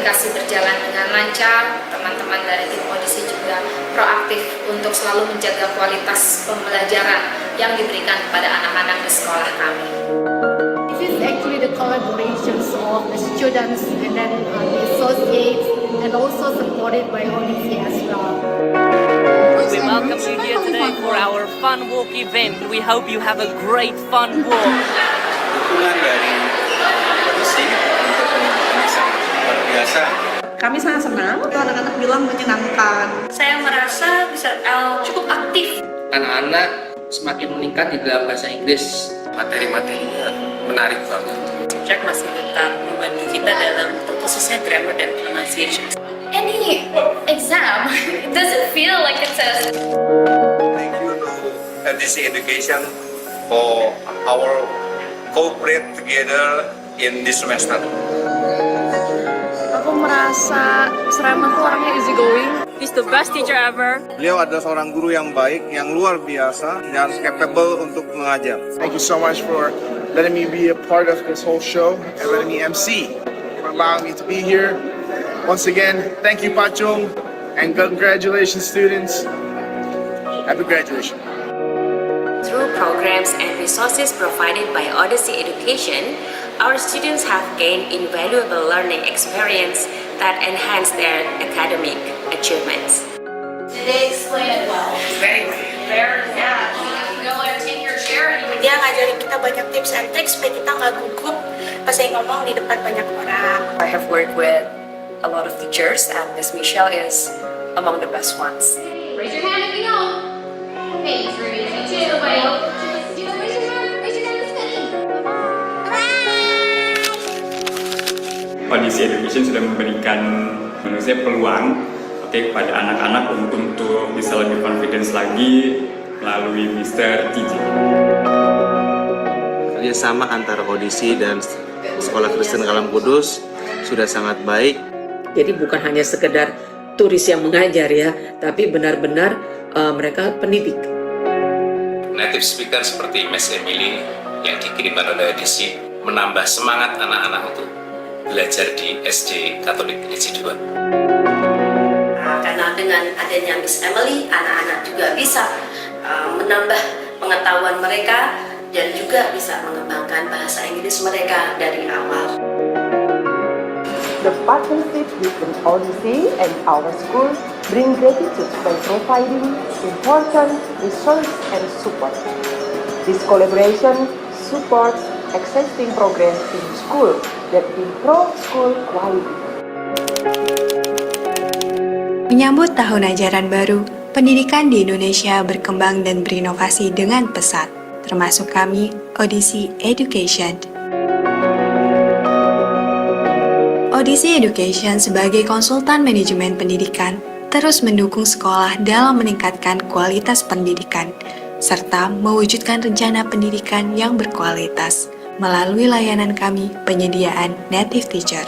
komunikasi berjalan dengan lancar. Teman-teman dari tim audisi juga proaktif untuk selalu menjaga kualitas pembelajaran yang diberikan kepada anak-anak di sekolah kami. This is actually the collaborations of the students and then the associates and also supported by audisi as well. We welcome you here today for our fun walk event. We hope you have a great fun walk. Dukungan dari audisi untuk ini sangat luar biasa. Kami sangat senang, anak-anak bilang menyenangkan. Saya merasa bisa cukup aktif. Anak-anak semakin meningkat di dalam bahasa Inggris. Materi-materinya menarik banget. Subjek masih tetap membantu kita dalam khususnya grammar dan pronunciation. Any exam, it doesn't feel like it's a... Thank you to audisi education for our cooperate together in this semester. Aku merasa Seraman tuh orangnya easy going. He's the best teacher ever. Beliau adalah seorang guru yang baik, yang luar biasa, dan capable untuk mengajar. Thank you so much for letting me be a part of this whole show and letting me MC, for allowing me to be here. Once again, thank you, Pachong, and congratulations, students. Happy graduation. Through programs and resources provided by Odyssey Education, our students have gained invaluable learning experience that enhance their academic achievements. Did they explain it well? Very well. Yeah. You go and take your chair and Dia ngajarin kita banyak tips and tricks supaya kita nggak gugup pas saya ngomong di depan banyak orang. I have worked with a lot of teachers and Miss Michelle is among the best ones. raise your hand if you know. Okay, 3, 2, 1. Raise your hand. Raise your hand. Odyssey Education sudah memberikan menurut saya peluang kepada anak-anak untuk bisa lebih confidence lagi melalui Mr. TJ. Kerjasama antara audisi dan Sekolah Kristen Kalam Kudus sudah sangat baik. Jadi bukan hanya sekedar turis yang mengajar ya, tapi benar-benar mereka pendidik. Native speaker seperti Miss Emily yang dikirimkan oleh audisi menambah semangat anak-anak untuk belajar di SD Katolik Negeri 2. Karena dengan adanya Miss Emily, anak-anak juga bisa menambah pengetahuan mereka dan juga bisa mengembangkan bahasa Inggris mereka dari awal. The partnership between Odyssey and our school bring gratitude by providing important resources and support. This collaboration supports existing programs in school that improve school quality. Menyambut tahun ajaran baru, pendidikan di Indonesia berkembang dan berinovasi dengan pesat, termasuk kami, Odyssey Education. Odyssey Education sebagai konsultan manajemen pendidikan terus mendukung sekolah dalam meningkatkan kualitas pendidikan, serta mewujudkan rencana pendidikan yang berkualitas melalui layanan kami penyediaan native teacher.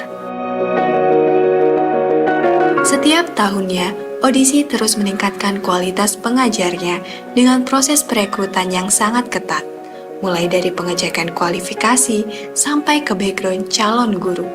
Setiap tahunnya, Odyssey terus meningkatkan kualitas pengajarnya dengan proses perekrutan yang sangat ketat, mulai dari pengecekan kualifikasi sampai ke background calon guru.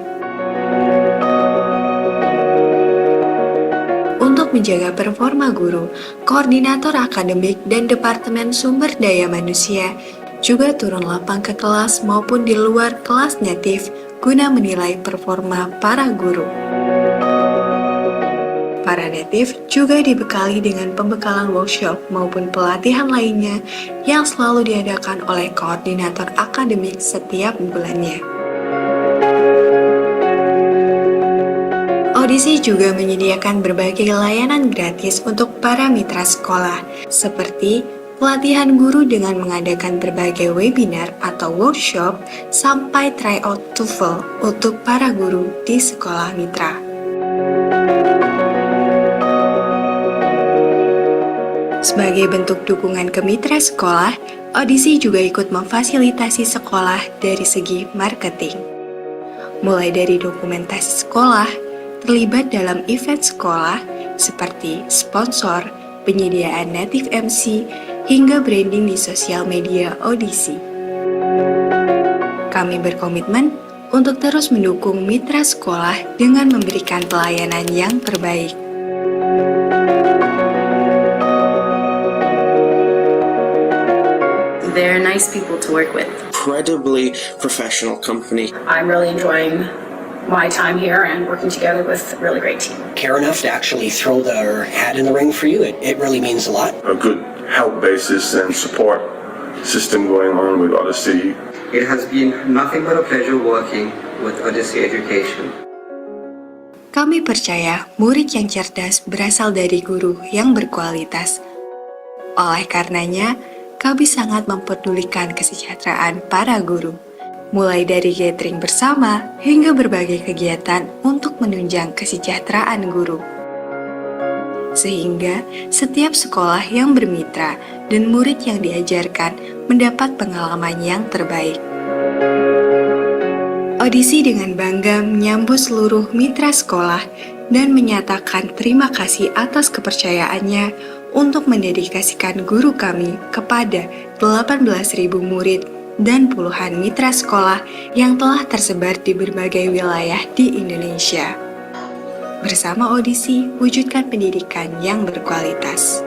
Untuk menjaga performa guru, koordinator akademik dan Departemen Sumber Daya Manusia juga turun lapang ke kelas maupun di luar kelas native guna menilai performa para guru. Para native juga dibekali dengan pembekalan workshop maupun pelatihan lainnya yang selalu diadakan oleh koordinator akademik setiap bulannya. Odyssey juga menyediakan berbagai layanan gratis untuk para mitra sekolah, seperti pelatihan guru dengan mengadakan berbagai webinar atau workshop sampai tryout TOEFL untuk para guru di sekolah mitra. Sebagai bentuk dukungan ke mitra sekolah, Odyssey juga ikut memfasilitasi sekolah dari segi marketing. Mulai dari dokumentasi sekolah, terlibat dalam event sekolah seperti sponsor, penyediaan native MC, hingga branding di sosial media Odyssey. Kami berkomitmen untuk terus mendukung mitra sekolah dengan memberikan pelayanan yang terbaik. They're nice people to work with. Incredibly professional company. I'm really enjoying my time here and working together with a really great team. Care enough to actually throw their hat in the ring for you, it really means a lot. A good help basis and support system going on with Odyssey. It has been nothing but a pleasure working with Odyssey Education. Kami percaya murid yang cerdas berasal dari guru yang berkualitas. Oleh karenanya, kami sangat mempedulikan kesejahteraan para guru, mulai dari gathering bersama hingga berbagai kegiatan untuk menunjang kesejahteraan guru. Sehingga setiap sekolah yang bermitra dan murid yang diajarkan mendapat pengalaman yang terbaik. Odyssey dengan bangga menyambut seluruh mitra sekolah dan menyatakan terima kasih atas kepercayaannya untuk mendedikasikan guru kami kepada 18.000 murid dan puluhan mitra sekolah yang telah tersebar di berbagai wilayah di Indonesia. Bersama Odyssey, wujudkan pendidikan yang berkualitas.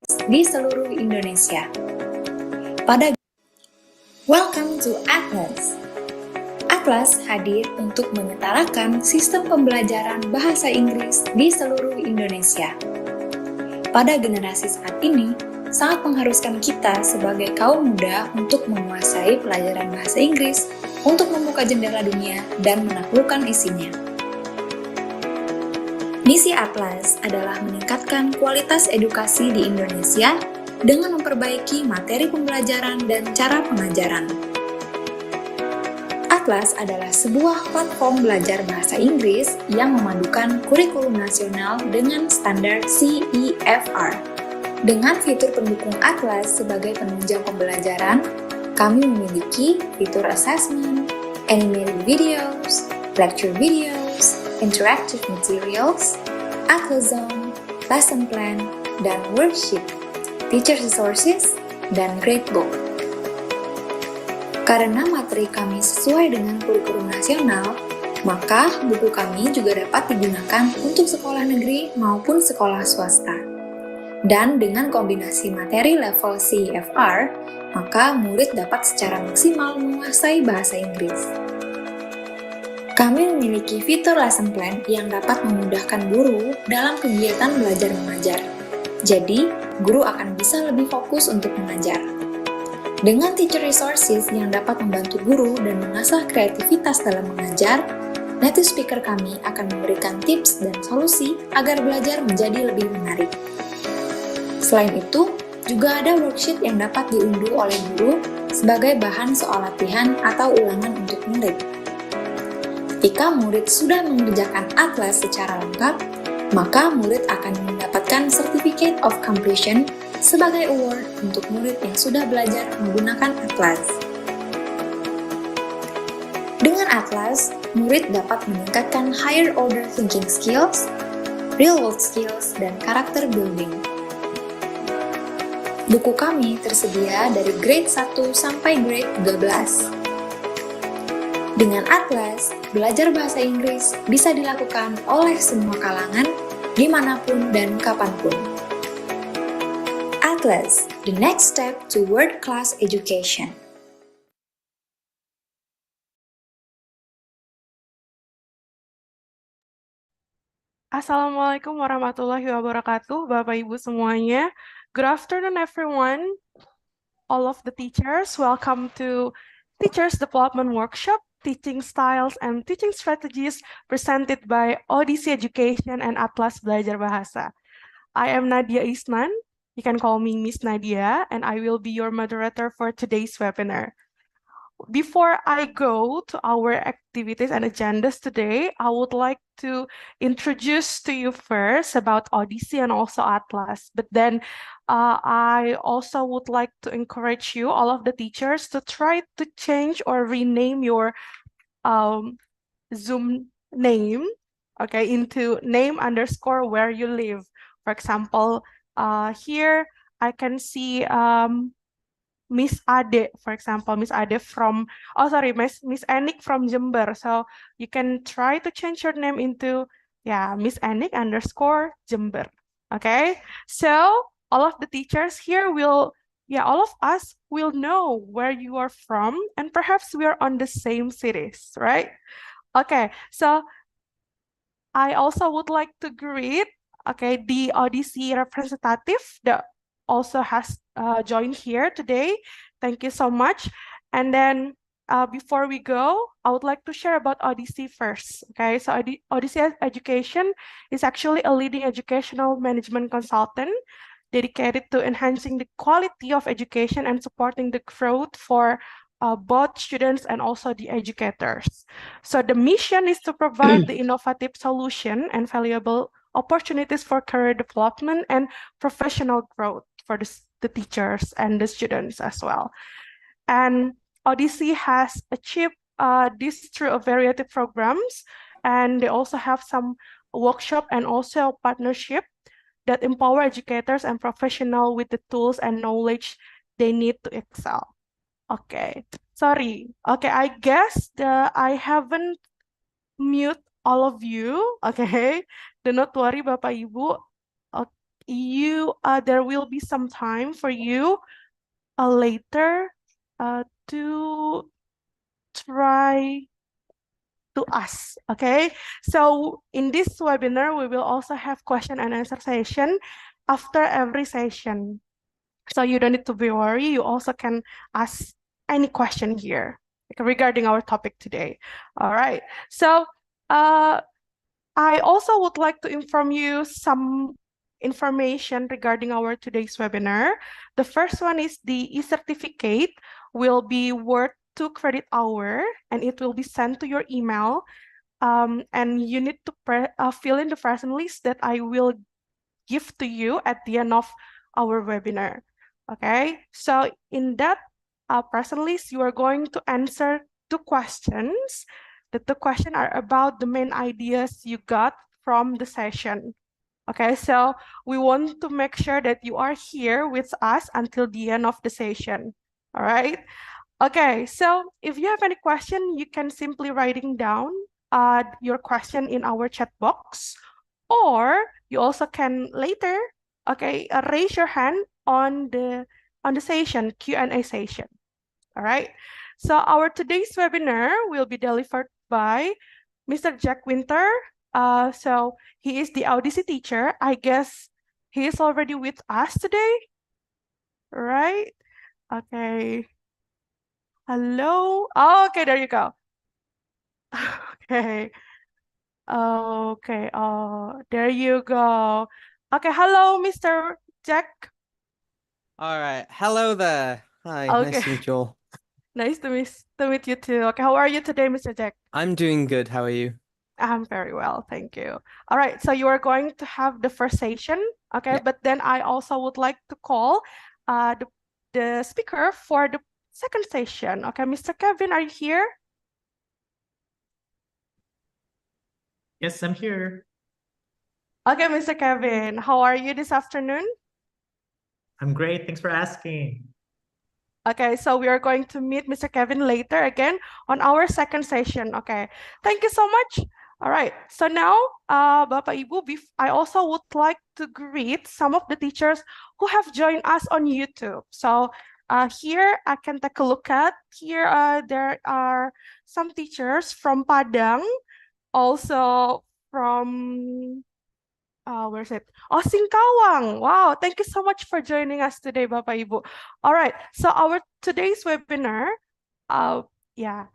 di seluruh Indonesia. Welcome to Atlas. Atlas hadir untuk menyetarakan sistem pembelajaran bahasa Inggris di seluruh Indonesia. Pada generasi saat ini, sangat mengharuskan kita sebagai kaum muda untuk menguasai pelajaran bahasa Inggris untuk membuka jendela dunia dan menaklukkan isinya. Misi Atlas adalah meningkatkan kualitas edukasi di Indonesia dengan memperbaiki materi pembelajaran dan cara pengajaran. Atlas adalah sebuah platform belajar bahasa Inggris yang memadukan kurikulum nasional dengan standar CEFR. Dengan fitur pendukung Atlas sebagai penunjang pembelajaran, kami memiliki fitur assessment, animated videos, lecture videos, interactive materials, Atlas Zone, lesson plan, dan worksheet, teacher resources, dan gradebook. Karena materi kami sesuai dengan kurikulum nasional, maka buku kami juga dapat digunakan untuk sekolah negeri maupun sekolah swasta. Dan dengan kombinasi materi level CEFR, maka murid dapat secara maksimal menguasai bahasa Inggris. Kami memiliki fitur lesson plan yang dapat memudahkan guru dalam kegiatan belajar mengajar. Jadi, guru akan bisa lebih fokus untuk mengajar. Dengan teacher resources yang dapat membantu guru dan mengasah kreativitas dalam mengajar, native speaker kami akan memberikan tips dan solusi agar belajar menjadi lebih menarik. Selain itu, juga ada worksheet yang dapat diunduh oleh guru sebagai bahan soal latihan atau ulangan untuk murid. Ketika murid sudah mengerjakan Atlas secara lengkap, maka murid akan mendapatkan Certificate of Completion sebagai award untuk murid yang sudah belajar menggunakan Atlas. Dengan Atlas, murid dapat meningkatkan higher order thinking skills, real world skills, dan karakter building. Buku kami tersedia dari grade 1 sampai grade 13. Dengan Atlas, belajar bahasa Inggris bisa dilakukan oleh semua kalangan, dimanapun dan kapanpun. Atlas, the next step to world-class education. Assalamualaikum warahmatullahi wabarakatuh, Bapak Ibu semuanya. Good afternoon, everyone. All of the teachers, welcome to Teachers Development Workshop, Teaching Styles and Teaching Strategies presented by Odyssey Education and Atlas Belajar Bahasa. I am Nadia Isman. You can call me Miss Nadia, and I will be your moderator for today's webinar. Before I go to our activities and agendas today, I would like to introduce to you first about Odyssey and also Atlas. But then I also would like to encourage you, all of the teachers, to try to change or rename your Zoom name, okay, into name underscore where you live. For example, here I can see Miss Ade, for example, Miss Ade from, oh sorry, Miss Enik from Jember. So you can try to change your name into, yeah, Miss Enik underscore Jember. Okay, so all of the teachers here will, yeah, all of us will know where you are from, and perhaps we are on the same cities, right? Okay, so I also would like to greet, okay, the Odyssey representative that also has joined here today. Thank you so much. And then before we go, I would like to share about Odyssey first. Okay, so Odyssey Education is actually a leading educational management consultant dedicated to enhancing the quality of education and supporting the growth for both students and also the educators. So the mission is to provide the innovative solution and valuable opportunities for career development and professional growth for the teachers and the students as well. And Odyssey has achieved this through a variety of programs, and they also have some workshop and also partnership that empower educators and professionals with the tools and knowledge they need to excel. Okay, sorry. Okay, I guess I haven't mute all of you. Okay, do not worry, Bapak Ibu. there will be some time for you later to try to us. Okay, so in this webinar we will also have question and answer session after every session, so you don't need to be worried. You also can ask any question here regarding our topic today. All right, so I also would like to inform you some information regarding our today's webinar. The first one is the e-certificate will be worth 2 credit hour and it will be sent to your email. And you need to fill in the present list that I will give to you at the end of our webinar. Okay, so in that present list, you are going to answer 2 questions. The 2 questions are about the main ideas you got from the session. Okay, so we want to make sure that you are here with us until the end of the session. All right. Okay, so if you have any question, you can simply writing down your question in our chat box, or you also can later, okay, raise your hand on the session Q&A session. All right. So our today's webinar will be delivered by Mr. Jack Winter. So he is the Odyssey teacher. I guess he is already with us today, right? Okay. Hello. Oh, okay, there you go. Okay. Okay. Oh, there you go. Okay. Hello, Mr. Jack. All right. Hello there. Hi. Nice to Okay. meet you all. Nice to meet you too. Okay. How are you today, Mr. Jack? I'm doing good. How are you? I'm very well, thank you. All right, so you are going to have the first session, okay? But then I also would like to call the speaker for the second session. Okay, Mr. Kevin, are you here? Yes, I'm here. Okay, Mr. Kevin, how are you this afternoon? I'm great. Thanks for asking. Okay, so we are going to meet Mr. Kevin later again on our second session. Okay, thank you so much. All right, so now, Bapak Ibu, I also would like to greet some of the teachers who have joined us on YouTube. So here I can take a look at. Here there are some teachers from Padang, also from where is it? Oh, Singkawang. Wow, thank you so much for joining us today, Bapak Ibu. All right, so our today's webinar, yeah,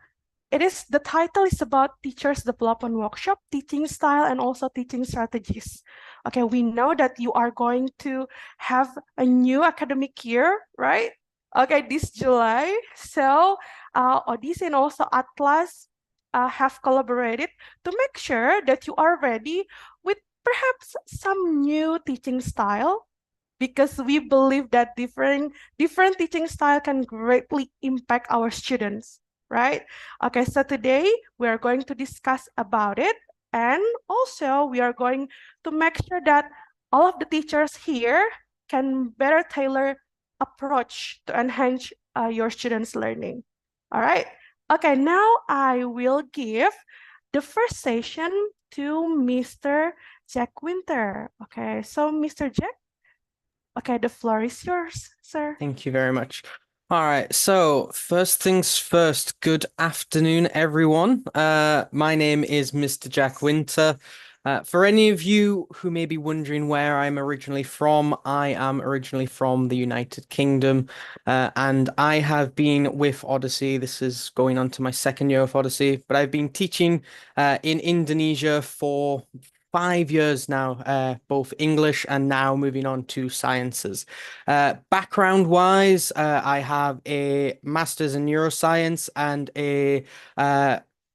the title is about teachers development workshop, teaching style, and also teaching strategies. Okay, we know that you are going to have a new academic year, right? Okay, this July. So Odyssey and also Atlas have collaborated to make sure that you are ready with perhaps some new teaching style, because we believe that different teaching style can greatly impact our students, right? Okay, so today we are going to discuss about it, and also we are going to make sure that all of the teachers here can better tailor approach to enhance your students' learning. All right. Okay, now I will give the first session to Mr. Jack Winter. Okay, so Mr. Jack, okay, the floor is yours, sir. Thank you very much. All right, so first things first, good afternoon, everyone. My name is Mr. Jack Winter. For any of you who may be wondering where I'm originally from, I am originally from the United Kingdom, and I have been with Odyssey. This is going on to my second year of Odyssey, but I've been teaching in Indonesia for 5 years now, both English and now moving on to sciences. Background-wise, I have a master's in neuroscience and a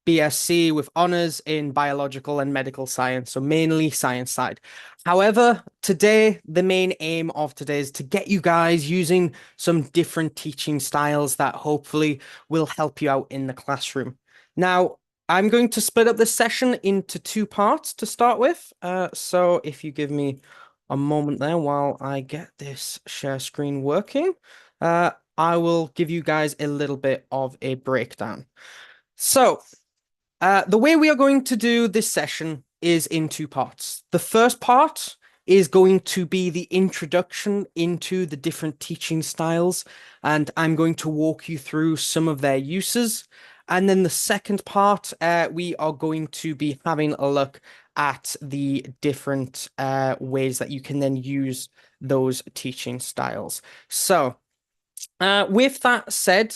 BSc with honors in biological and medical science, so mainly science side. However, today, the main aim of today is to get you guys using some different teaching styles that hopefully will help you out in the classroom. Now, I'm going to split up this session into 2 parts to start with. So if you give me a moment there while I get this share screen working, I will give you guys a little bit of a breakdown. So the way we are going to do this session is in 2 parts. The first part is going to be the introduction into the different teaching styles, and I'm going to walk you through some of their uses. And then the second part, we are going to be having a look at the different ways that you can then use those teaching styles. So, with that said,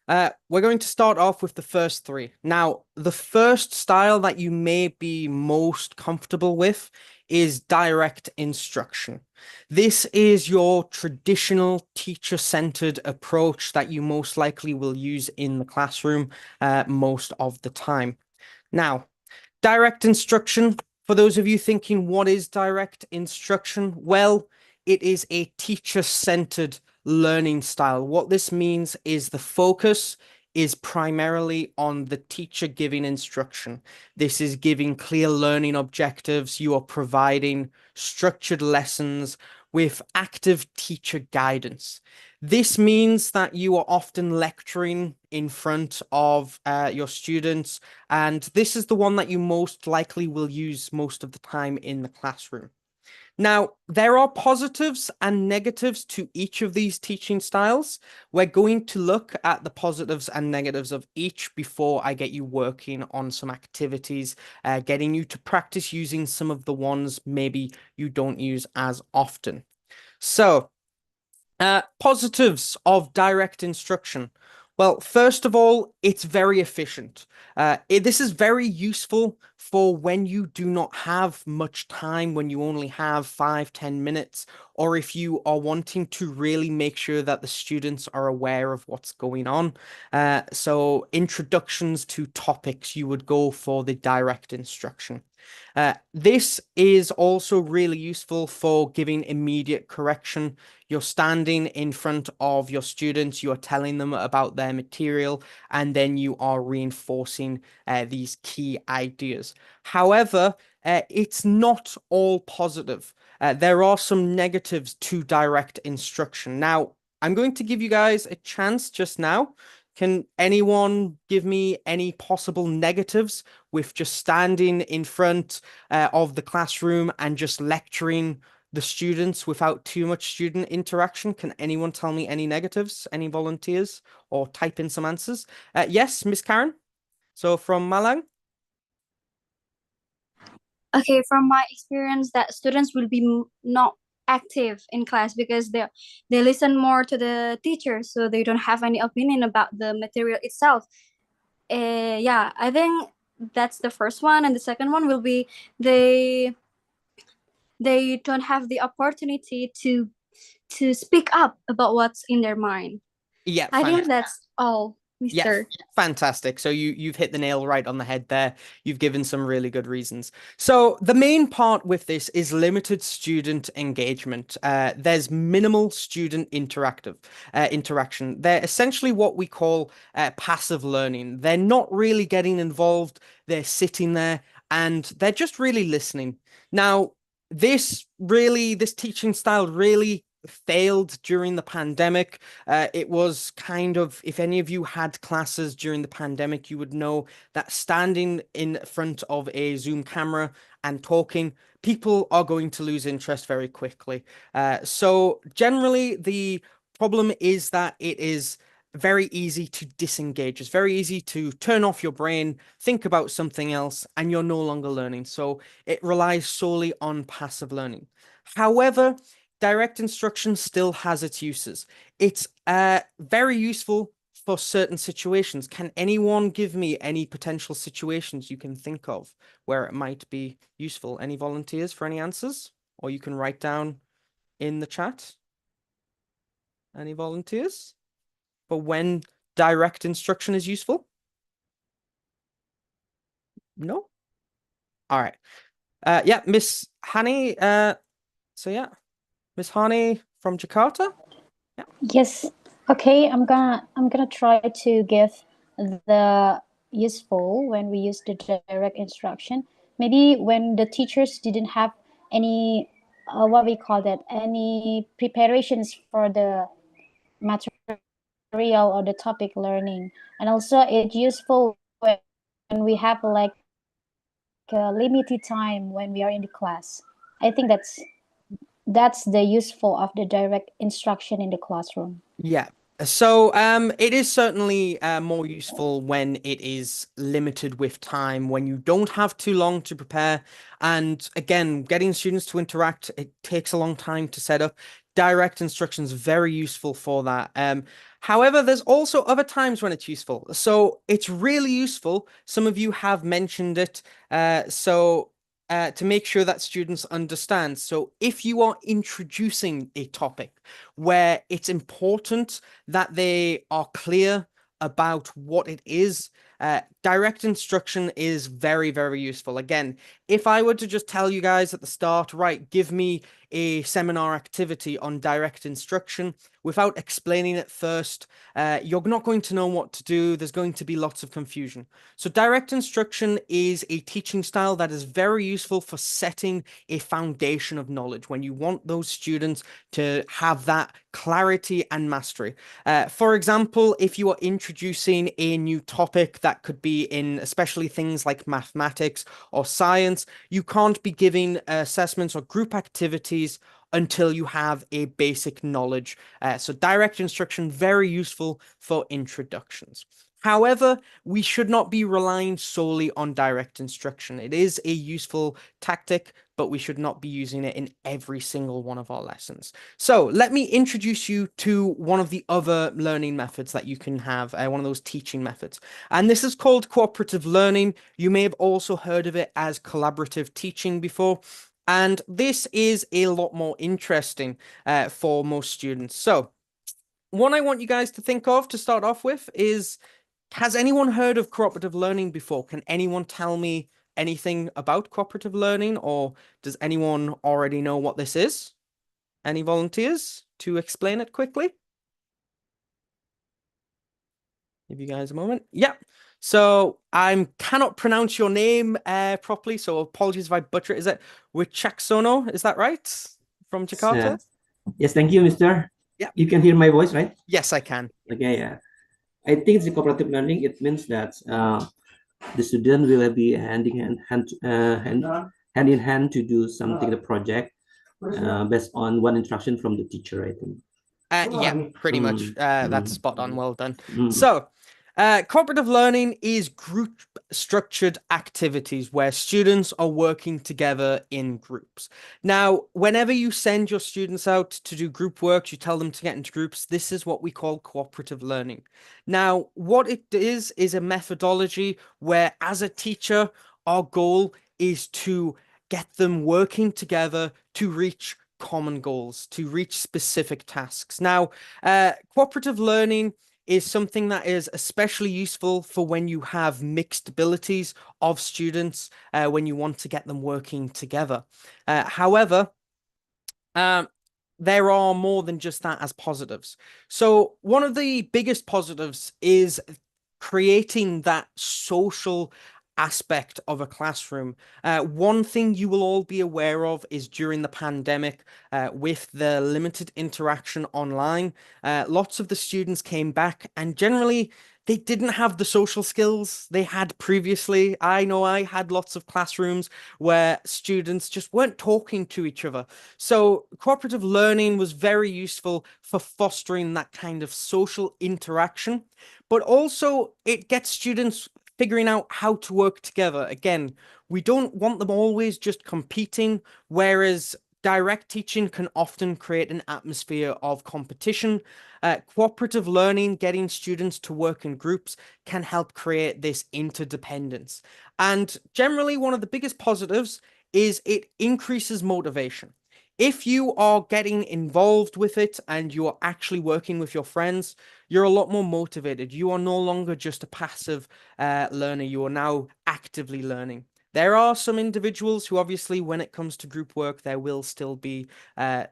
we're going to start off with the first three. Now, the first style that you may be most comfortable with is direct instruction. This is your traditional teacher-centered approach that you most likely will use in the classroom most of the time. Now, direct instruction, for those of you thinking, what is direct instruction? Well, it is a teacher-centered learning style. What this means is the focus is primarily on the teacher giving instruction. This is giving clear learning objectives. You are providing structured lessons with active teacher guidance. This means that you are often lecturing in front of your students, and this is the one that you most likely will use most of the time in the classroom. Now, there are positives and negatives to each of these teaching styles. We're going to look at the positives and negatives of each before I get you working on some activities, getting you to practice using some of the ones maybe you don't use as often. So, positives of direct instruction. Well, first of all, it's very efficient. This is very useful for when you do not have much time, when you only have 5-10 minutes, or if you are wanting to really make sure that the students are aware of what's going on. So introductions to topics, you would go for the direct instruction. This is also really useful for giving immediate correction. You're standing in front of your students, you are telling them about their material, and then you are reinforcing these key ideas. However, it's not all positive. There are some negatives to direct instruction. Now, I'm going to give you guys a chance just now. Can anyone give me any possible negatives with just standing in front of the classroom and just lecturing the students without too much student interaction? Can anyone tell me any negatives? Any volunteers? Or type in some answers? Yes, Miss Karen. So from Malang. Okay, from my experience, that students will be not active in class because they listen more to the teacher, so they don't have any opinion about the material itself. Yeah, I think that's the first one, and the second one will be they they don't have the opportunity to speak up about what's in their mind. Yeah, I think that's all, Yeah, Mr. fantastic. So you've hit the nail right on the head there. You've given some really good reasons. So the main part with this is limited student engagement. There's minimal student interaction. They're essentially what we call passive learning. They're not really getting involved. They're sitting there and they're just really listening. Now, this teaching style really failed during the pandemic. It was kind of, if any of you had classes during the pandemic, you would know that standing in front of a Zoom camera and talking, people are going to lose interest very quickly. So generally, the problem is that it is very easy to disengage. It's very easy to turn off your brain, think about something else, and you're no longer learning. So it relies solely on passive learning. However, direct instruction still has its uses. It's very useful for certain situations. Can anyone give me any potential situations you can think of where it might be useful? Any volunteers for any answers? Or you can write down in the chat. Any volunteers for when direct instruction is useful? No? All right. Yeah, Miss Hani. So yeah, Miss Hani from Jakarta. Yes. Okay, I'm gonna try to give the useful when we use the direct instruction. Maybe when the teachers didn't have any what we call that, any preparations for the material or the topic learning, and also it's useful when we have like a limited time when we are in the class. I think that's that's the useful of the direct instruction in the classroom. Yeah. So it is certainly more useful when it is limited with time, when you don't have too long to prepare. And again, getting students to interact, it takes a long time to set up. Direct instruction is very useful for that. However, there's also other times when it's useful. So it's really useful. Some of you have mentioned it. To make sure that students understand. So if you are introducing a topic where it's important that they are clear about what it is, direct instruction is very, very useful. Again, if I were to just tell you guys at the start, right, give me a seminar activity on direct instruction without explaining it first, you're not going to know what to do. There's going to be lots of confusion. So direct instruction is a teaching style that is very useful for setting a foundation of knowledge when you want those students to have that clarity and mastery. For example, if you are introducing a new topic that could be in especially things like mathematics or science, you can't be giving assessments or group activities until you have a basic knowledge. So direct instruction, very useful for introductions. However, we should not be relying solely on direct instruction. It is a useful tactic, but we should not be using it in every single one of our lessons. So let me introduce you to one of the other learning methods that you can have, one of those teaching methods. And this is called cooperative learning. You may have also heard of it as collaborative teaching before. And this is a lot more interesting for most students. So what I want you guys to think of to start off with is, has anyone heard of cooperative learning before? Can anyone tell me anything about cooperative learning, or does anyone already know what this is? Any volunteers to explain it quickly? Give you guys a moment. Yeah. So I cannot pronounce your name properly, so apologies if I butcher it. Is it Wicaksono? Is that right? From Jakarta? Yes, thank you, Mr. Yeah. You can hear my voice, right? Yes, I can. Okay, yeah. I think it's a cooperative learning. It means that the student will be hand in hand to do something, the project, based on one instruction from the teacher, I think. Yeah, pretty much. That's spot on. Well done. Mm. So, cooperative learning is group structured activities where students are working together in groups. Now, whenever you send your students out to do group work, you tell them to get into groups. This is what we call cooperative learning. Now, what it is a methodology where, as a teacher, our goal is to get them working together to reach common goals, to reach specific tasks. Now, cooperative learning is something that is especially useful for when you have mixed abilities of students, when you want to get them working together. However, there are more than just that as positives. So one of the biggest positives is creating that social aspect of a classroom. One thing you will all be aware of is during the pandemic, with the limited interaction online, lots of the students came back and generally they didn't have the social skills they had previously. I know I had lots of classrooms where students just weren't talking to each other. So cooperative learning was very useful for fostering that kind of social interaction, but also it gets students figuring out how to work together. Again, we don't want them always just competing, whereas direct teaching can often create an atmosphere of competition. Cooperative learning, getting students to work in groups, can help create this interdependence. And generally, one of the biggest positives is it increases motivation. If you are getting involved with it and you are actually working with your friends, you're a lot more motivated. You are no longer just a passive learner. You are now actively learning. There are some individuals who obviously, when it comes to group work, there will still be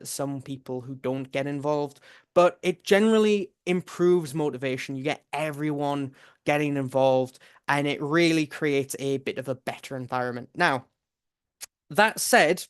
some people who don't get involved, but it generally improves motivation. You get everyone getting involved and it really creates a bit of a better environment. Now, that said,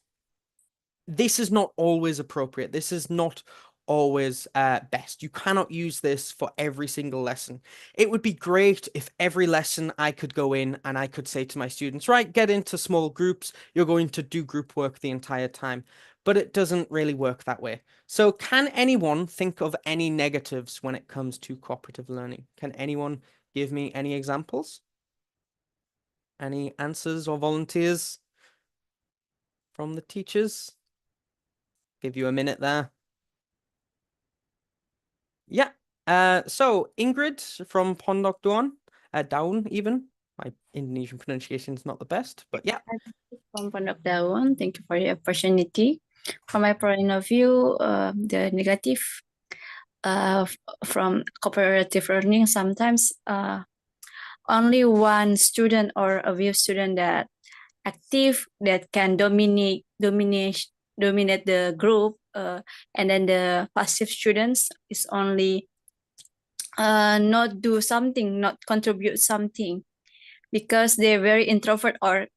this is not always appropriate. This is not always best. You cannot use this for every single lesson. It would be great if every lesson I could go in and I could say to my students, right, get into small groups. You're going to do group work the entire time. but it doesn't really work that way. So can anyone think of any negatives when it comes to cooperative learning? Can anyone give me any examples? Any answers or volunteers from the teachers? Give you a minute there. Yeah. So Ingrid from Pondok Dawn, Daun even. My Indonesian pronunciation is not the best, but yeah. From Pondok Daun, thank you for the opportunity. From my point of view, the negative from cooperative learning, sometimes only one student or a few student that active that can dominate the group, and then the passive students is only not do something, not contribute something, because they're very introvert or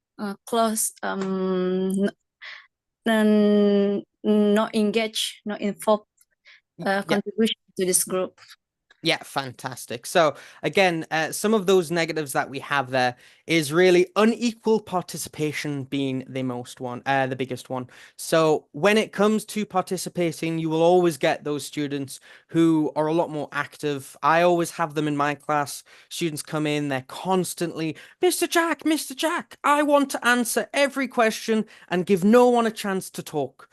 close, not engaged, not involved contribution to this group. Yeah, fantastic. So again, some of those negatives that we have there is really unequal participation being the biggest one. So when it comes to participating, you will always get those students who are a lot more active. I always have them in my class. Students come in, they're constantly, Mr. Jack, I want to answer every question and give no one a chance to talk.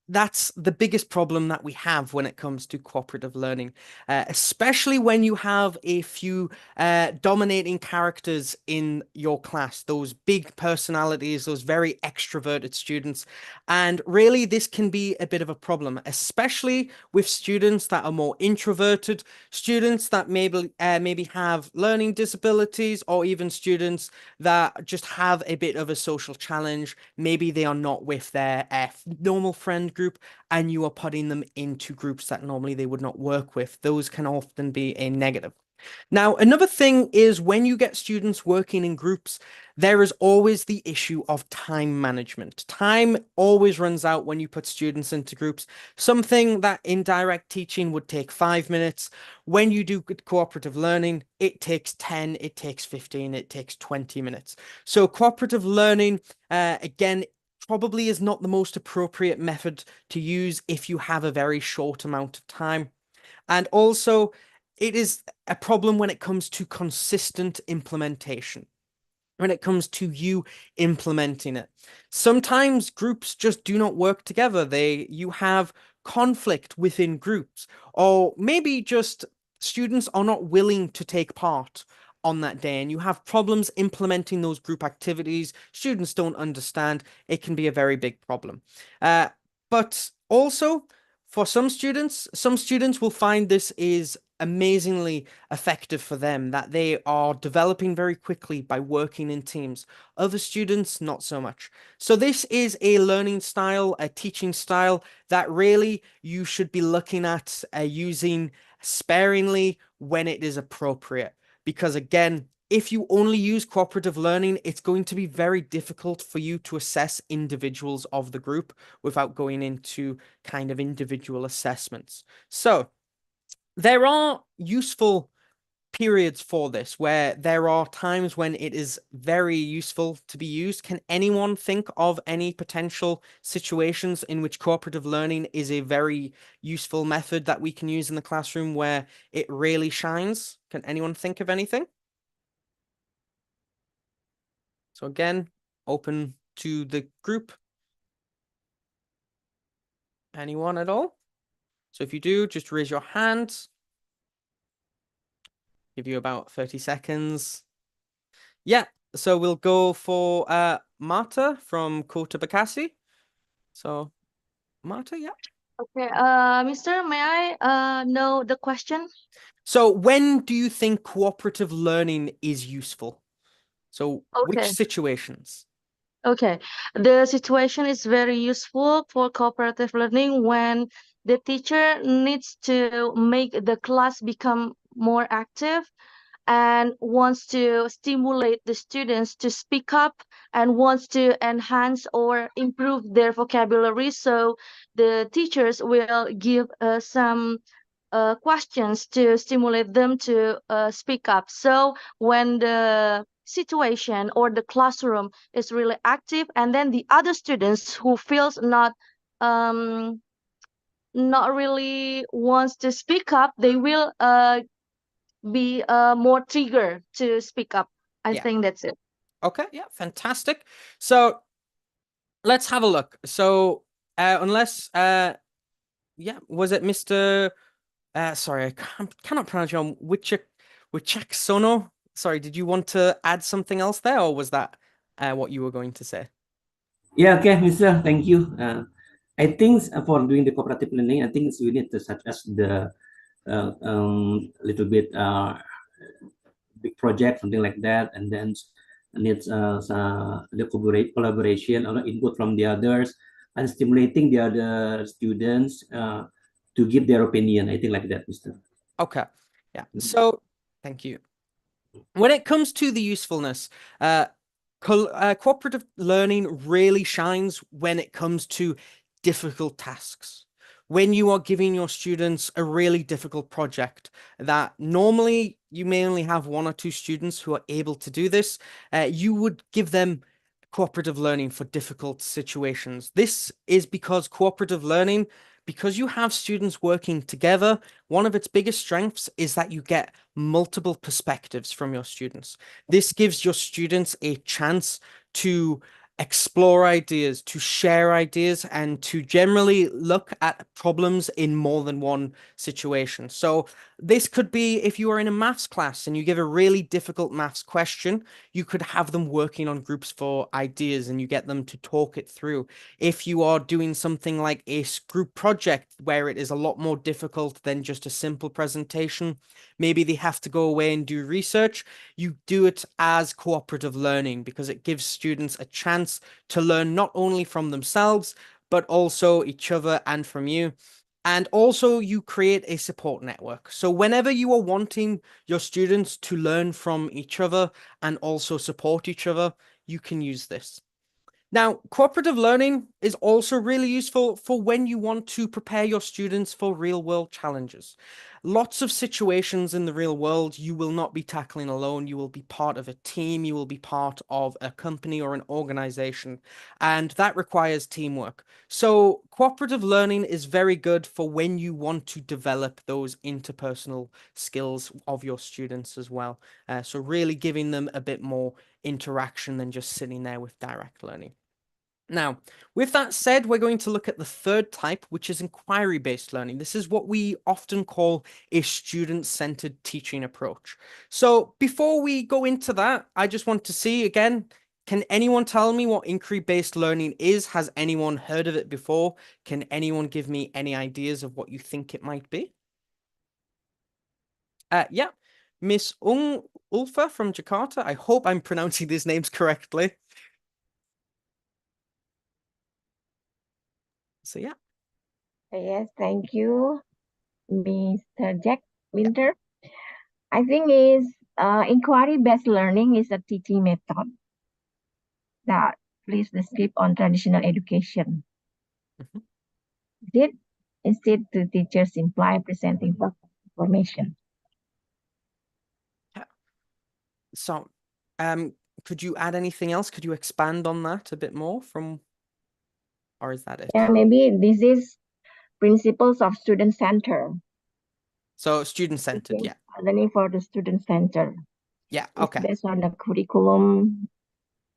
That's the biggest problem that we have when it comes to cooperative learning, especially when you have a few dominating characters in your class, those big personalities, those very extroverted students. And really, this can be a bit of a problem, especially with students that are more introverted, students that maybe have learning disabilities, or even students that just have a bit of a social challenge. Maybe they are not with their normal friend group, and you are putting them into groups that normally they would not work with. Those can often be a negative. Now, another thing is when you get students working in groups, there is always the issue of time management. Time always runs out when you put students into groups. Something that in direct teaching would take 5 minutes. When you do cooperative learning, it takes 10, it takes 15, it takes 20 minutes. So cooperative learning, again, probably is not the most appropriate method to use if you have a very short amount of time. And also, it is a problem when it comes to consistent implementation, when it comes to you implementing it. Sometimes groups just do not work together. You have conflict within groups, or maybe just students are not willing to take part on that day, and you have problems implementing those group activities. Students don't understand. It can be a very big problem. But also, for some students will find this is amazingly effective for them, that they are developing very quickly by working in teams. Other students, not so much. So this is a learning style, a teaching style that really you should be looking at using sparingly when it is appropriate. Because again, if you only use cooperative learning, it's going to be very difficult for you to assess individuals of the group without going into kind of individual assessments. So there are useful periods for this where there are times when it is very useful to be used. Can anyone think of any potential situations in which cooperative learning is a very useful method that we can use in the classroom where it really shines? Can anyone think of anything? So again, open to the group. Anyone at all? So if you do, just raise your hand. Give you about 30 seconds. Yeah, so we'll go for Marta from Kota Bekasi. So Marta, yeah. Okay, Mister, may I know the question? So when do you think cooperative learning is useful? So which Okay. situations? Okay, the situation is very useful for cooperative learning when the teacher needs to make the class become more active and wants to stimulate the students to speak up and wants to enhance or improve their vocabulary. So the teachers will give some questions to stimulate them to speak up. So when the situation or the classroom is really active, and then the other students who feels not not really wants to speak up, they will be more triggered to speak up. I Yeah. think that's it. Okay, yeah, fantastic. So let's have a look. So unless yeah, was it Mr. Sorry, cannot pronounce your name. Wichak Sono? Sorry, did you want to add something else there, or was that what you were going to say? Yeah, okay, Mr. Thank you. I think for doing the cooperative learning, I think we need to such as the little bit big project, something like that, and then needs the collaboration or input from the others and stimulating the other students to give their opinion. I think like that, Mr. Okay, yeah. So thank you. When it comes to the usefulness, cooperative learning really shines when it comes to difficult tasks. When you are giving your students a really difficult project that normally you may only have one or two students who are able to do this, you would give them cooperative learning for difficult situations. This is because cooperative learning, because you have students working together, one of its biggest strengths is that you get multiple perspectives from your students. This gives your students a chance to explore ideas, to share ideas, and to generally look at problems in more than one situation. So this could be if you are in a maths class and you give a really difficult maths question, you could have them working on groups for ideas and you get them to talk it through. If you are doing something like a group project where it is a lot more difficult than just a simple presentation, maybe they have to go away and do research, you do it as cooperative learning because it gives students a chance to learn not only from themselves, but also each other and from you. And also you create a support network. So whenever you are wanting your students to learn from each other and also support each other, you can use this. Now, cooperative learning is also really useful for when you want to prepare your students for real world challenges. Lots of situations in the real world you will not be tackling alone. You will be part of a team, you will be part of a company or an organization, and that requires teamwork. So, cooperative learning is very good for when you want to develop those interpersonal skills of your students as well. So, really giving them a bit more interaction than just sitting there with direct learning. Now, with that said, we're going to look at the third type, which is inquiry-based learning. This is what we often call a student-centered teaching approach. So before we go into that, I just want to see again, can anyone tell me what inquiry-based learning is? Has anyone heard of it before? Can anyone give me any ideas of what you think it might be? Yeah, Miss Ulfa from Jakarta. I hope I'm pronouncing these names correctly. So yeah. Yes, thank you, Mr. Jack Winter. I think is inquiry-based learning is a teaching method that flips the script on traditional education. Instead, the teachers simply presenting information. So, could you add anything else? Could you expand on that a bit more or is that it? Yeah, maybe this is principles of student center. So student-centered, yeah. Learning for the student center. Yeah, okay. It's based on the curriculum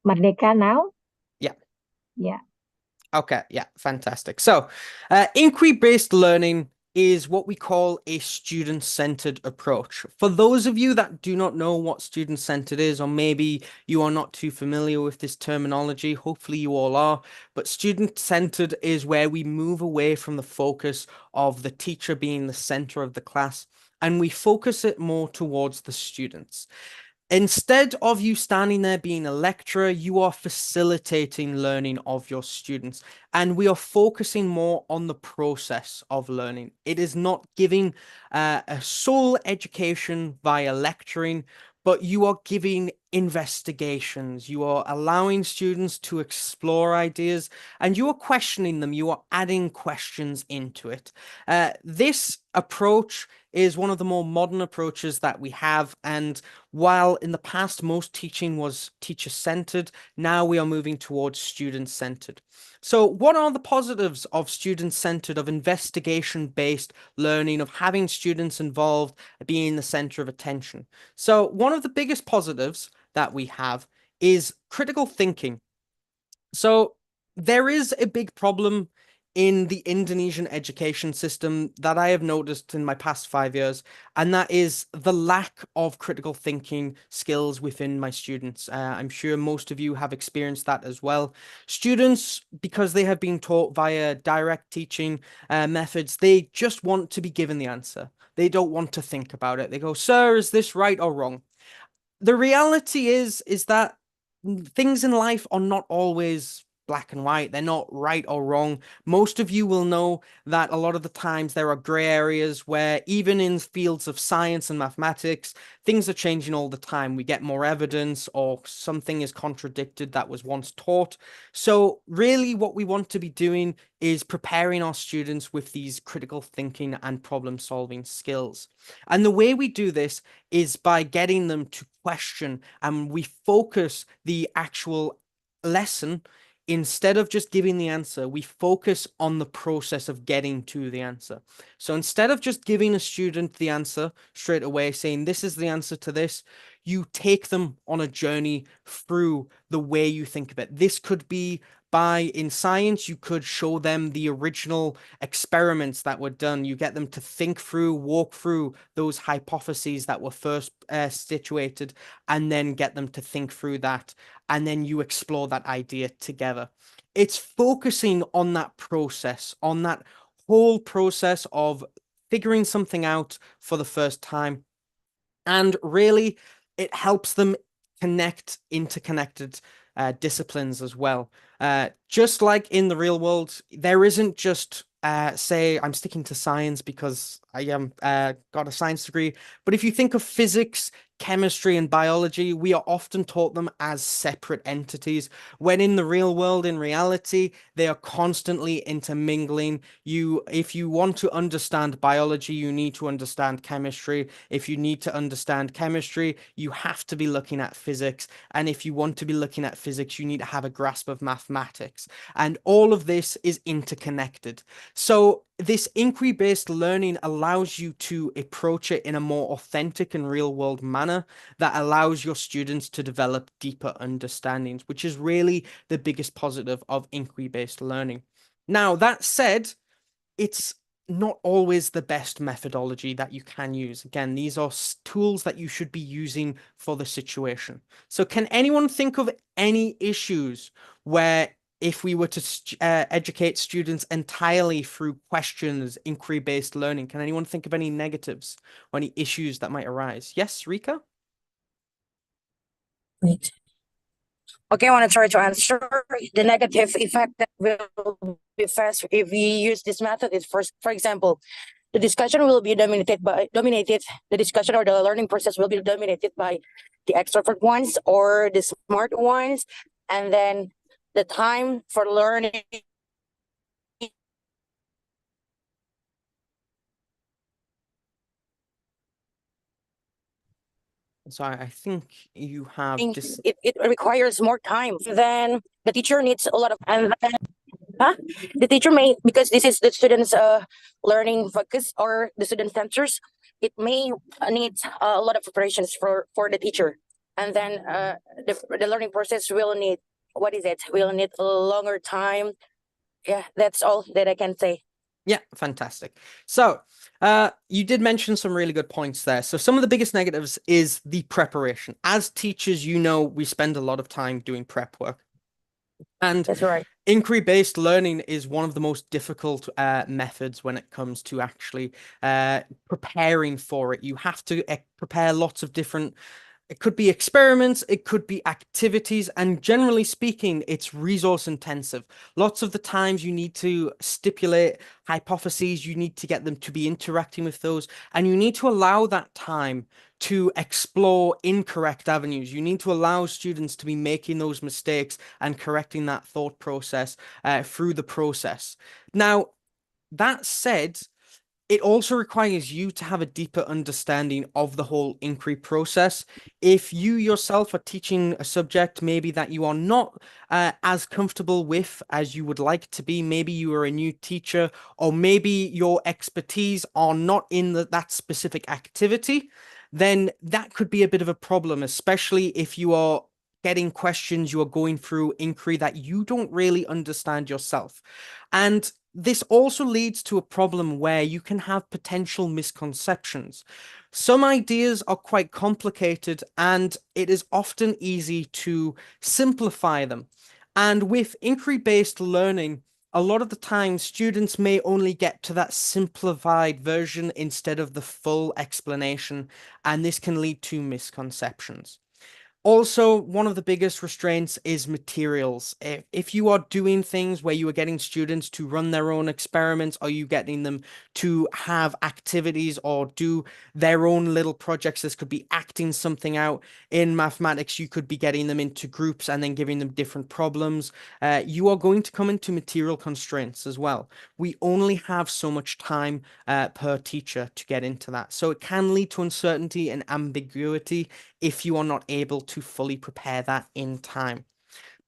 Merdeka now. Yeah. Yeah. Okay, yeah, fantastic. So, inquiry-based learning is what we call a student-centered approach. For those of you that do not know what student-centered is, or maybe you are not too familiar with this terminology, hopefully you all are, but student-centered is where we move away from the focus of the teacher being the center of the class, and we focus it more towards the students. Instead of you standing there being a lecturer, you are facilitating learning of your students. And we are focusing more on the process of learning. It is not giving a sole education via lecturing, but you are giving investigations. You are allowing students to explore ideas and you are questioning them. You are adding questions into it. This approach is one of the more modern approaches that we have. And while in the past most teaching was teacher-centered, now we are moving towards student-centered. So what are the positives of student-centered, of investigation-based learning, of having students involved, being the center of attention? So one of the biggest positives that we have is critical thinking. So there is a big problem in the Indonesian education system that I have noticed in my past 5 years, and that is the lack of critical thinking skills within my students. I'm sure most of you have experienced that as well. Students, because they have been taught via direct teaching methods, they just want to be given the answer. They don't want to think about it. They go, "Sir, is this right or wrong?" The reality is that things in life are not always black and white. They're not right or wrong. Most of you will know that a lot of the times there are gray areas where even in fields of science and mathematics, things are changing all the time. We get more evidence or something is contradicted that was once taught. So really what we want to be doing is preparing our students with these critical thinking and problem solving skills. And the way we do this is by getting them to question, and we focus the actual lesson. Instead of just giving the answer, we focus on the process of getting to the answer. So instead of just giving a student the answer straight away, saying this is the answer to this, you take them on a journey through the way you think of it. This could be by, in science, you could show them the original experiments that were done. You get them to think through, walk through those hypotheses that were first situated, and then get them to think through that. And then you explore that idea together. It's focusing on that process, on that whole process of figuring something out for the first time. And really, it helps them connect interconnected disciplines as well. Just like in the real world, there isn't just say I'm sticking to science because I am got a science degree. But if you think of physics, chemistry, and biology, we are often taught them as separate entities, when in the real world, in reality, they are constantly intermingling. If you want to understand biology, you need to understand chemistry. If you need to understand chemistry, you have to be looking at physics. And if you want to be looking at physics, you need to have a grasp of mathematics. And all of this is interconnected. So this inquiry-based learning allows you to approach it in a more authentic and real-world manner that allows your students to develop deeper understandings, which is really the biggest positive of inquiry-based learning. Now, that said, it's not always the best methodology that you can use. Again, these are tools that you should be using for the situation. So can anyone think of any issues where if we were to educate students entirely through questions, inquiry-based learning, can anyone think of any negatives or any issues that might arise? Yes, Rika? Wait. Okay, I want to try to answer. The negative effect that will be fast if we use this method is, first, for example, the discussion will be dominated. The discussion or the learning process will be dominated by the extrovert ones or the smart ones, and then the time for learning So I think you have it requires more time. Then the teacher needs a lot of, and then the teacher may, because this is the students learning focus or the student centers, it may need a lot of preparations for the teacher. And then the learning process will need, what is it, will need a longer time. Yeah, that's all that I can say. Yeah, fantastic. So you did mention some really good points there. So some of the biggest negatives is the preparation. As teachers, you know, we spend a lot of time doing prep work. And that's right. Inquiry-based learning is one of the most difficult methods when it comes to actually preparing for it. You have to prepare lots of different. It could be experiments, it could be activities, and generally speaking, it's resource intensive. Lots of the times you need to stipulate hypotheses, you need to get them to be interacting with those, and you need to allow that time to explore incorrect avenues. You need to allow students to be making those mistakes and correcting that thought process through the process. Now, that said, it also requires you to have a deeper understanding of the whole inquiry process. If you yourself are teaching a subject maybe that you are not as comfortable with as you would like to be, maybe you are a new teacher, or maybe your expertise are not in that specific activity, then that could be a bit of a problem, especially if you are getting questions, you are going through inquiry that you don't really understand yourself. And this also leads to a problem where you can have potential misconceptions. Some ideas are quite complicated, and it is often easy to simplify them. And with inquiry-based learning, a lot of the time, students may only get to that simplified version instead of the full explanation, and this can lead to misconceptions. Also, one of the biggest restraints is materials. If you are doing things where you are getting students to run their own experiments, or you getting them to have activities or do their own little projects, this could be acting something out. In mathematics, you could be getting them into groups and then giving them different problems. You are going to come into material constraints as well. We only have so much time per teacher to get into that. So it can lead to uncertainty and ambiguity if you are not able to fully prepare that in time.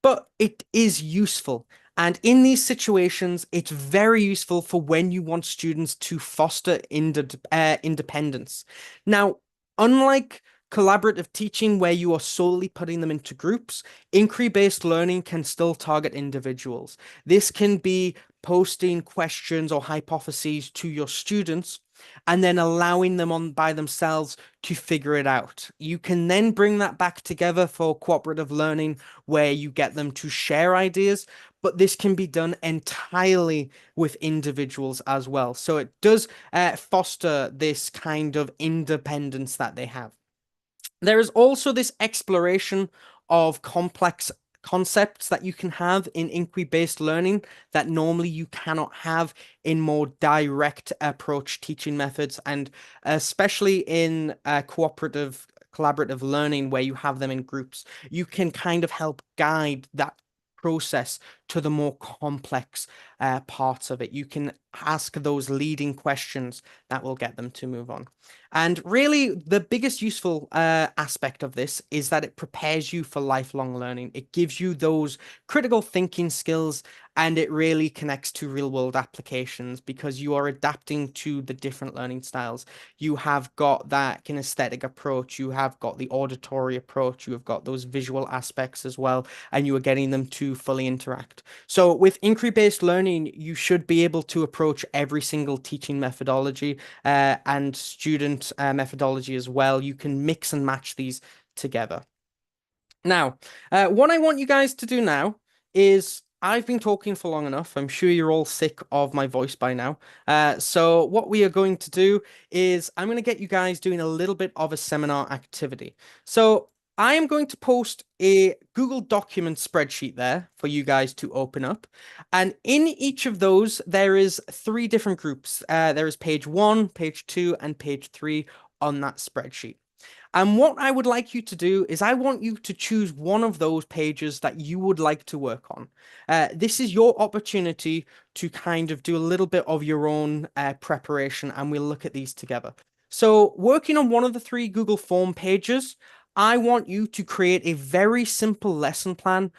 But it is useful. And in these situations, it's very useful for when you want students to foster independence. Now, unlike collaborative teaching where you are solely putting them into groups, inquiry-based learning can still target individuals. This can be posting questions or hypotheses to your students and then allowing them on by themselves to figure it out. You can then bring that back together for cooperative learning where you get them to share ideas, but this can be done entirely with individuals as well. So it does foster this kind of independence that they have. There is also this exploration of complex concepts that you can have in inquiry-based learning that normally you cannot have in more direct approach teaching methods, and especially in collaborative learning where you have them in groups, you can kind of help guide that process to the more complex parts of it. You can ask those leading questions that will get them to move on. And really, the biggest useful aspect of this is that it prepares you for lifelong learning. It gives you those critical thinking skills, and it really connects to real-world applications because you are adapting to the different learning styles. You have got that kinesthetic approach, you have got the auditory approach, you have got those visual aspects as well, and you are getting them to fully interact. So with inquiry-based learning, you should be able to approach every single teaching methodology and student methodology as well. You can mix and match these together. Now, what I want you guys to do now is, I've been talking for long enough. I'm sure you're all sick of my voice by now. So what we are going to do is I'm going to get you guys doing a little bit of a seminar activity. So I am going to post a Google document spreadsheet there for you guys to open up. And in each of those, there is 3 different groups. There is page 1, page 2, and page 3 on that spreadsheet. And what I would like you to do is I want you to choose one of those pages that you would like to work on. This is your opportunity to kind of do a little bit of your own preparation, and we'll look at these together. So working on one of the 3 Google Form pages, I want you to create a very simple lesson plan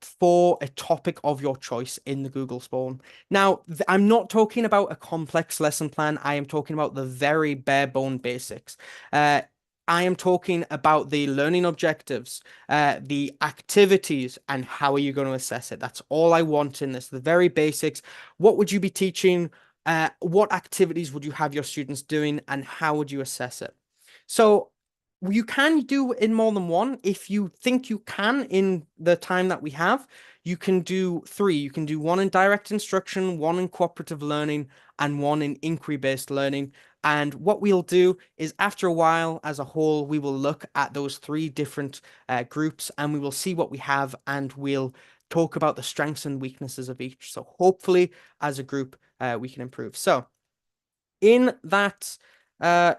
for a topic of your choice in the Google Form. Now, I'm not talking about a complex lesson plan. I am talking about the very bare bone basics. I am talking about the learning objectives, the activities, and how are you going to assess it. That's all I want in this, the very basics. What would you be teaching? What activities would you have your students doing, and how would you assess it? So you can do in more than one. If you think you can in the time that we have, you can do 3. You can do 1 in direct instruction, 1 in cooperative learning, and 1 in inquiry-based learning. And what we'll do is after a while, as a whole, we will look at those 3 different groups, and we will see what we have, and we'll talk about the strengths and weaknesses of each. So hopefully as a group, we can improve. So in that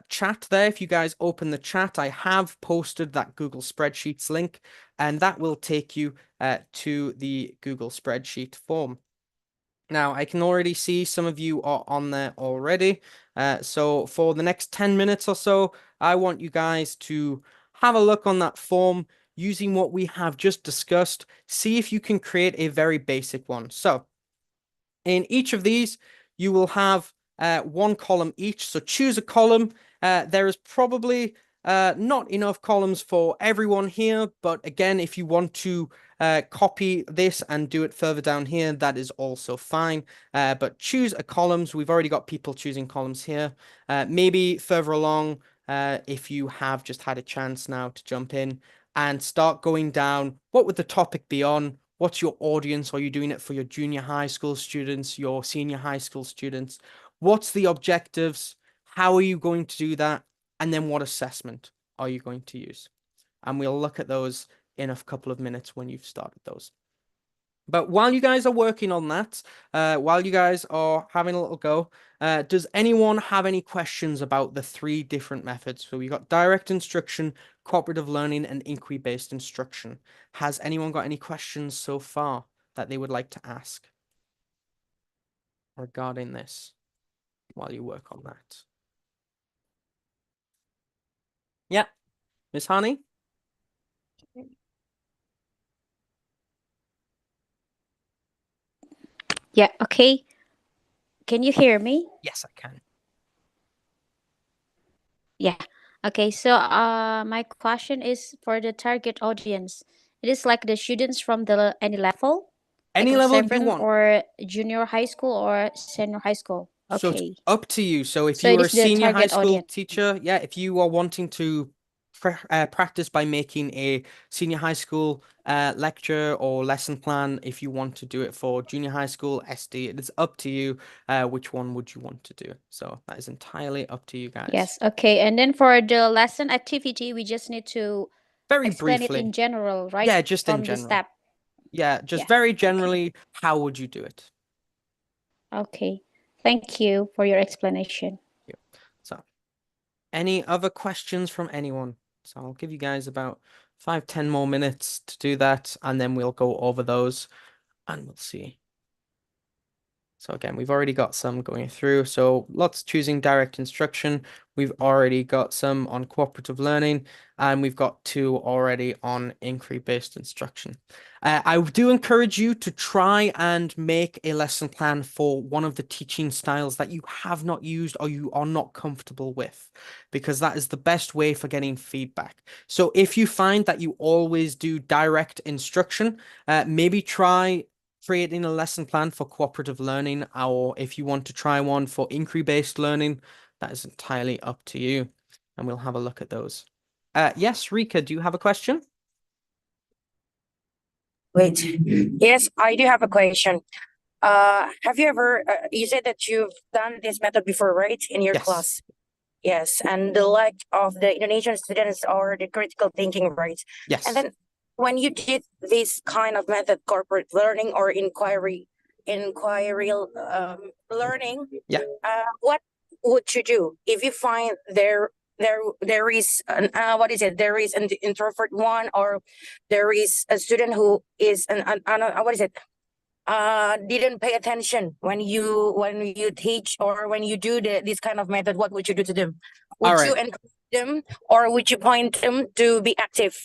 chat there, if you guys open the chat, I have posted that Google Spreadsheets link, and that will take you to the Google Spreadsheet form. Now, I can already see some of you are on there already. So for the next 10 minutes or so, I want you guys to have a look on that form using what we have just discussed. See if you can create a very basic one. So in each of these, you will have one column each. So choose a column. There is probably not enough columns for everyone here, but again, if you want to copy this and do it further down here, that is also fine. But choose a columns. We've already got people choosing columns here. Maybe further along, if you have just had a chance now to jump in and start going down, what would the topic be on? What's your audience? Are you doing it for your junior high school students, your senior high school students? What's the objectives? How are you going to do that? And then what assessment are you going to use? And we'll look at those in a couple of minutes when you've started those. But while you guys are working on that, while you guys are having a little go, does anyone have any questions about the 3 different methods? So we got direct instruction, cooperative learning, and inquiry-based instruction. Has anyone got any questions so far that they would like to ask regarding this while you work on that? Yeah, Miss Honey? Yeah, okay. Can you hear me? Yes, I can. Yeah. Okay, so my question is for the target audience. It is like the students from the any level, like Any from level you 7 want. or junior high school or senior high school. So it's Okay. up to you. So if So you it are a is the senior high target school audience. teacher, yeah, if you are wanting to practice by making a senior high school lecture or lesson plan, if you want to do it for junior high school SD, it is up to you. Which one would you want to do? So that is entirely up to you guys. Yes, okay. And then for the lesson activity, we just need to Very explain it briefly. in general, right? Yeah, just in From the general. step. Yeah, just Yeah, very generally, how would you do it? Okay. Thank you for your explanation. Yeah. So, any other questions from anyone? So I'll give you guys about 5-10 more minutes to do that, and then we'll go over those and we'll see. So again, we've already got some going through. So lots choosing direct instruction. We've already got some on cooperative learning, and we've got 2 already on inquiry-based instruction. I do encourage you to try and make a lesson plan for one of the teaching styles that you have not used or you are not comfortable with, because that is the best way for getting feedback. So if you find that you always do direct instruction, maybe try creating a lesson plan for cooperative learning, or if you want to try one for inquiry-based learning, that is entirely up to you, and we'll have a look at those. Yes, Rika, do you have a question? Wait. Yes, I do have a question. Have you ever, you said that you've done this method before, right? In your Yes. class? Yes, and the lack of the Indonesian students or the critical thinking, right? Yes. And then when you did this kind of method, corporate learning or inquiry learning, Yeah. What would you do if you find there is an there is an introvert one, or there is a student who is didn't pay attention when you teach or when you do this kind of method? What would you do to them? Would you encourage them, or would you point them to be active?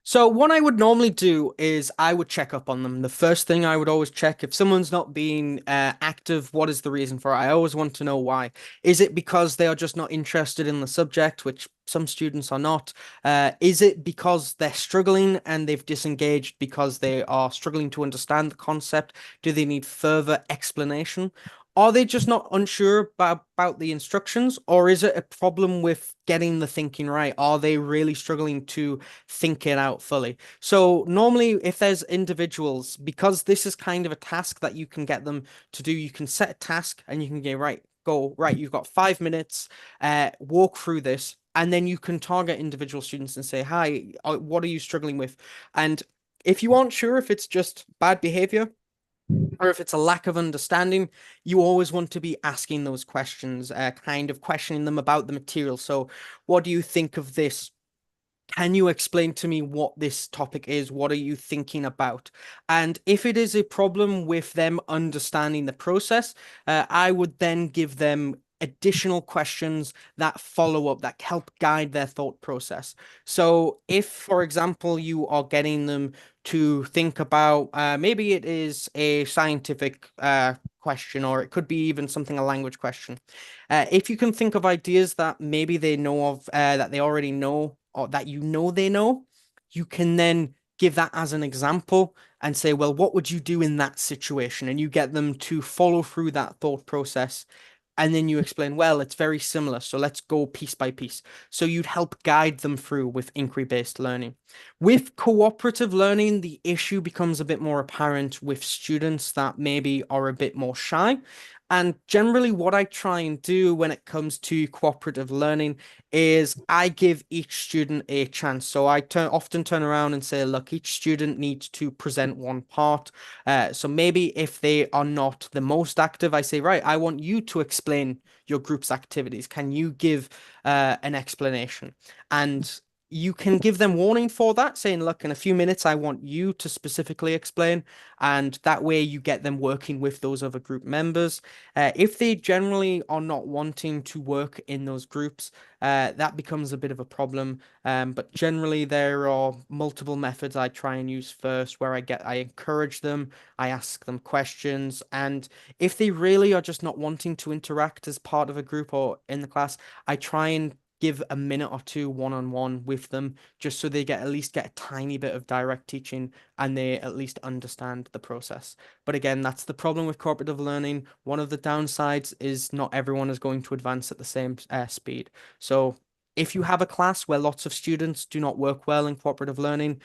So what I would normally do is I would check up on them. The first thing I would always check, if someone's not being active, what is the reason for it? I always want to know why. Is it because they are just not interested in the subject, which some students are not? Is it because they're struggling and they've disengaged because they are struggling to understand the concept? Do they need further explanation? Are they just not unsure about the instructions, or is it a problem with getting the thinking right? Are they really struggling to think it out fully? So normally, if there's individuals, because this is kind of a task that you can get them to do, you can set a task and you can get right, you've got 5 minutes, walk through this, and then you can target individual students and say, hi, what are you struggling with? And if you aren't sure if it's just bad behavior or if it's a lack of understanding, you always want to be asking those questions, kind of questioning them about the material. So what do you think of this? can you explain to me what this topic is? What are you thinking about? And if it is a problem with them understanding the process, I would then give them additional questions that follow up, that help guide their thought process. So if, for example, you are getting them to think about, maybe it is a scientific question, or it could be even something, a language question. If you can think of ideas that maybe they know of, that they already know, or that you know they know, you can then give that as an example and say, well, what would you do in that situation? And you get them to follow through that thought process. And then you explain, well, it's very similar. So let's go piece by piece. So you'd help guide them through with inquiry-based learning. With cooperative learning, the issue becomes a bit more apparent with students that maybe are a bit more shy. And generally, what I try and do when it comes to cooperative learning is I give each student a chance. So I often turn around and say, look, each student needs to present one part. So maybe if they are not the most active, I say, right, I want you to explain your group's activities. Can you give an explanation? And you can give them warning for that, saying, look, in a few minutes, I want you to specifically explain. And that way you get them working with those other group members. If they generally are not wanting to work in those groups, that becomes a bit of a problem. But generally there are multiple methods I try and use first, where I encourage them, I ask them questions, and if they really are just not wanting to interact as part of a group or in the class, I try and give a minute or two one-on-one with them, just so they at least get a tiny bit of direct teaching and they at least understand the process. But again, that's the problem with cooperative learning. One of the downsides is not everyone is going to advance at the same speed. So if you have a class where lots of students do not work well in cooperative learning,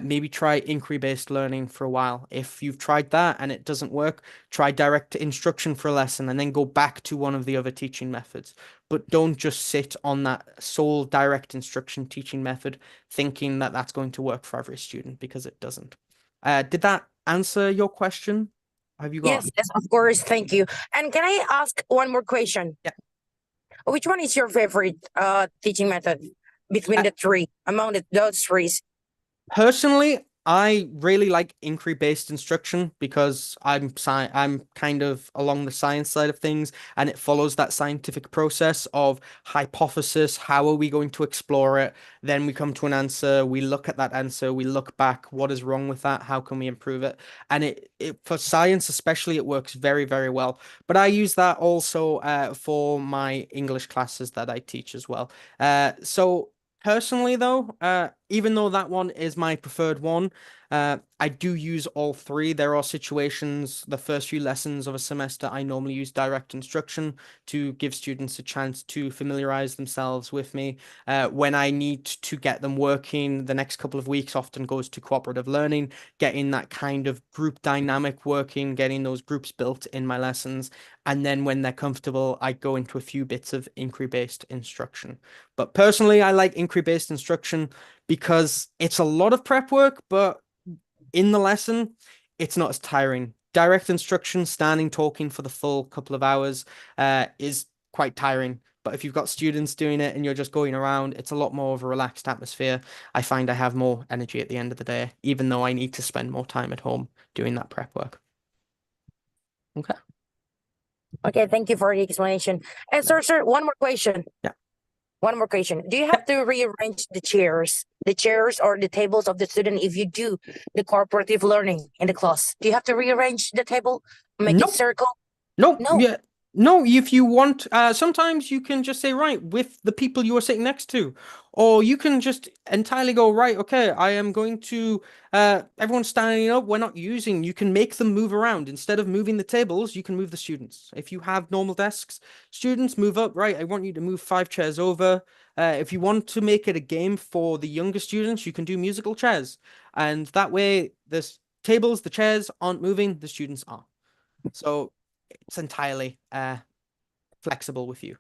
maybe try inquiry-based learning for a while. If you've tried that and it doesn't work, try direct instruction for a lesson and then go back to one of the other teaching methods. But don't just sit on that sole direct instruction teaching method thinking that that's going to work for every student, because it doesn't. Did that answer your question? Have you got? Yes, yes, of course. Thank you. And can I ask one more question? Yeah. Which one is your favorite teaching method between the three, among those three? Personally, I really like inquiry-based instruction because I'm kind of along the science side of things, and it follows that scientific process of hypothesis. How are we going to explore it? Then we come to an answer. We look at that answer. We look back. What is wrong with that? How can we improve it? And it for science especially, it works very, very well. But I use that also for my English classes that I teach as well. So personally, though, even though that one is my preferred one, I do use all three. There are situations, the first few lessons of a semester, I normally use direct instruction to give students a chance to familiarize themselves with me. When I need to get them working, the next couple of weeks often goes to cooperative learning, getting that kind of group dynamic working, getting those groups built in my lessons. And then when they're comfortable, I go into a few bits of inquiry-based instruction. But personally, I like inquiry-based instruction because it's a lot of prep work, but in the lesson, it's not as tiring. Direct instruction, standing, talking for the full couple of hours, is quite tiring. But if you've got students doing it and you're just going around, it's a lot more of a relaxed atmosphere. I find I have more energy at the end of the day, even though I need to spend more time at home doing that prep work. Okay. Okay, thank you for the explanation. And sir, one more question. Yeah. One more question. Do you have to rearrange the chairs or the tables of the student if you do the cooperative learning in the class? Do you have to rearrange the table, make Nope. it circle? No, No. yeah. No, if you want, sometimes you can just say, right, with the people you are sitting next to, or you can just entirely go, right, okay, I am going to, everyone's standing up, we're not using, you can make them move around. Instead of moving the tables, you can move the students. If you have normal desks, students move up, right, I want you to move 5 chairs over. If you want to make it a game for the younger students, you can do musical chairs. And that way, the tables, the chairs aren't moving, the students are. So it's entirely flexible with you.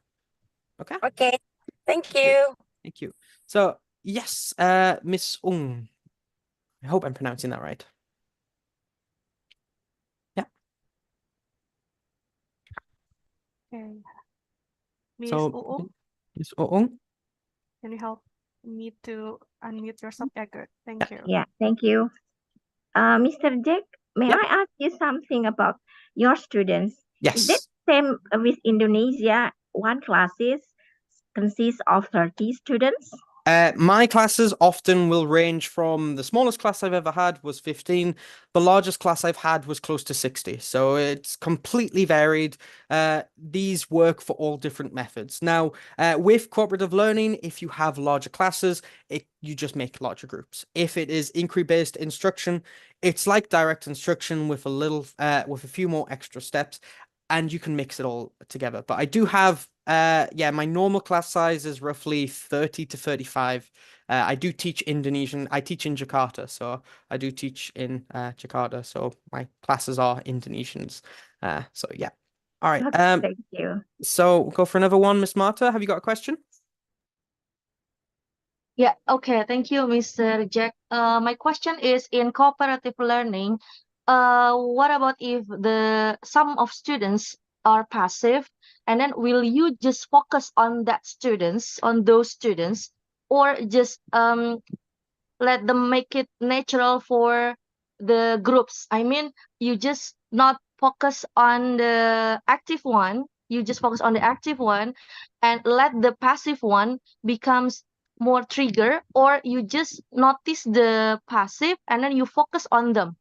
Okay. Okay. Thank you. Thank you. So yes, Miss Ung. I hope I'm pronouncing that right. Yeah. Okay. Miss So Uung, Miss Ung. can you help? need to unmute yourself. Yeah, good. Thank you. Yeah, thank you. Mr. Jack, may Yep. I ask you something about your students? Is that Yes. same with Indonesia? One classes consists of 30 students? My classes often will range from the smallest class I've ever had was 15. The largest class I've had was close to 60. So it's completely varied. These work for all different methods. Now, with cooperative learning, if you have larger classes, you just make larger groups. If it is inquiry-based instruction, it's like direct instruction with with a few more extra steps, and you can mix it all together. But I do have my normal class size is roughly 30 to 35. I do teach Indonesian. I teach in Jakarta, so I do teach in Jakarta. So my classes are Indonesians. So yeah. All right. Okay, thank you. So we'll go for another one, Miss Marta. Have you got a question? Yeah, okay, thank you, Mr. Jack. My question is in cooperative learning, what about if some of students are passive, and then will you just focus on those students, or just let them make it natural for the groups? I mean, you just not focus on the active one, you just focus on the active one and let the passive one becomes more trigger, or you just notice the passive and then you focus on them.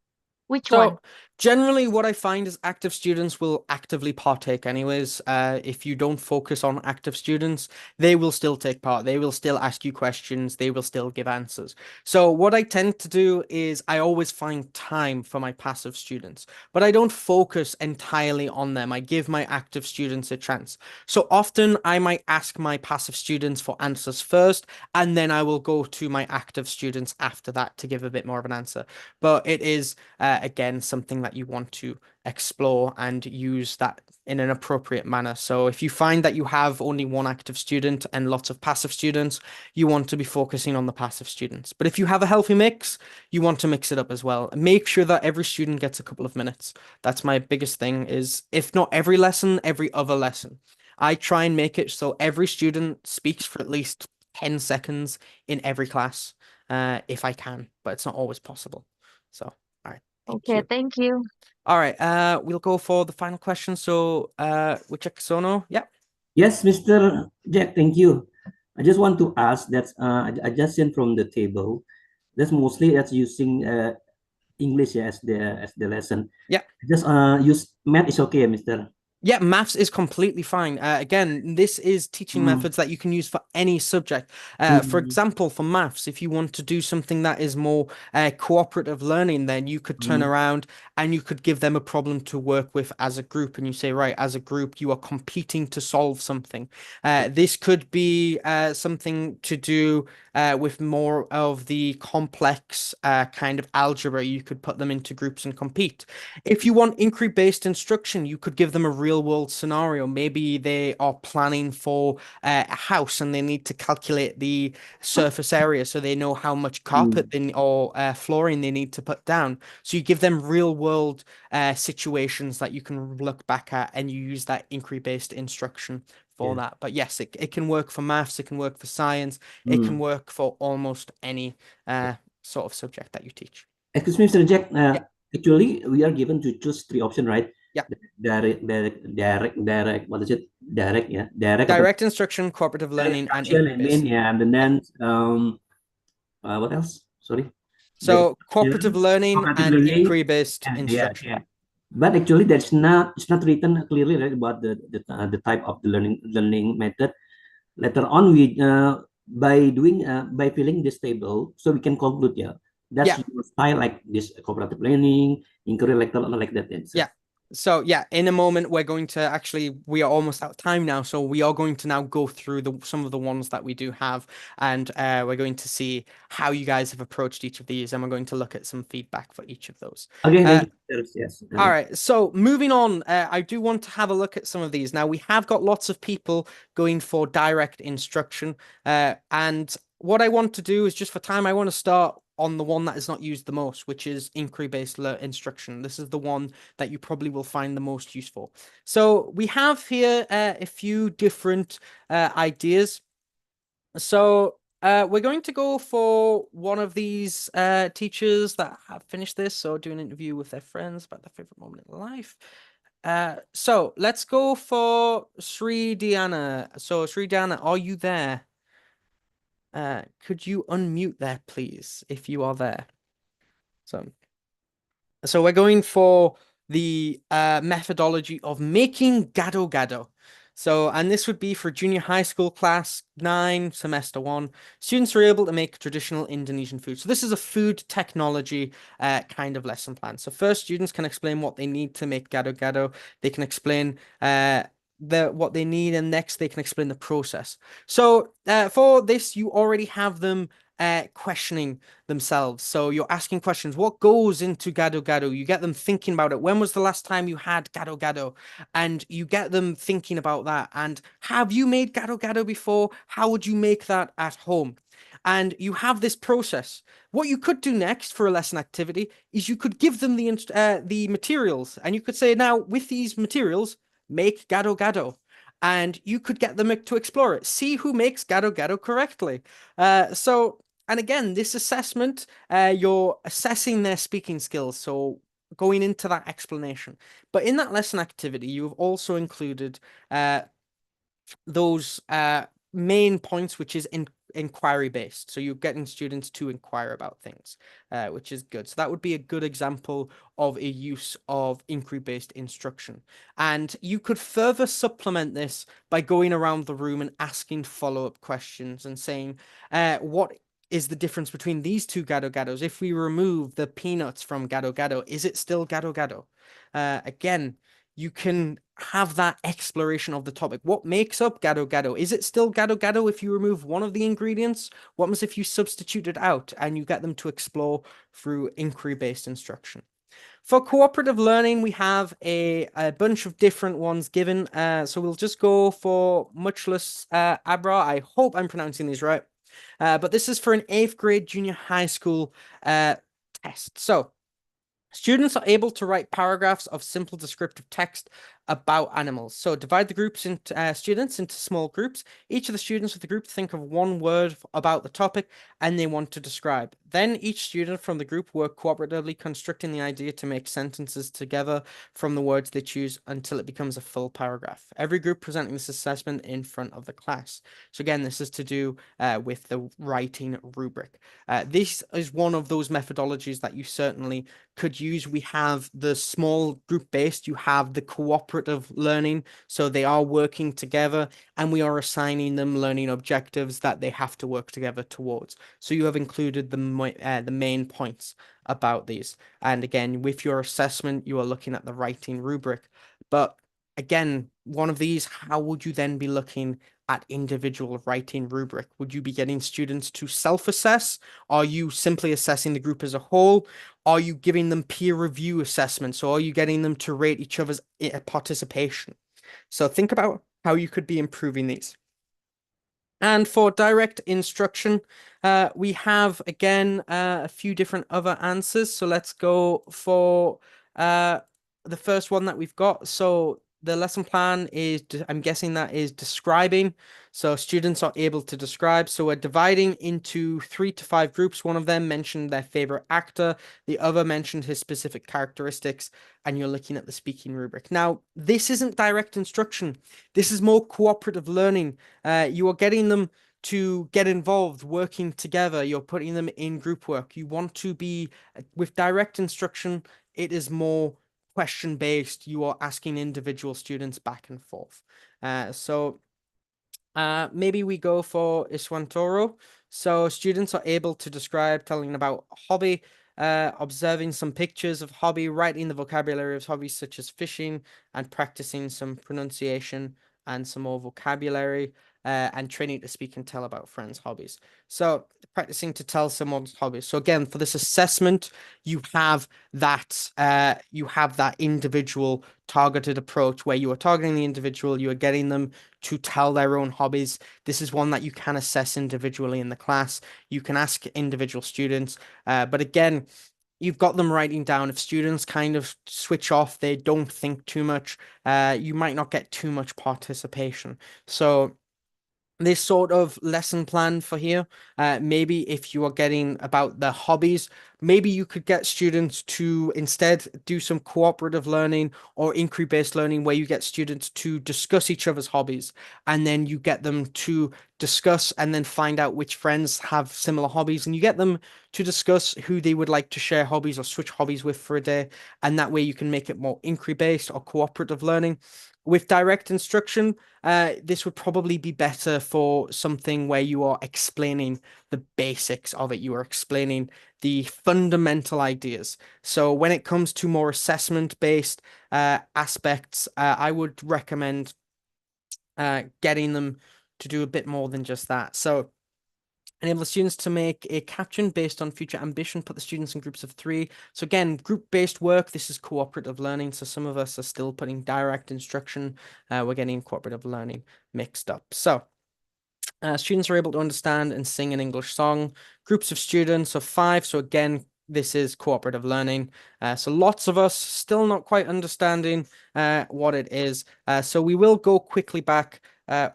Which one? So generally what I find is active students will actively partake anyways. If you don't focus on active students, they will still take part. They will still ask you questions. They will still give answers. So what I tend to do is I always find time for my passive students, but I don't focus entirely on them. I give my active students a chance. So often I might ask my passive students for answers first, and then I will go to my active students after that to give a bit more of an answer. But it is again, something that you want to explore and use that in an appropriate manner. So if you find that you have only one active student and lots of passive students, you want to be focusing on the passive students. But if you have a healthy mix, you want to mix it up as well. Make sure that every student gets a couple of minutes. That's my biggest thing is, if not every lesson, every other lesson. I try and make it so every student speaks for at least 10 seconds in every class, if I can, but it's not always possible. So, all right. Thank Okay, you. thank you. All right. We'll go for the final question. So, Wicek Sono. Yeah. Yes, Mr. Jack, thank you. I just want to ask that I just seen from the table that's mostly that's using English as the lesson. Yeah. Just use math is okay, Mr. Yeah, maths is completely fine. Again, this is teaching methods that you can use for any subject. For example, for maths, if you want to do something that is more cooperative learning, then you could turn around and you could give them a problem to work with as a group. And you say, right, as a group, you are competing to solve something. This could be something to do with more of the complex kind of algebra. You could put them into groups and compete. If you want inquiry-based instruction, you could give them a real-world scenario. Maybe they are planning for a house and they need to calculate the surface area so they know how much carpet or flooring they need to put down. So you give them real-world situations that you can look back at, and you use that inquiry-based instruction for that. But yes, it can work for maths, it can work for science, it can work for almost any sort of subject that you teach. Excuse me, Mr. Jack. Actually, we are given to choose three options, right? Yeah. Direct. What is it? Direct, yeah. Direct instruction, cooperative learning, and inquiry-based. Yeah, and then what else? Sorry. So cooperative learning and inquiry-based and, instruction. Yeah. But actually, it's not written clearly, right, about the type of the learning method. Later on, we by filling this table, so we can conclude, that's your style, like this cooperative learning, inquiry, like that. Yeah. So yeah, in a moment, we're going to we are almost out of time now. So we are going to now go through some of the ones that we do have, and we're going to see how you guys have approached each of these, and we're going to look at some feedback for each of those. Okay, thank you. Yes. All right. So moving on, I do want to have a look at some of these. Now, we have got lots of people going for direct instruction, and what I want to do is, just for time, I want to start on the one that is not used the most, which is inquiry-based instruction. This is the one that you probably will find the most useful. So we have here a few different ideas. So We're going to go for one of these teachers that have finished this, so do an interview with their friends about their favorite moment in life. So let's go for Sri Diana. So Sri Diana, are you there? Could you unmute there, please, if you are there? So we're going for the methodology of making gado gado. So, and this would be for junior high school class 9, semester 1. Students are able to make traditional Indonesian food. So this is a food technology kind of lesson plan. So first, students can explain what they need to make gado gado. They can explain what they need, and next they can explain the process. So for this, you already have them questioning themselves. So you're asking questions. What goes into gado gado? You get them thinking about it. When was the last time you had gado gado? And you get them thinking about that. And have you made gado gado before? How would you make that at home? And you have this process. What you could do next for a lesson activity is you could give them the materials, and you could say, now with these materials, make gado gado. And you could get them to explore it. See who makes gado gado correctly. And again, this assessment, you're assessing their speaking skills. So going into that explanation. But in that lesson activity, you've also included those main points, which is inquiry based. So you're getting students to inquire about things, which is good. So that would be a good example of a use of inquiry based instruction. And you could further supplement this by going around the room and asking follow-up questions and saying, what is the difference between these two gado gados? If we remove the peanuts from gado gado, is it still gado gado? Again, you can have that exploration of the topic. What makes up gado gado? Is it still gado gado if you remove one of the ingredients? What happens if you substitute it out? And you get them to explore through inquiry-based instruction. For cooperative learning, we have a bunch of different ones given. So we'll just go for Muchless Abra. I hope I'm pronouncing these right. But this is for an 8th grade junior high school test. So students are able to write paragraphs of simple descriptive text about animals. So divide the groups into students into small groups. Each of the students of the group think of one word about the topic and they want to describe. Then each student from the group work cooperatively, constructing the idea to make sentences together from the words they choose until it becomes a full paragraph. Every group presenting this assessment in front of the class. So again, this is to do with the writing rubric. This is one of those methodologies that you certainly could use. We have the small group based, you have the cooperative learning, so they are working together and we are assigning them learning objectives that they have to work together towards. So you have included the main points about these. And again, with your assessment, you are looking at the writing rubric. But again, one of these, how would you then be looking at individual writing rubric? Would you be getting students to self-assess? Are you simply assessing the group as a whole? Are you giving them peer review assessments? Or are you getting them to rate each other's participation? So think about how you could be improving these. And for direct instruction, we have, again, a few different other answers. So let's go for the first one that we've got. So the lesson plan is, I'm guessing that is describing. So students are able to describe. So we're dividing into 3 to 5 groups. One of them mentioned their favorite actor. The other mentioned his specific characteristics. And you're looking at the speaking rubric. Now, this isn't direct instruction. This is more cooperative learning. You are getting them to get involved, working together. You're putting them in group work. You want to be, with direct instruction, it is more question based. You are asking individual students back and forth. Maybe we go for Iswantoro. So students are able to describe telling about a hobby, observing some pictures of hobby, writing the vocabulary of hobbies such as fishing, and practicing some pronunciation and some more vocabulary, and training to speak and tell about friends' hobbies. So practicing to tell someone's hobbies. So again, for this assessment, you have that individual targeted approach where you are targeting the individual, you are getting them to tell their own hobbies. This is one that you can assess individually in the class. You can ask individual students, but again, you've got them writing down. If students kind of switch off, they don't think too much, you might not get too much participation. So this sort of lesson plan for here. Maybe if you are getting about the hobbies, maybe you could get students to instead do some cooperative learning or inquiry-based learning where you get students to discuss each other's hobbies, and then you get them to discuss and then find out which friends have similar hobbies, and you get them to discuss who they would like to share hobbies or switch hobbies with for a day. And that way you can make it more inquiry-based or cooperative learning. With direct instruction, this would probably be better for something where you are explaining the basics of it. You are explaining the fundamental ideas. So when it comes to more assessment-based aspects, I would recommend getting them to do a bit more than just that. So enable the students to make a caption based on future ambition, put the students in groups of 3. So again, group-based work, this is cooperative learning. So some of us are still putting direct instruction. We're getting cooperative learning mixed up. So students are able to understand and sing an English song. Groups of students of 5. So again, this is cooperative learning. So lots of us still not quite understanding what it is. So we will go quickly back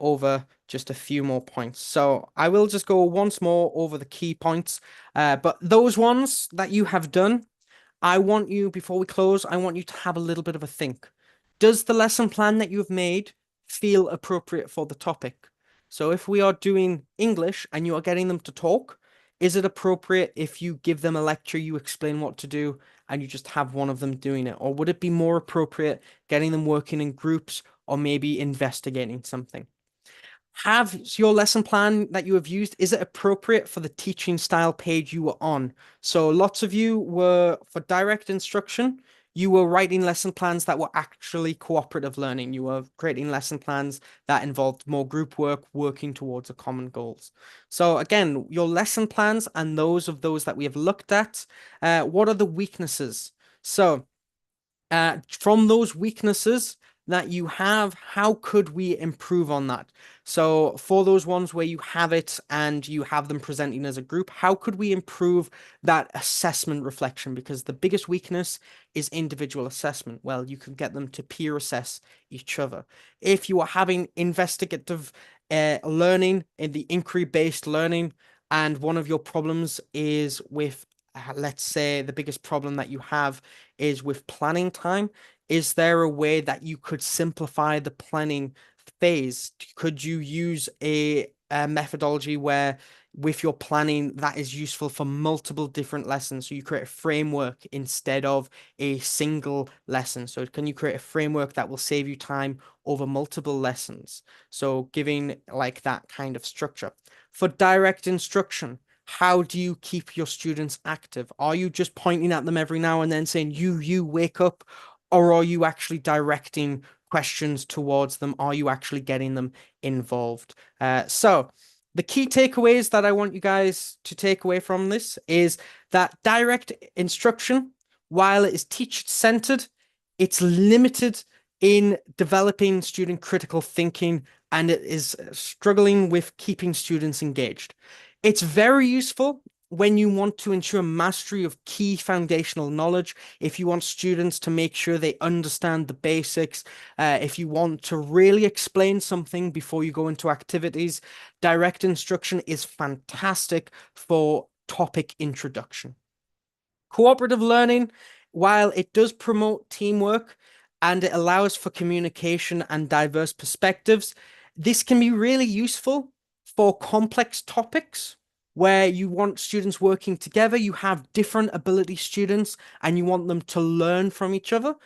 over just a few more points. So I will just go once more over the key points. But those ones that you have done, I want you, before we close, I want you to have a little bit of a think. Does the lesson plan that you've made feel appropriate for the topic? So if we are doing English and you are getting them to talk, is it appropriate if you give them a lecture, you explain what to do, and you just have one of them doing it? Or would it be more appropriate getting them working in groups or maybe investigating something? Have your lesson plan that you have used, is it appropriate for the teaching style page you were on? So lots of you were, for direct instruction, you were writing lesson plans that were actually cooperative learning. You were creating lesson plans that involved more group work, working towards a common goals. So again, your lesson plans and those that we have looked at, what are the weaknesses? So from those weaknesses that you have, how could we improve on that? So for those ones where you have it and you have them presenting as a group, how could we improve that assessment reflection? Because the biggest weakness is individual assessment. Well, you can get them to peer assess each other. If you are having investigative learning in the inquiry-based learning, and one of your problems is with, let's say, the biggest problem that you have is with planning time. Is there a way that you could simplify the planning phase? Could you use a methodology where with your planning that is useful for multiple different lessons? So you create a framework instead of a single lesson. So can you create a framework that will save you time over multiple lessons? So giving like that kind of structure. For direct instruction, how do you keep your students active? Are you just pointing at them every now and then saying, you wake up? Or are you actually directing questions towards them? Are you actually getting them involved? So the key takeaways that I want you guys to take away from this is that direct instruction, while it is teacher-centered, it's limited in developing student critical thinking, and it is struggling with keeping students engaged. It's very useful when you want to ensure mastery of key foundational knowledge, if you want students to make sure they understand the basics, if you want to really explain something before you go into activities, direct instruction is fantastic for topic introduction. Cooperative learning, while it does promote teamwork and it allows for communication and diverse perspectives, this can be really useful for complex topics where you want students working together. You have different ability students and you want them to learn from each other.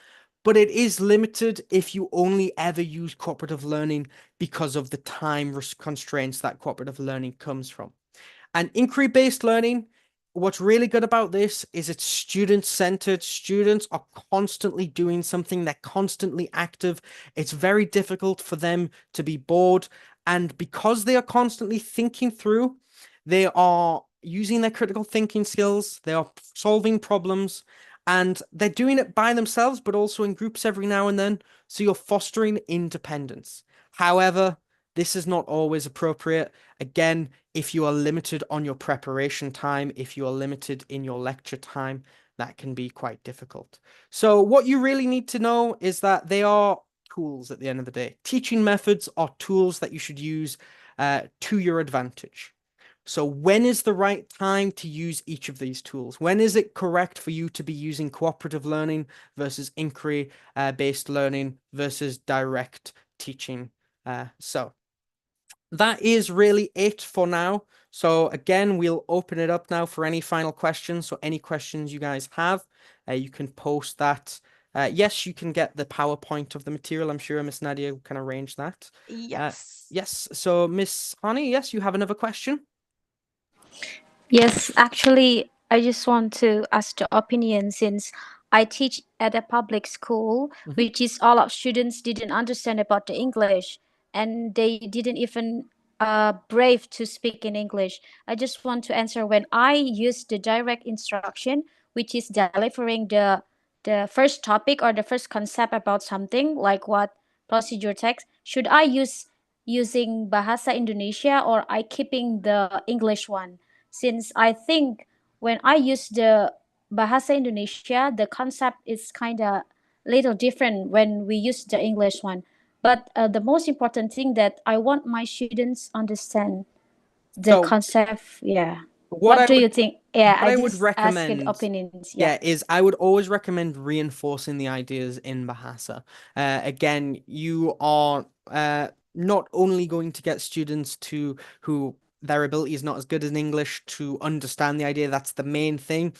But it is limited if you only ever use cooperative learning because of the time constraints that cooperative learning comes from. And inquiry-based learning, what's really good about this is it's student-centered. Students are constantly doing something. They're constantly active. It's very difficult for them to be bored. And because they are constantly thinking through, they are using their critical thinking skills. They are solving problems. And they're doing it by themselves, but also in groups every now and then. So you're fostering independence. However, this is not always appropriate. Again, if you are limited on your preparation time, if you are limited in your lecture time, that can be quite difficult. So what you really need to know is that they are tools at the end of the day. Teaching methods are tools that you should use to your advantage. So when is the right time to use each of these tools? When is it correct for you to be using cooperative learning versus inquiry based learning versus direct teaching? So that is really it for now. So again, we'll open it up now for any final questions. So any questions you guys have, you can post that. Yes, you can get the PowerPoint of the material. I'm sure Miss Nadia can arrange that. Yes. Yes. So Miss Hani, yes, you have another question? Yes, actually, I just want to ask the opinion since I teach at a public school, which is all of students didn't understand about the English and they didn't even brave to speak in English. I just want to answer when I use the direct instruction, which is delivering the first topic or the first concept about something like what procedure text, should I use using Bahasa Indonesia or I keeping the English one? Since I think when I use the Bahasa Indonesia, the concept is kind of little different when we use the English one. But the most important thing that I want my students understand the So concept. Yeah. what I What do you would think? Yeah, what I I would just asked recommend, opinions. yeah, Yeah. is I would always recommend reinforcing the ideas in Bahasa. Again, you are not only going to get students to who their ability is not as good as in English to understand the idea, that's the main thing,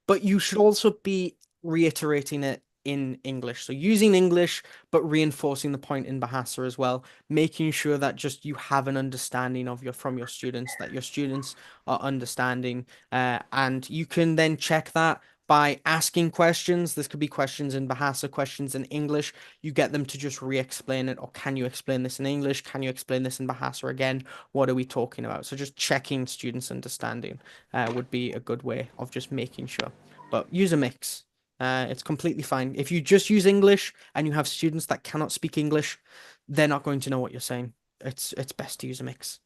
but you should also be reiterating it in English. So using English, but reinforcing the point in Bahasa as well, making sure that just you have an understanding of from your students, that your students are understanding, and you can then check that by asking questions. This could be questions in Bahasa, questions in English. You get them to just re-explain it, or can you explain this in English? Can you explain this in Bahasa again? What are we talking about? So just checking students' understanding would be a good way of just making sure. But use a mix. It's completely fine. If you just use English and you have students that cannot speak English, they're not going to know what you're saying. It's best to use a mix.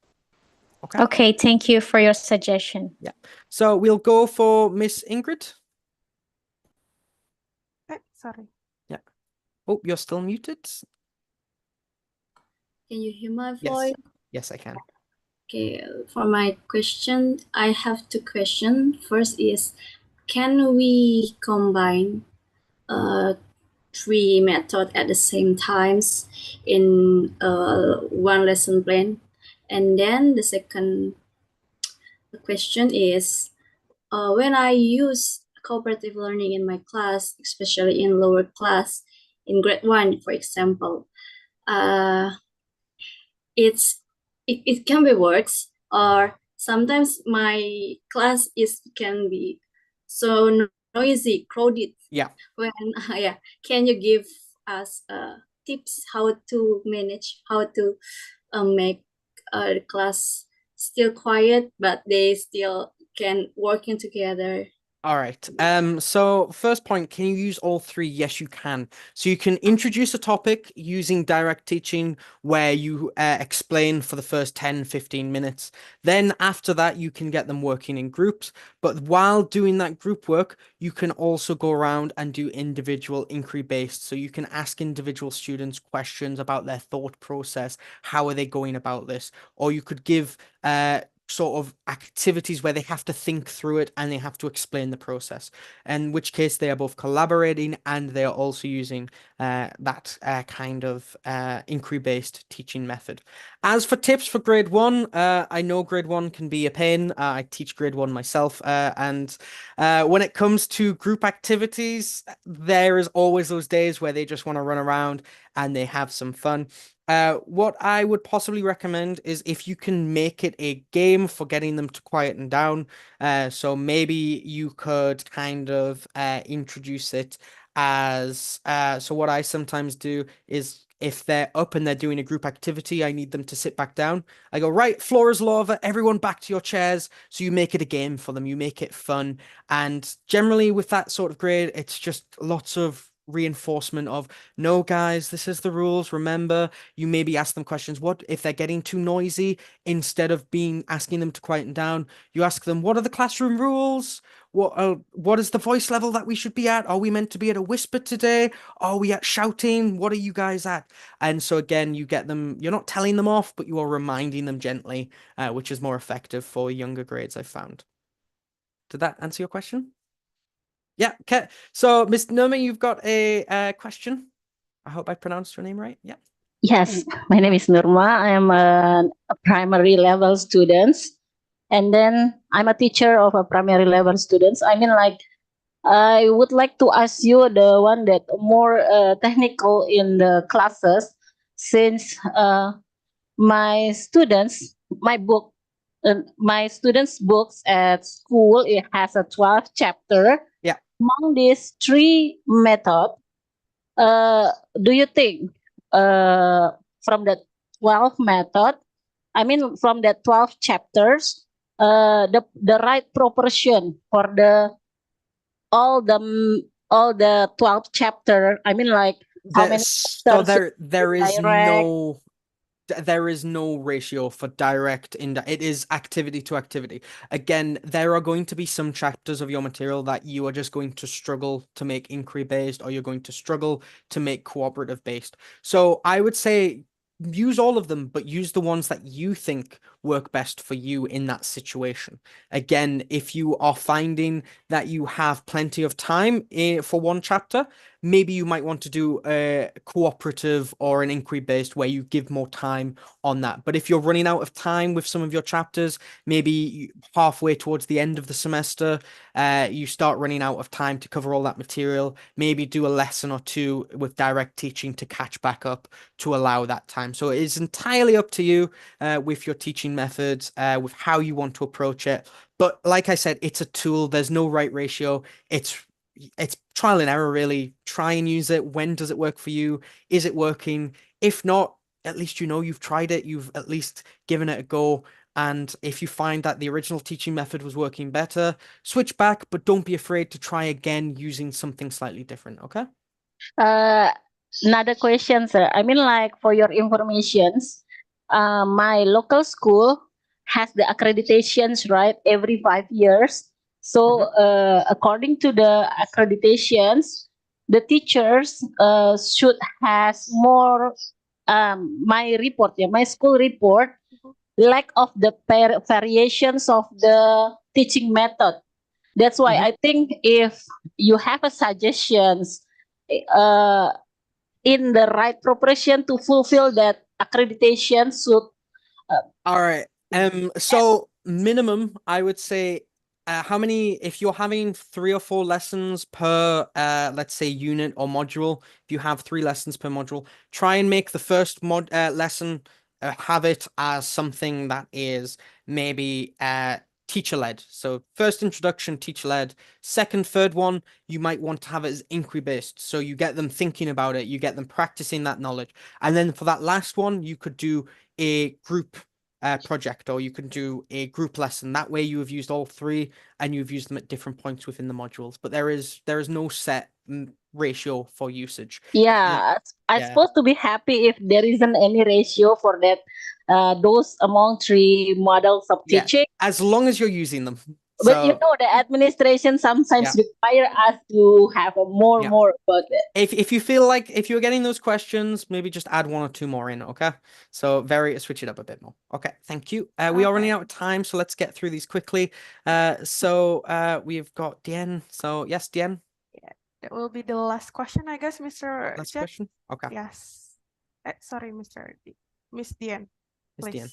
Okay. Okay, thank you for your suggestion. Yeah. So we'll go for Miss Ingrid. Sorry. Yeah. Oh, you're still muted. Can you hear my Yes. voice? Yes, I can. Okay, for my question, I have two questions. First is, can we combine three methods at the same times in one lesson plan? And then the second question is, when I use cooperative learning in my class, especially in lower class, in grade 1, for example, uh, it can be works, or sometimes my class can be so noisy, crowded. Yeah. When yeah, can you give us tips how to manage, how to make the class still quiet, but they still can working together? All right. So first point, can you use all three? Yes, you can. So you can introduce a topic using direct teaching where you explain for the first 10, 15 minutes. Then after that, you can get them working in groups. But while doing that group work, you can also go around and do individual inquiry based. So you can ask individual students questions about their thought process. How are they going about this? Or you could give sort of activities where they have to think through it and they have to explain the process, in which case they are both collaborating and they are also using that kind of inquiry-based teaching method. As for tips for grade 1, I know grade 1 can be a pain. I teach grade 1 myself, and when it comes to group activities, there is always those days where they just want to run around and they have some fun. What I would possibly recommend is if you can make it a game for getting them to quieten down. So maybe you could kind of introduce it as so what I sometimes do is if they're up and they're doing a group activity, I need them to sit back down. I go, right, floor is lava, everyone back to your chairs. So you make it a game for them, you make it fun. And generally with that sort of grade, it's just lots of reinforcement of, no guys, this is the rules, remember. You maybe ask them questions, what if they're getting too noisy? Instead of asking them to quieten down, you ask them, what are the classroom rules? What is the voice level that we should be at? Are we meant to be at a whisper today? Are we at shouting? What are you guys at? And so again, you get them, you're not telling them off, but you are reminding them gently, which is more effective for younger grades, I've found. Did that answer your question? Yeah, okay. So, Miss Noma, you've got a question. I hope I pronounced your name right. Yeah. Yes, my name is Nurma. I am a primary level student, and then I'm a teacher of a primary level students. I mean, like, I would like to ask you the one that more technical in the classes, since my students, my students' books at school, it has a 12 chapter. Yeah. Among these three methods, do you think from the 12 method, I mean from the 12 chapters, the right proportion for all the 12 chapter, I mean, like, how many So chapters there is direct? there is no ratio for direct it is activity to activity. Again, there are going to be some chapters of your material that you are just going to struggle to make inquiry based, or you're going to struggle to make cooperative based. So I would say use all of them, but use the ones that you think work best for you in that situation. Again, if you are finding that you have plenty of time for one chapter, maybe you might want to do a cooperative or an inquiry based where you give more time on that. But if you're running out of time with some of your chapters, maybe halfway towards the end of the semester, you start running out of time to cover all that material, maybe do a lesson or two with direct teaching to catch back up to allow that time. So it is entirely up to you with your teaching methods, with how you want to approach it. But like I said, it's a tool. There's no right ratio. It's trial and error, really. Try and use it. When does it work for you? Is it working? If not, at least you know you've tried it. You've at least given it a go. And if you find that the original teaching method was working better, switch back, but don't be afraid to try again using something slightly different, okay? Uh, Another question, sir. I mean, like, for your informations, my local school has the accreditations, right, every 5 years. So, according to the accreditations, the teachers should has more. My report, yeah, my school report, lack of the variations of the teaching method. That's why I think if you have a suggestions, uh, in the right proportion to fulfill that accreditation should. All right. So minimum, I would say, how many, if you're having 3 or 4 lessons per, let's say, unit or module, if you have 3 lessons per module, try and make the first lesson, have it as something that is maybe teacher-led. So first introduction, teacher-led. Second, third one, you might want to have it as inquiry-based. So you get them thinking about it, you get them practicing that knowledge. And then for that last one, you could do a group project, or you can do a group lesson. That way you have used all 3 and you've used them at different points within the modules. But there is no set ratio for usage. Yeah, I'm Yeah. supposed to be happy if there isn't any ratio for that. Those among 3 models of Yeah, teaching. as long as you're using them. But you So know, the administration sometimes Yeah. require us to have a more about it. if you feel like if you're getting those questions, maybe just add 1 or 2 more in, okay? So switch it up a bit more. Okay, thank you. We are running out of time, so let's get through these quickly. We've got Dien. So yes, Dien. That will be the last question, I guess, Mr. Last Jack. question. Okay. Yes. Sorry, Miss Dien, Miss Dien.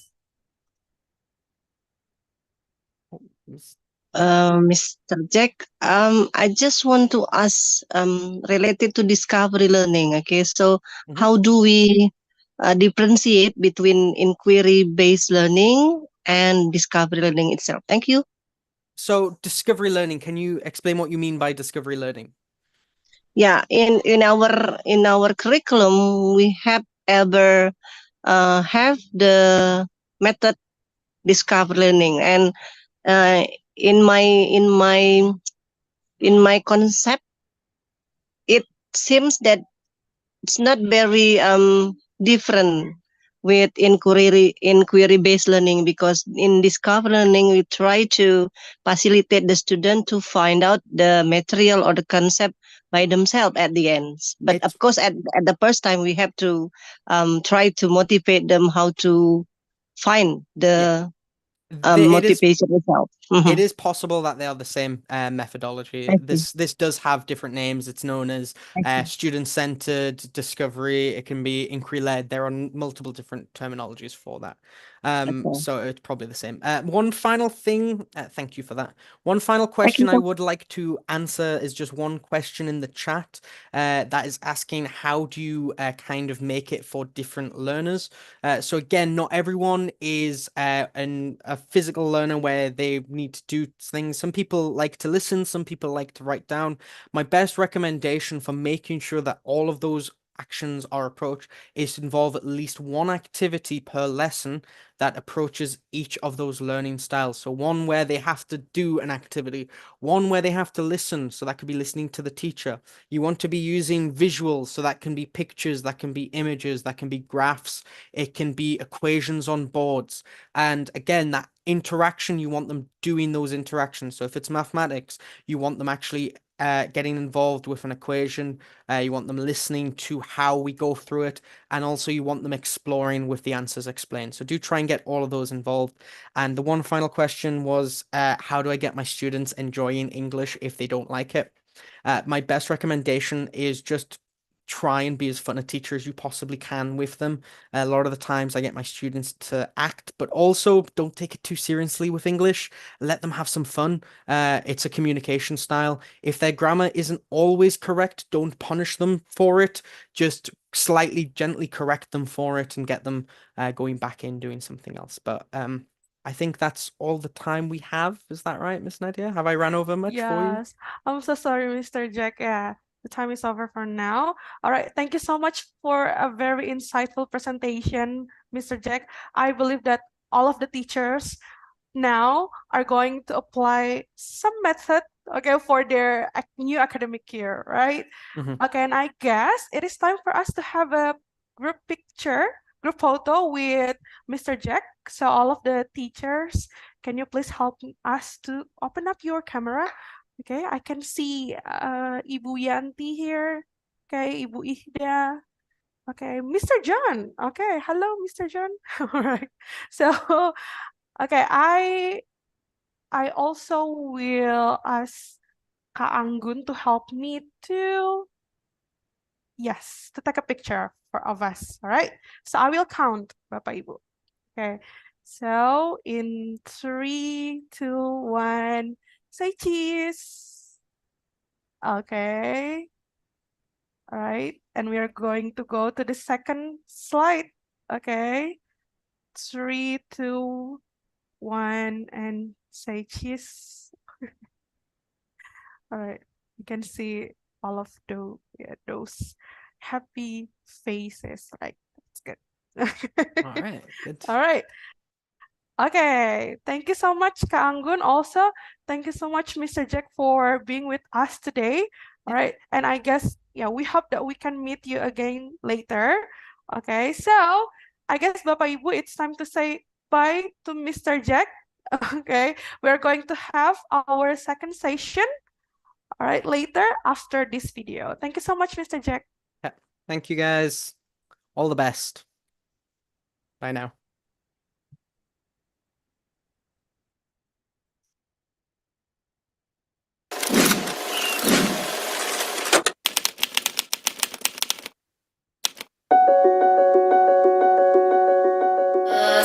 please. Mr. Jack, I just want to ask related to discovery learning. Okay, so how do we differentiate between inquiry-based learning and discovery learning itself? Thank you. So discovery learning, can you explain what you mean by discovery learning? Yeah, in our curriculum, we have ever have the method discovery learning, and in my concept, it seems that it's not very different with inquiry based learning, because in discovery learning we try to facilitate the student to find out the material or the concept by themselves at the end. But of course at the first time we have to try to motivate them how to find the motivation result. It is possible that they are the same methodology. This does have different names. It's known as student-centered discovery. It can be inquiry-led. There are multiple different terminologies for that. So it's probably the same. One final thing. Thank you for that. One final question I would like to answer is just one question in the chat that is asking, how do you kind of make it for different learners? So again, not everyone is a physical learner where they need to do things. Some people like to listen, some people like to write down. My best recommendation for making sure that all of those actions are approached is to involve at least one activity per lesson that approaches each of those learning styles. So one where they have to do an activity, one where they have to listen, so that could be listening to the teacher. You want to be using visuals, so that can be pictures, that can be images, that can be graphs, it can be equations on boards. And again, that interaction, you want them doing those interactions. So if it's mathematics, you want them actually getting involved with an equation. You want them listening to how we go through it, and also you want them exploring with the answers explained. So do try and get all of those involved. And the one final question was, how do I get my students enjoying English if they don't like it? My best recommendation is just try and be as fun a teacher as you possibly can with them. A lot of the times I get my students to act, but also don't take it too seriously with English. Let them have some fun. It's a communication style. If their grammar isn't always correct, don't punish them for it. Just slightly gently correct them for it and get them going back in doing something else. But I think that's all the time we have. Is that right, Miss Nadia? Have I ran over much for you? Yes, I'm so sorry, Mr. Jack. Yeah, the time is over for now. All right, thank you so much for a very insightful presentation, Mr. Jack. I believe that all of the teachers now are going to apply some method, okay, for their new academic year, right? Okay, and I guess it is time for us to have a group photo with Mr. Jack. So all of the teachers, can you please help us to open up your camera? Okay, I can see Ibu Yanti here. Okay, Ibu Ihda. Okay, Mr. John. Okay, hello, Mr. John. All right. So, okay, I also will ask Kak Anggun to help me to, yes, to take a picture of us. All right. So I will count, Bapak Ibu. Okay. So in 3, 2, 1, say cheese. Okay. All right. And we are going to go to the second slide. Okay. 3, 2, 1, and say cheese. All right. You can see all of those happy faces. Right. That's good. All right. Good. All right. Okay, thank you so much, Kak Anggun. Also, thank you so much, Mr. Jack, for being with us today. All right, and I guess, yeah, we hope that we can meet you again later. Okay, so I guess, Bapak Ibu, it's time to say bye to Mr. Jack. Okay, we're going to have our second session, all right, later after this video. Thank you so much, Mr. Jack. Yeah. Thank you, guys. All the best. Bye now.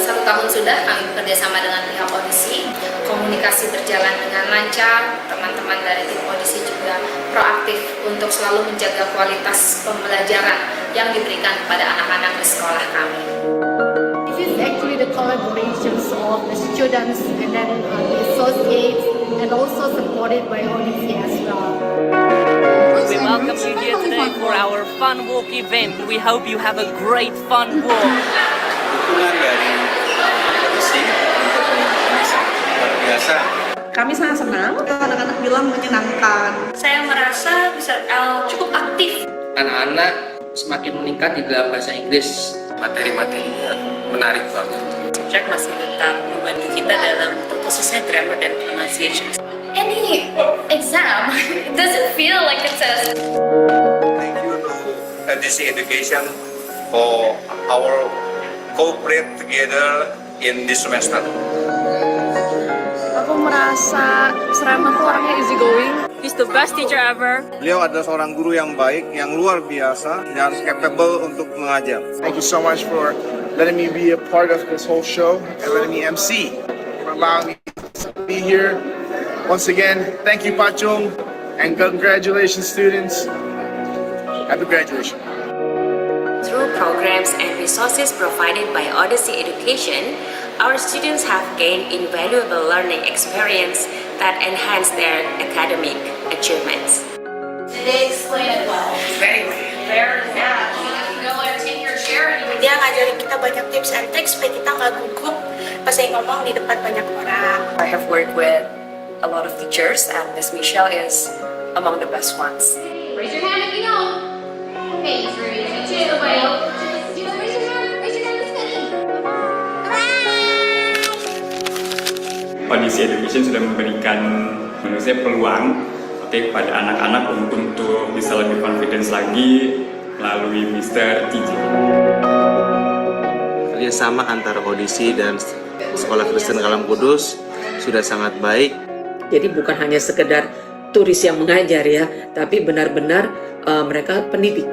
Satu tahun sudah kami bekerja sama dengan pihak audisi. Komunikasi berjalan dengan lancar. Teman-teman dari tim audisi juga proaktif untuk selalu menjaga kualitas pembelajaran yang diberikan kepada anak-anak di sekolah kami. This is actually the collaborations of the students and then the associates, and also supported by audisi as well. We welcome you here today for our fun walk event. We hope you have a great fun walk. Dukungan dari audisi untuk ini sangat luar biasa. Kami sangat senang, anak-anak bilang menyenangkan. Saya merasa bisa cukup aktif. anak-anak semakin meningkat di dalam bahasa Inggris. Materi-materinya menarik banget. Jack masih tetap membantu kita dalam khususnya grammar dan pronunciation. Any exam doesn't feel like a test. Thank you to DC Education for our cooperate together in this semester. Aku merasa Seraman tuh orangnya easy going. He's the best teacher ever. Beliau adalah seorang guru yang baik, yang luar biasa, dan capable untuk mengajar. Thank you so much for letting me be a part of this whole show and letting me MC, for allowing me to be here. Once again, thank you, Pachung, and congratulations, students. Happy graduation. Through programs and resources provided by Odyssey Education, our students have gained invaluable learning experience that enhance their academic achievements. Did they explain it well? Very well. Very well. You know what? Take your chair. Dia ngajarin kita banyak tips and tricks supaya kita nggak gugup pas saya ngomong di depan banyak orang. I have worked with a lot of teachers, and Miss Michelle is among the best ones. Raise your hand if you know. Okay, you raise your two. Raise your hand. Raise your hand as many. Odyssey Education sudah memberikan menurut saya peluang kepada anak-anak untuk bisa lebih confidence lagi melalui Mr. TJ. Kerjasama antara Odyssey dan Sekolah Kristen Kalam Kudus sudah sangat baik. Jadi bukan hanya sekedar turis yang mengajar ya, tapi benar-benar mereka pendidik.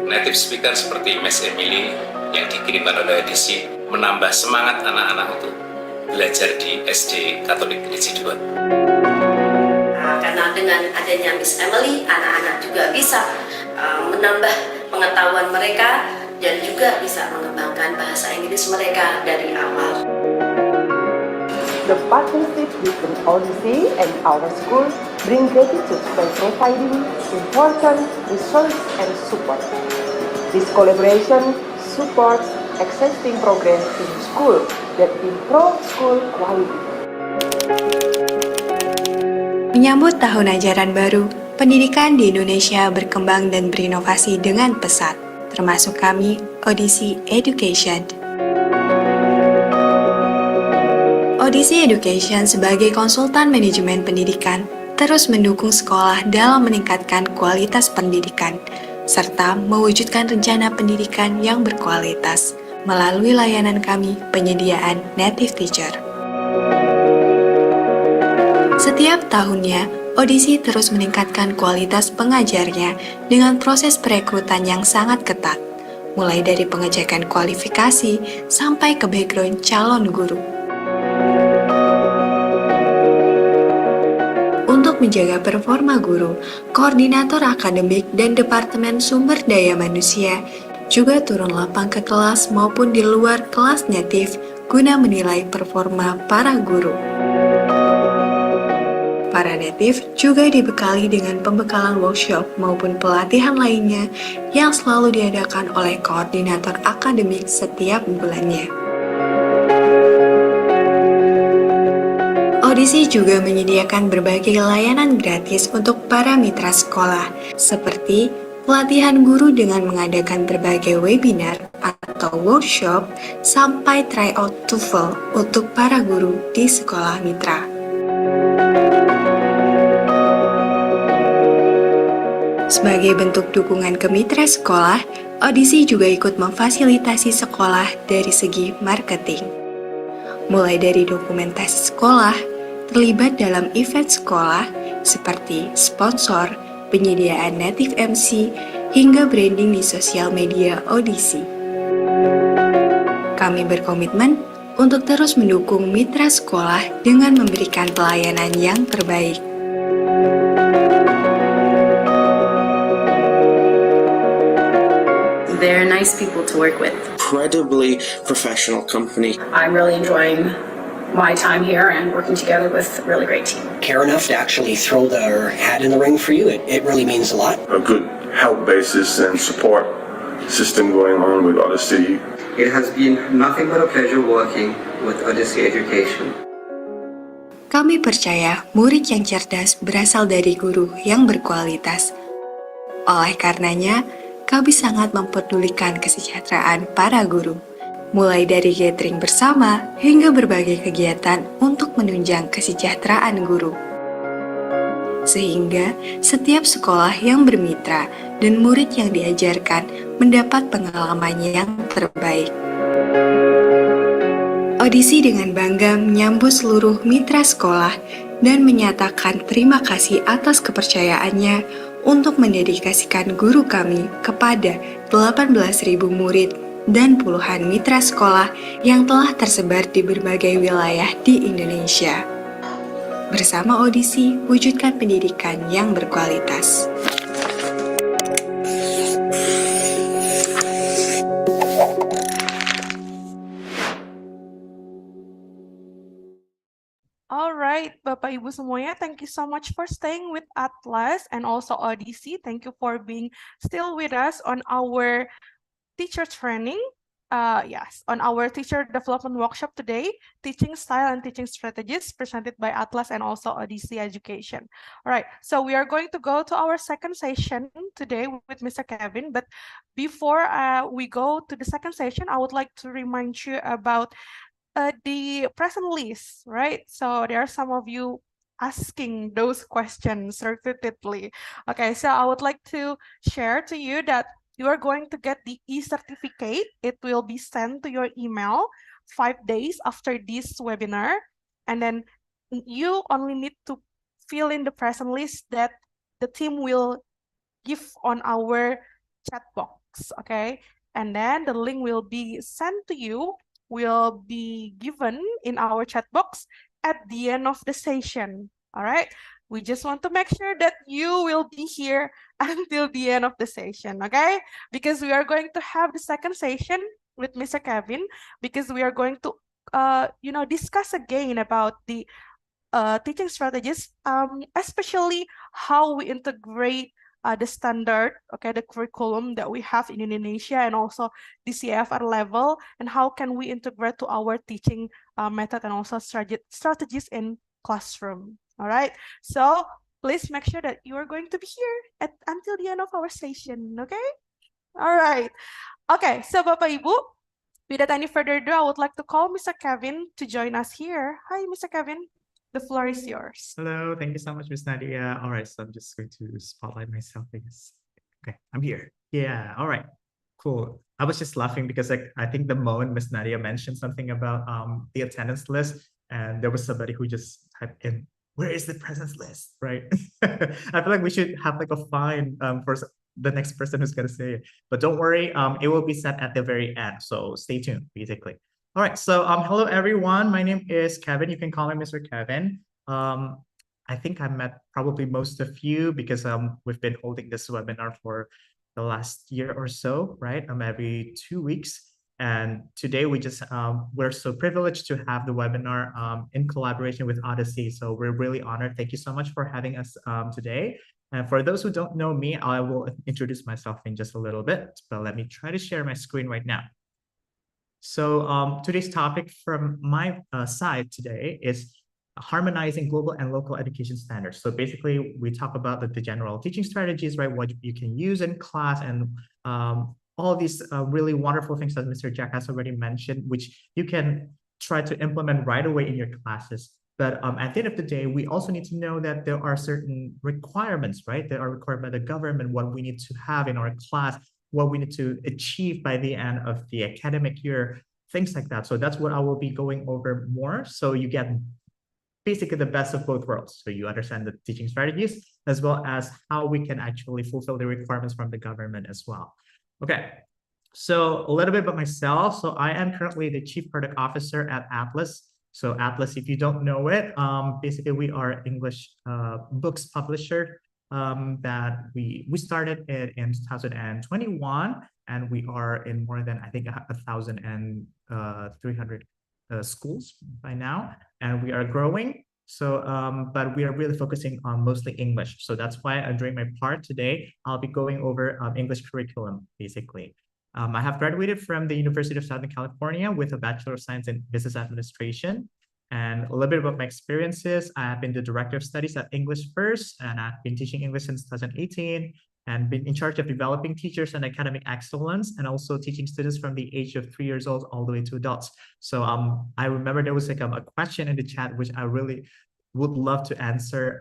Native speaker seperti Miss Emily yang dikirimkan oleh Odyssey menambah semangat anak-anak untuk belajar di SD Katolik Negeri 2. Karena dengan adanya Miss Emily, anak-anak juga bisa menambah pengetahuan mereka dan juga bisa mengembangkan bahasa Inggris mereka dari awal. The partnership between Odyssey and our school bring gratitude by providing important resource and support. This collaboration supports existing programs in school that improve school quality. Menyambut tahun ajaran baru, pendidikan di Indonesia berkembang dan berinovasi dengan pesat, termasuk kami, Odyssey Education. Odyssey Education sebagai konsultan manajemen pendidikan terus mendukung sekolah dalam meningkatkan kualitas pendidikan, serta mewujudkan rencana pendidikan yang berkualitas melalui layanan kami penyediaan native teacher. Setiap tahunnya, Odyssey terus meningkatkan kualitas pengajarnya dengan proses perekrutan yang sangat ketat, mulai dari pengecekan kualifikasi sampai ke background calon guru. Untuk menjaga performa guru, koordinator akademik dan Departemen Sumber Daya Manusia juga turun lapang ke kelas maupun di luar kelas native guna menilai performa para guru. Para native juga dibekali dengan pembekalan workshop maupun pelatihan lainnya yang selalu diadakan oleh koordinator akademik setiap bulannya. Odyssey juga menyediakan berbagai layanan gratis untuk para mitra sekolah, seperti pelatihan guru dengan mengadakan berbagai webinar atau workshop, sampai tryout TOEFL untuk para guru di sekolah mitra. Sebagai bentuk dukungan ke mitra sekolah, Odyssey juga ikut memfasilitasi sekolah dari segi marketing. Mulai dari dokumentasi sekolah, terlibat dalam event sekolah seperti sponsor, penyediaan native MC, hingga branding di sosial media Odyssey. Kami berkomitmen untuk terus mendukung mitra sekolah dengan memberikan pelayanan yang terbaik. They're nice people to work with. Incredibly professional company. I'm really enjoying my time here and working together with a really great team. Care enough to actually throw their hat in the ring for you. It really means a lot. A good help basis and support system going on with Odyssey. It has been nothing but a pleasure working with Odyssey Education. Kami percaya murid yang cerdas berasal dari guru yang berkualitas. Oleh karenanya, kami sangat mempedulikan kesejahteraan para guru, mulai dari gathering bersama hingga berbagai kegiatan untuk menunjang kesejahteraan guru. Sehingga setiap sekolah yang bermitra dan murid yang diajarkan mendapat pengalaman yang terbaik. Audisi dengan bangga menyambut seluruh mitra sekolah dan menyatakan terima kasih atas kepercayaannya untuk mendedikasikan guru kami kepada 18.000 murid dan puluhan mitra sekolah yang telah tersebar di berbagai wilayah di Indonesia. Bersama audisi, wujudkan pendidikan yang berkualitas. Alright, Bapak Ibu semuanya, thank you so much for staying with Atlas and also Odyssey. Thank you for being still with us on our teacher training. Yes, on our teacher development workshop today, teaching style and teaching strategies presented by Atlas and also Odyssey Education. All right, so we are going to go to our second session today with Mr. Kevin. But before we go to the second session, I would like to remind you about the present list, right? So there are some of you asking those questions repeatedly. Okay, so I would like to share to you that you are going to get the e-certificate. It will be sent to your email 5 days after this webinar. And then you only need to fill in the present list that the team will give on our chat box, okay? And then the link will be sent to you, will be given in our chat box at the end of the session, all right? We just want to make sure that you will be here until the end of the session, okay? Because we are going to have the second session with Mr. Kevin, because we are going to, discuss again about the teaching strategies, especially how we integrate the standard, okay, the curriculum that we have in Indonesia and also the CFR level, and how can we integrate to our teaching method and also strategies in classroom. All right, so please make sure that you are going to be here until the end of our session, okay? All right, okay, so Bapak Ibu, without any further ado, I would like to call Mr. Kevin to join us here. Hi, Mr. Kevin. The floor is yours. Hello, thank you so much, Miss Nadia. All right, so I'm just going to spotlight myself, I guess. Okay, I'm here. Yeah, all right, cool. I was just laughing because I think the moment Miss Nadia mentioned something about the attendance list, and there was somebody who just typed in, where is the presence list, right? I feel like we should have like a fine for the next person who's gonna say it. But don't worry, it will be set at the very end, so stay tuned, basically. All right, so hello everyone. My name is Kevin. You can call me Mr. Kevin. I think I met probably most of you because we've been holding this webinar for the last year or so, right? Every 2 weeks. And today we're so privileged to have the webinar in collaboration with Odyssey. So we're really honored. Thank you so much for having us today. And for those who don't know me, I will introduce myself in just a little bit, but let me try to share my screen right now. So today's topic from my side today is harmonizing global and local education standards. So basically, we talk about the general teaching strategies, right? What you can use in class and all these really wonderful things that Mr. Jack has already mentioned, which you can try to implement right away in your classes. But at the end of the day, we also need to know that there are certain requirements, right? That are required by the government, what we need to have in our class, what we need to achieve by the end of the academic year, things like that. So that's what I will be going over more. So you get basically the best of both worlds. So you understand the teaching strategies, as well as how we can actually fulfill the requirements from the government as well. Okay, so a little bit about myself. So I am currently the Chief Product Officer at Atlas. So Atlas, if you don't know it, basically we are English books publisher that we started it in 2021, and we are in more than, I think, 1,300 schools by now, and we are growing. So, but we are really focusing on mostly English. So that's why during my part today, I'll be going over English curriculum, basically. I have graduated from the University of Southern California with a Bachelor of Science in Business Administration. And a little bit about my experiences. I have been the Director of Studies at English First, and I've been teaching English since 2018. and been in charge of developing teachers and academic excellence, and also teaching students from the age of 3 years old all the way to adults. So I remember there was like a question in the chat which I really would love to answer.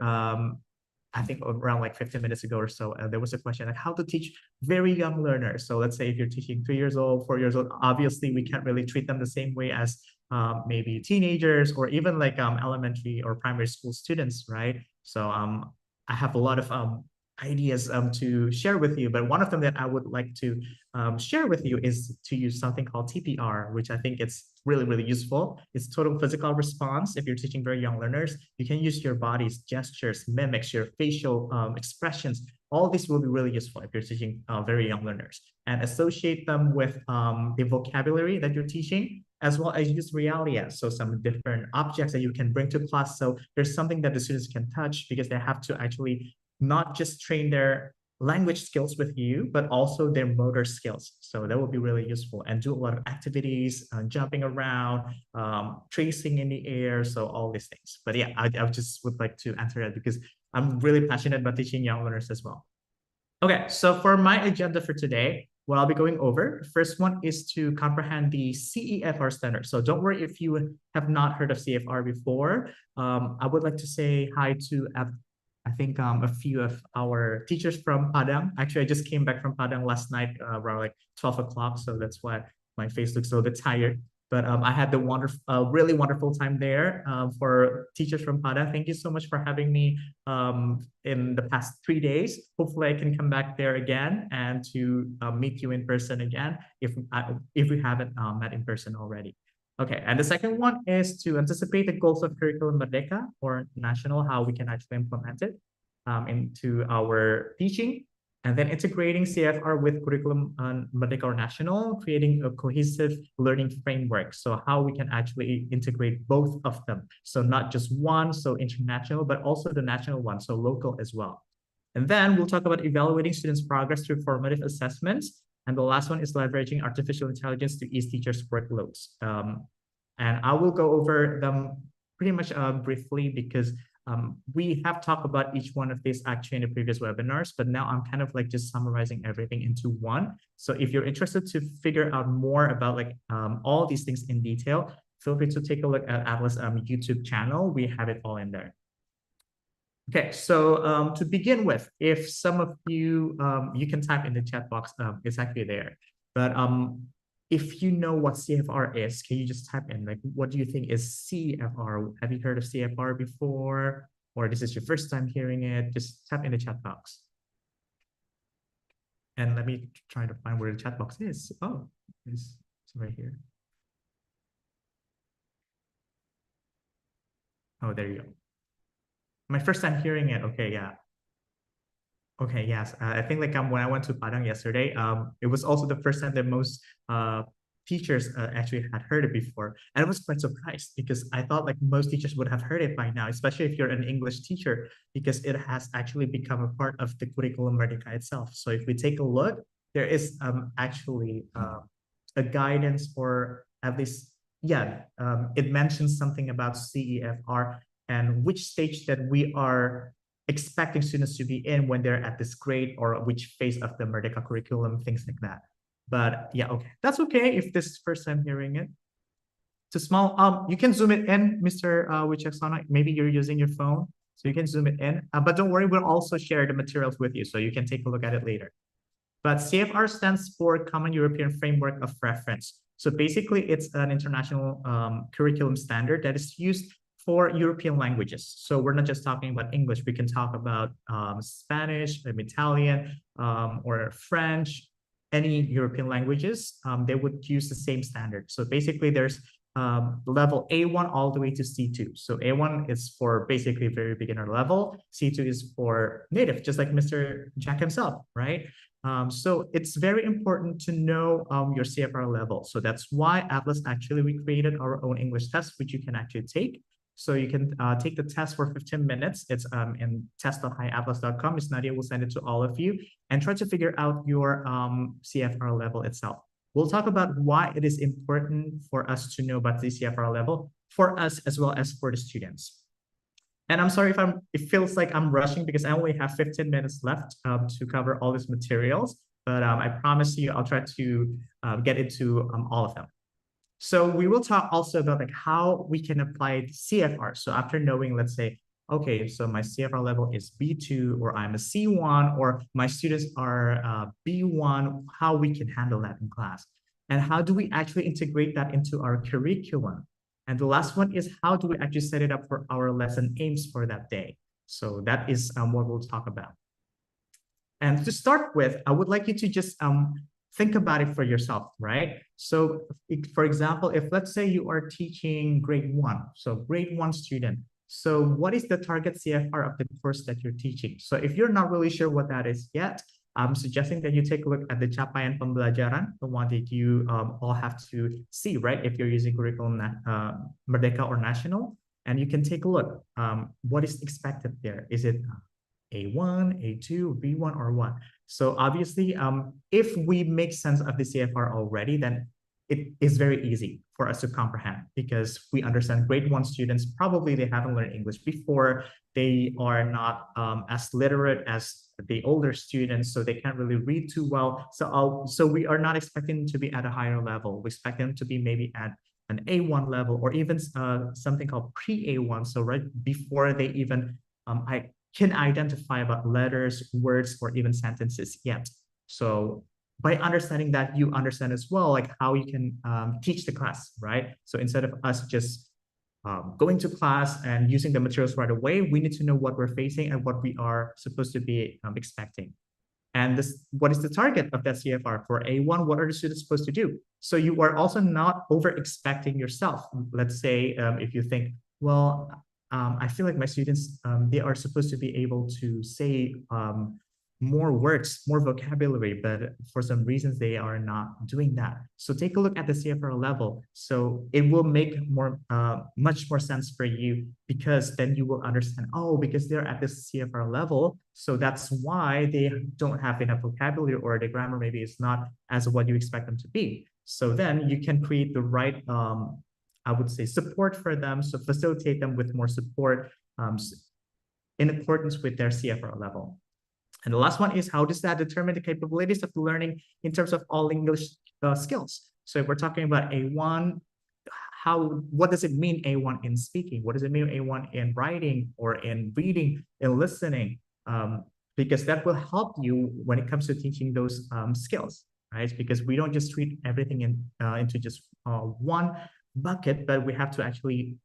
I think around like 15 minutes ago or so, there was a question like how to teach very young learners. So let's say if you're teaching 3 years old, 4 years old, obviously we can't really treat them the same way as maybe teenagers or even like elementary or primary school students, right? So I have a lot of ideas to share with you, but one of them that I would like to share with you is to use something called TPR, which I think it's really useful. It's total physical response. If you're teaching very young learners, you can use your body's gestures, mimics, your facial expressions. All this will be really useful if you're teaching very young learners, and associate them with the vocabulary that you're teaching, as well as use realia. So some different objects that you can bring to class. So there's something that the students can touch, because they have to actually not just train their language skills with you, but also their motor skills. So that will be really useful, and do a lot of activities, jumping around, tracing in the air. So all these things. But yeah, I just would like to answer that because I'm really passionate about teaching young learners as well. Okay, so for my agenda for today, what I'll be going over, first one is to comprehend the CEFR standard. So don't worry if you have not heard of CFR before. I would like to say hi to I think a few of our teachers from Padang. Actually, I just came back from Padang last night around like 12 o'clock. So that's why my face looks a little bit tired. But I had the really wonderful time there for teachers from Padang. Thank you so much for having me in the past 3 days. Hopefully I can come back there again and to meet you in person again if we haven't met in person already. Okay, and the second one is to anticipate the goals of Curriculum Merdeka or national, how we can actually implement it into our teaching, and then integrating CFR with Curriculum Merdeka or national, creating a cohesive learning framework. So how we can actually integrate both of them. So not just one, so international, but also the national one, so local as well. And then we'll talk about evaluating students' progress through formative assessments. And the last one is leveraging artificial intelligence to ease teachers' workloads. And I will go over them pretty much briefly because we have talked about each one of these actually in the previous webinars, but now I'm kind of like just summarizing everything into one. So if you're interested to figure out more about like all these things in detail, feel free to take a look at Atlas YouTube channel. We have it all in there. Okay, so to begin with, if some of you, you can type in the chat box, it's actually there. But if you know what CFR is, can you just type in, like, what do you think is CFR? Have you heard of CFR before? Or this is your first time hearing it? Just type in the chat box. And let me try to find where the chat box is. Oh, it's right here. Oh, there you go. My first time hearing it. Okay, yeah. Okay, yes. I think like when I went to Padang yesterday, it was also the first time that most teachers actually had heard it before. And I was quite surprised because I thought like most teachers would have heard it by now, especially if you're an English teacher, because it has actually become a part of the Curriculum Merdeka itself. So if we take a look, there is actually a guidance, or at least, yeah, it mentions something about CEFR and which stage that we are expecting students to be in when they're at this grade, or which phase of the Merdeka curriculum, things like that. But yeah, okay, that's okay if this is first time hearing it. It's small. You can zoom it in, Mr. Wichaksana. Maybe you're using your phone, so you can zoom it in. But don't worry, we'll also share the materials with you, so you can take a look at it later. But CFR stands for Common European Framework of Reference. So basically, it's an international curriculum standard that is used for European languages. So we're not just talking about English. We can talk about Spanish, Italian, or French, any European languages. They would use the same standard. So basically, there's level A1 all the way to C2. So A1 is for basically very beginner level. C2 is for native, just like Mr. Jack himself, right? So it's very important to know your CFR level. So that's why Atlas actually, we created our own English test, which you can actually take. So you can take the test for 15 minutes. It's in test.hiatlas.com. Ms. Nadia will send it to all of you and try to figure out your CFR level itself. We'll talk about why it is important for us to know about the CFR level for us as well as for the students. And I'm sorry if it feels like I'm rushing because I only have 15 minutes left to cover all these materials, but I promise you I'll try to get into all of them. So we will talk also about like how we can apply the CFR. So after knowing, let's say, okay, so my CFR level is B2 or I'm a C1 or my students are B1, how we can handle that in class. And how do we actually integrate that into our curriculum? And the last one is how do we actually set it up for our lesson aims for that day? So that is what we'll talk about. And to start with, I would like you to just think about it for yourself, right? So for example, if let's say you are teaching grade 1, so grade 1 student, so what is the target CFR of the course that you're teaching? So if you're not really sure what that is yet, I'm suggesting that you take a look at the capaian pembelajaran, the one that you all have to see, right? If you're using curriculum Merdeka or National, and you can take a look, what is expected there? Is it A1, A2, B1, or what? So obviously, if we make sense of the CFR already, then it is very easy for us to comprehend because we understand grade 1 students, probably they haven't learned English before, they are not as literate as the older students, so they can't really read too well. So we are not expecting them to be at a higher level. We expect them to be maybe at an A1 level or even something called pre-A1. So right before they even can identify about letters, words, or even sentences yet. So by understanding that, you understand as well like how you can teach the class, right? So instead of us just going to class and using the materials right away, we need to know what we're facing and what we are supposed to be expecting. And what is the target of that CFR for A1? What are the students supposed to do? So you are also not over expecting yourself. Let's say if you think, well, I feel like my students, they are supposed to be able to say more words, more vocabulary, but for some reasons they are not doing that. So take a look at the CFR level. So it will make much more sense for you because then you will understand, oh, because they're at the CFR level, so that's why they don't have enough vocabulary or the grammar maybe is not as what you expect them to be. So then you can create the right I would say support for them, so facilitate them with more support in accordance with their CFR level. And the last one is how does that determine the capabilities of the learning in terms of all English skills? So if we're talking about A1, what does it mean A1 in speaking? What does it mean A1 in writing or in reading, in listening? Because that will help you when it comes to teaching those skills, right? Because we don't just treat everything into just one bucket, but we have to actually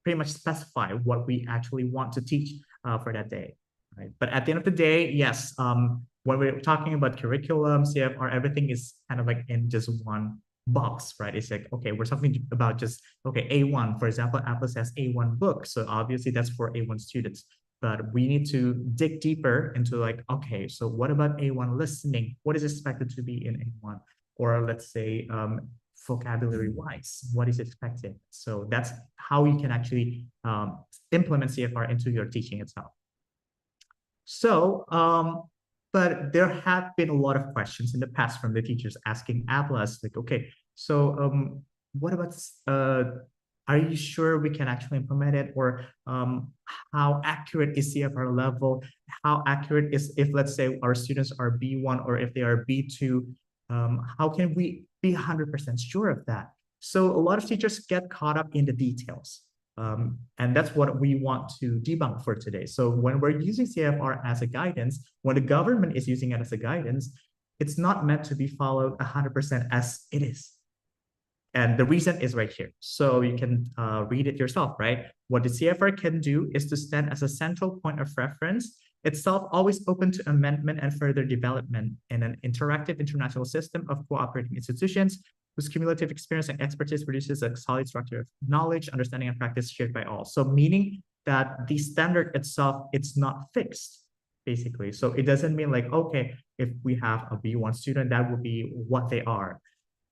pretty much specify what we actually want to teach for that day. Right. But at the end of the day, yes, when we're talking about curriculum, CFR, everything is kind of like in just one box, right? It's like, okay, we're talking about just, okay, A1, for example, Atlas has A1 book. So obviously that's for A1 students, but we need to dig deeper into like, okay, so what about A1 listening? What is expected to be in A1? Or let's say vocabulary wise, what is expected? So that's how you can actually implement CFR into your teaching itself. So, but there have been a lot of questions in the past from the teachers asking Atlas, like, okay, so what about, are you sure we can actually implement it? Or how accurate is CFR level? How accurate is if, let's say, our students are B1 or if they are B2, how can we be 100% sure of that? So a lot of teachers get caught up in the details. And that's what we want to debunk for today. So when we're using CFR as a guidance, when the government is using it as a guidance, it's not meant to be followed 100% as it is. And the reason is right here. So you can read it yourself, right? What the CFR can do is to stand as a central point of reference, itself always open to amendment and further development in an interactive international system of cooperating institutions whose cumulative experience and expertise produces a solid structure of knowledge, understanding, and practice shared by all. So meaning that the standard itself, it's not fixed, basically. So it doesn't mean like, okay, if we have a B1 student, that will be what they are.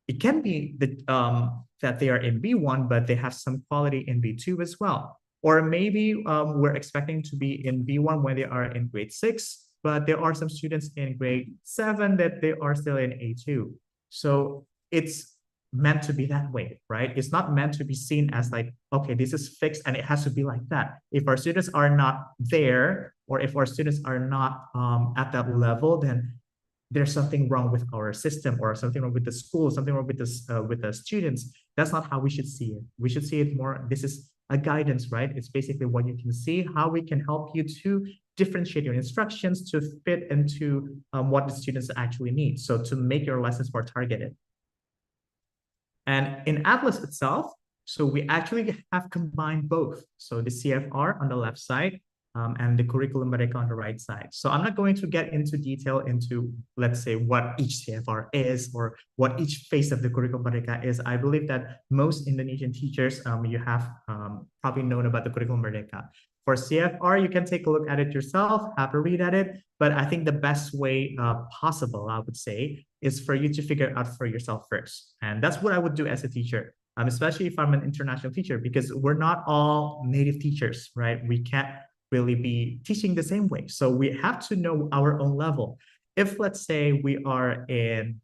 It can be that they are in B1, but they have some quality in B2 as well. Or maybe we're expecting to be in B1 when they are in grade 6, but there are some students in grade 7 that they are still in A2. So it's meant to be that way, right? It's not meant to be seen as like, okay, this is fixed and it has to be like that. If our students are not there, or if our students are not at that level, then there's something wrong with our system, or something wrong with the school, something wrong with this with the students. That's not how we should see it. We should see it more, this is a guidance, right? It's basically what you can see, how we can help you to differentiate your instructions to fit into what the students actually need. So to make your lessons more targeted. And in Atlas itself, so we actually have combined both. So the CFR on the left side and the curriculum Merdeka on the right side. So I'm not going to get into detail into, let's say, what each CFR is or what each phase of the curriculum Merdeka is. I believe that most Indonesian teachers, you have probably known about the curriculum Merdeka. For CFR, you can take a look at it yourself, have a read at it. But I think the best way possible, I would say, is for you to figure it out for yourself first. And that's what I would do as a teacher, especially if I'm an international teacher, because we're not all native teachers, right? We can't really be teaching the same way. So we have to know our own level. If, let's say, we are in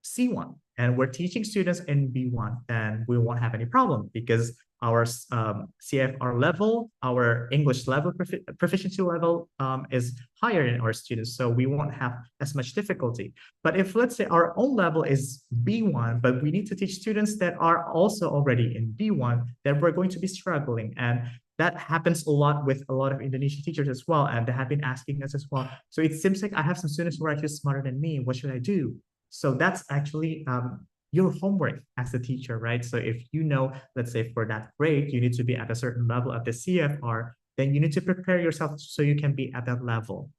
C1 and we're teaching students in B1, then we won't have any problem because our CFR level, our English level, proficiency level is higher in our students, so we won't have as much difficulty. But if, let's say, our own level is B1, but we need to teach students that are also already in B1, then we're going to be struggling. And that happens a lot with a lot of Indonesian teachers as well, and they have been asking us as well. So it seems like I have some students who are actually smarter than me. What should I do? So that's actually your homework as a teacher, right? So if you know, let's say for that grade, you need to be at a certain level of the CFR, then you need to prepare yourself so you can be at that level.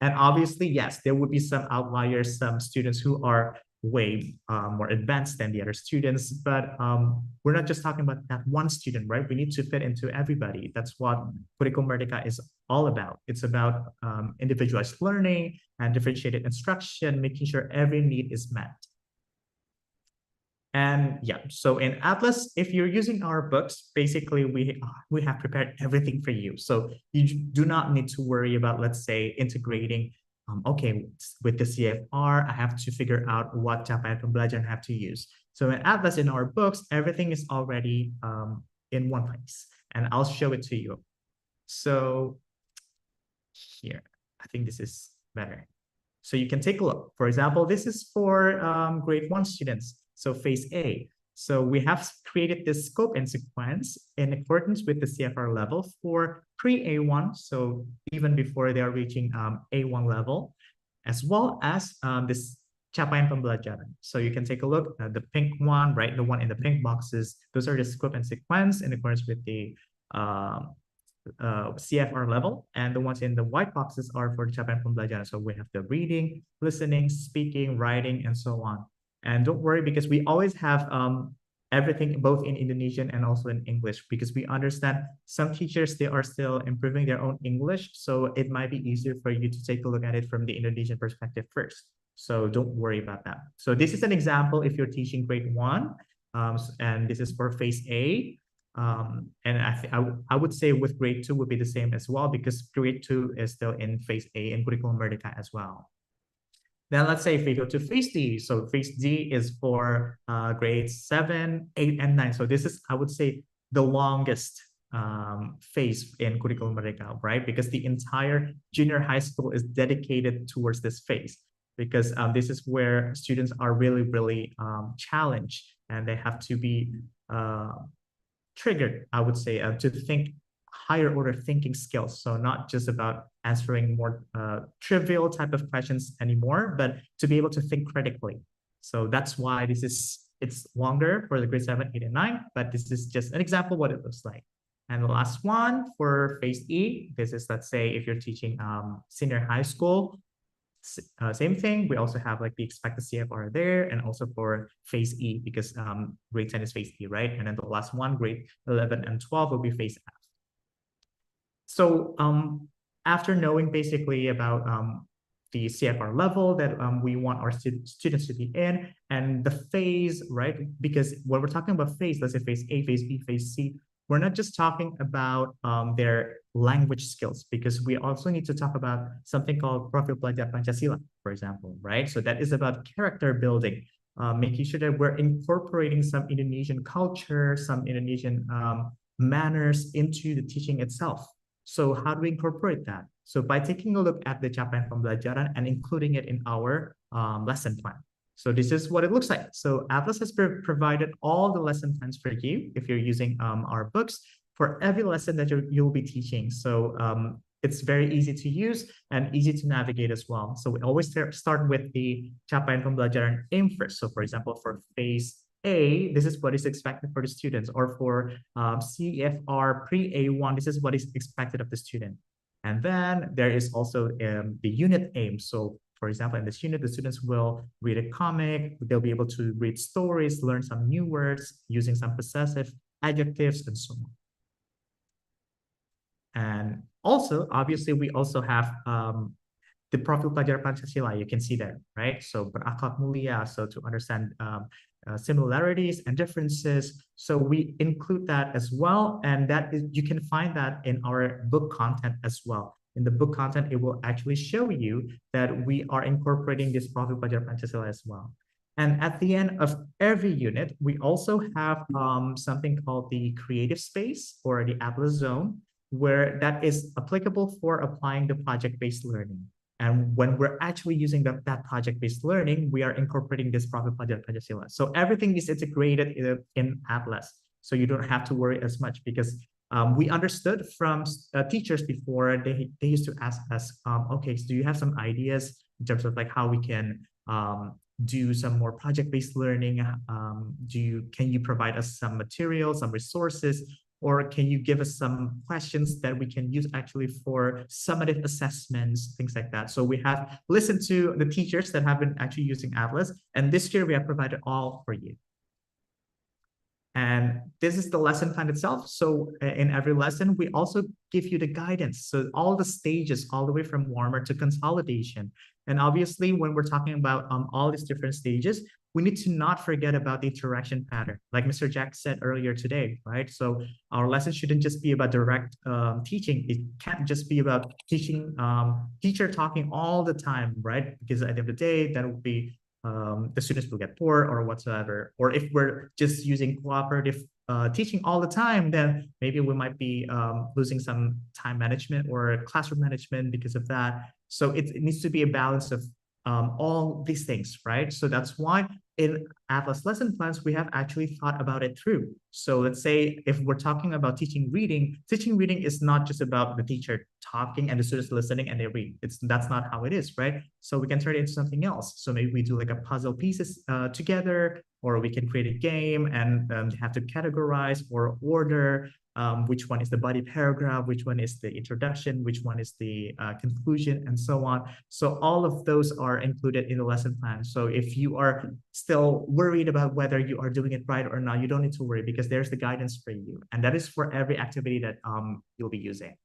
And obviously, yes, there would be some outliers, some students who are way more advanced than the other students, but we're not just talking about that one student, right? We need to fit into everybody. That's what Curriculum Merdeka is all about. It's about individualized learning and differentiated instruction, making sure every need is met. And yeah, so in Atlas, if you're using our books, basically we have prepared everything for you. So you do not need to worry about, let's say, integrating, okay, with the CFR, I have to figure out what capaian pembelajaran I have to use. So in Atlas, in our books, everything is already in one place, and I'll show it to you. So here, I think this is better. So you can take a look. For example, this is for grade 1 students. So phase A. So we have created this scope and sequence in accordance with the CFR level for pre-A1, so even before they are reaching A1 level, as well as this capaian pembelajaran. So you can take a look at the pink one, right? The one in the pink boxes, those are the scope and sequence in accordance with the CFR level, and the ones in the white boxes are for the capaian pembelajaran. So we have the reading, listening, speaking, writing, and so on. And don't worry, because we always have everything both in Indonesian and also in English, because we understand some teachers, they are still improving their own English. So it might be easier for you to take a look at it from the Indonesian perspective first. So don't worry about that. So this is an example if you're teaching grade 1, and this is for phase A. And I would say with grade 2 would be the same as well, because grade 2 is still in phase A in Curriculum Merdeka as well. Then let's say if we go to phase D, so phase D is for grades 7, 8, and 9. So this is, I would say, the longest phase in Curriculum Merdeka, right? Because the entire junior high school is dedicated towards this phase, because this is where students are really, really challenged, and they have to be triggered, I would say, to think higher order thinking skills. So not just about answering more trivial type of questions anymore, but to be able to think critically. So that's why it's longer for the grade 7, 8, and 9, but this is just an example what it looks like. And the last one for phase E, this is, let's say, if you're teaching senior high school, same thing. We also have like the expected CFR there, and also for phase E, because grade 10 is phase E, right? And then the last one, grade 11 and 12 will be phase F. So after knowing basically about the CFR level that we want our students to be in, and the phase, right? Because when we're talking about phase, let's say phase A, phase B, phase C, we're not just talking about their language skills, because we also need to talk about something called Profil Pelajar Pancasila, for example, right? So that is about character building. making sure that we're incorporating some Indonesian culture, some Indonesian manners into the teaching itself. So how do we incorporate that? So by taking a look at the capaian pembelajaran and including it in our lesson plan. So this is what it looks like. So Atlas has provided all the lesson plans for you if you're using our books for every lesson that you'll be teaching. So it's very easy to use and easy to navigate as well. So we always start with the capaian pembelajaran aim first. So for example, for phase A, this is what is expected for the students, or for CFR pre-A1, this is what is expected of the student. And then there is also the unit aim. So for example, in this unit, the students will read a comic, they'll be able to read stories, learn some new words using some possessive adjectives and so on. And also, obviously, we also have the profil pelajar Pancasila. You can see that, right? So berakhlak mulia, so to understand similarities and differences. So we include that as well. And that is, you can find that in our book content as well. In the book content, it will actually show you that we are incorporating this profil pelajar Pancasila as well. And at the end of every unit, we also have something called the creative space or the Atlas zone, where that is applicable for applying the project-based learning. And when we're actually using that project-based learning, we are incorporating this profil pelajar Pancasila. So everything is integrated in Atlas. So you don't have to worry as much, because we understood from teachers before, they used to ask us, okay, so do you have some ideas in terms of like how we can do some more project-based learning? Can you provide us some materials, some resources? Or can you give us some questions that we can use actually for summative assessments, things like that? So we have listened to the teachers that have been actually using Atlas, and this year we have provided all for you. And this is the lesson plan itself. So in every lesson, we also give you the guidance. So all the stages, all the way from warmer to consolidation. And obviously, when we're talking about all these different stages, we need to not forget about the interaction pattern. Like Mr. Jack said earlier today, right? So our lesson shouldn't just be about direct teaching. It can't just be about teaching, teacher talking all the time, right? Because at the end of the day, that would be the students will get bored or whatsoever. Or if we're just using cooperative teaching all the time, then maybe we might be losing some time management or classroom management because of that. So it needs to be a balance of all these things, right? So that's why in Atlas lesson plans, we have actually thought about it through. So let's say if we're talking about teaching reading is not just about the teacher talking and the students listening and they read. That's not how it is, right? So we can turn it into something else. So maybe we do like a puzzle pieces together, or we can create a game and have to categorize or order which one is the body paragraph, which one is the introduction, which one is the conclusion, and so on. So all of those are included in the lesson plan. So if you are still worried about whether you are doing it right or not, you don't need to worry, because there's the guidance for you. And that is for every activity that you'll be using.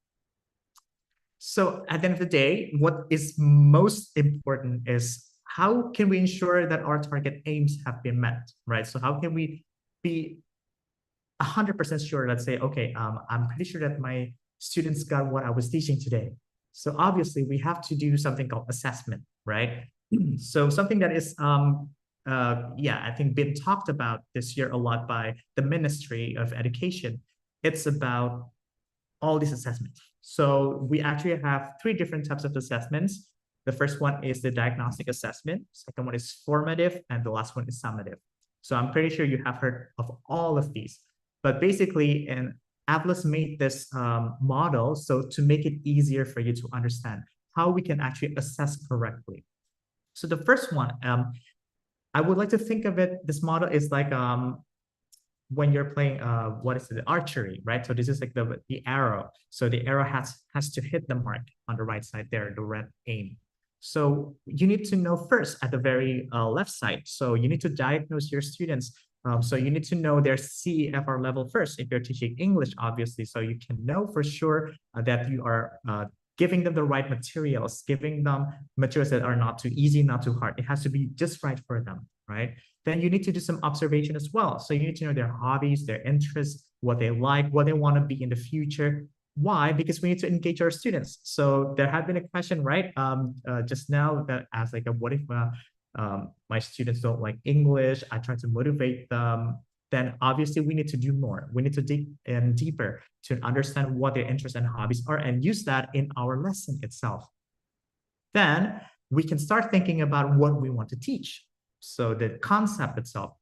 So at the end of the day, what is most important is how can we ensure that our target aims have been met, right? So how can we be 100% sure, let's say, okay, I'm pretty sure that my students got what I was teaching today. So obviously we have to do something called assessment, right? So something that is, I think been talked about this year a lot by the Ministry of Education. It's about all these assessments. So we actually have 3 different types of assessments. The first one is the diagnostic assessment. Second one is formative, and the last one is summative. So I'm pretty sure you have heard of all of these. But basically, Atlas made this model so to make it easier for you to understand how we can actually assess correctly. So the first one, I would like to think of it, this model is like when you're playing, what is it, archery, right? So this is like the arrow. So the arrow has to hit the mark on the right side there, the red aim. So you need to know first at the very left side. So you need to diagnose your students. So you need to know their CEFR level first if you're teaching English, obviously, so you can know for sure that you are giving them the right materials, giving them materials that are not too easy, not too hard. It has to be just right for them, right? Then you need to do some observation as well. So you need to know their hobbies, their interests, what they like, what they want to be in the future. Why? Because we need to engage our students. So there had been a question, right, just now that asked like, what if my students don't like English, I try to motivate them, then obviously we need to do more. We need to dig in deeper to understand what their interests and hobbies are and use that in our lesson itself. Then we can start thinking about what we want to teach. So the concept itself,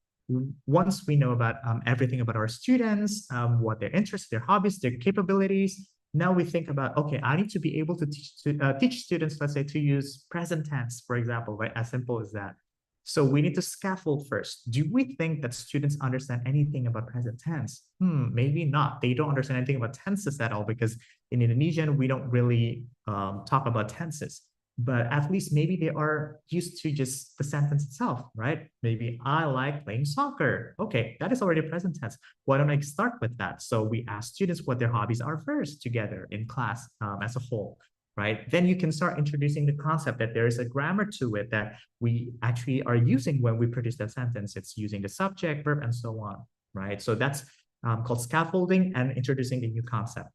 once we know about everything about our students, what their interests, their hobbies, their capabilities, now we think about, okay, I need to be able to teach students, let's say, to use present tense, for example, right? As simple as that. So we need to scaffold first. Do we think that students understand anything about present tense? Maybe not. They don't understand anything about tenses at all, because in Indonesian, we don't really talk about tenses. But at least maybe they are used to just the sentence itself, right? Maybe I like playing soccer. Okay, that is already present tense. Why don't I start with that? So we ask students what their hobbies are first together in class as a whole, right? Then you can start introducing the concept that there is a grammar to it that we actually are using when we produce that sentence. It's using the subject, verb, and so on, right? So that's called scaffolding and introducing the new concept.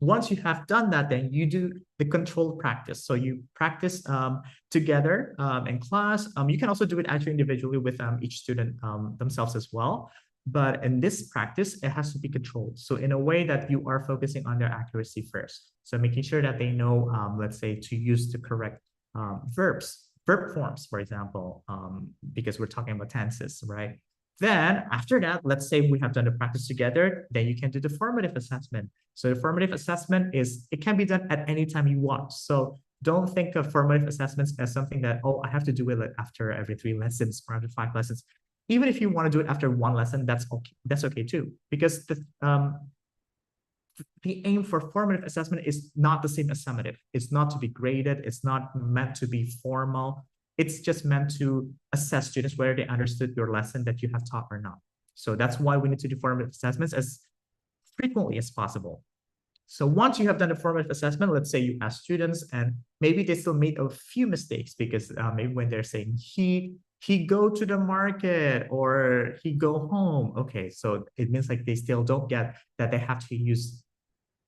Once you have done that, then you do the controlled practice. So you practice together in class. You can also do it actually individually with each student themselves as well. But in this practice, it has to be controlled. So in a way that you are focusing on their accuracy first. So making sure that they know, let's say, to use the correct verb forms, for example, because we're talking about tenses, right? Then after that, let's say we have done the practice together, then you can do the formative assessment. So the formative assessment it can be done at any time you want. So don't think of formative assessments as something that, oh, I have to do it after every 3 lessons or after 5 lessons. Even if you want to do it after 1 lesson, that's okay. That's okay too, because the aim for formative assessment is not the same as summative. It's not to be graded. It's not meant to be formal. It's just meant to assess students whether they understood your lesson that you have taught or not. So that's why we need to do formative assessments as frequently as possible. So once you have done a formative assessment, let's say you ask students and maybe they still made a few mistakes because maybe when they're saying he go to the market or he go home. Okay, so it means like they still don't get that they have to use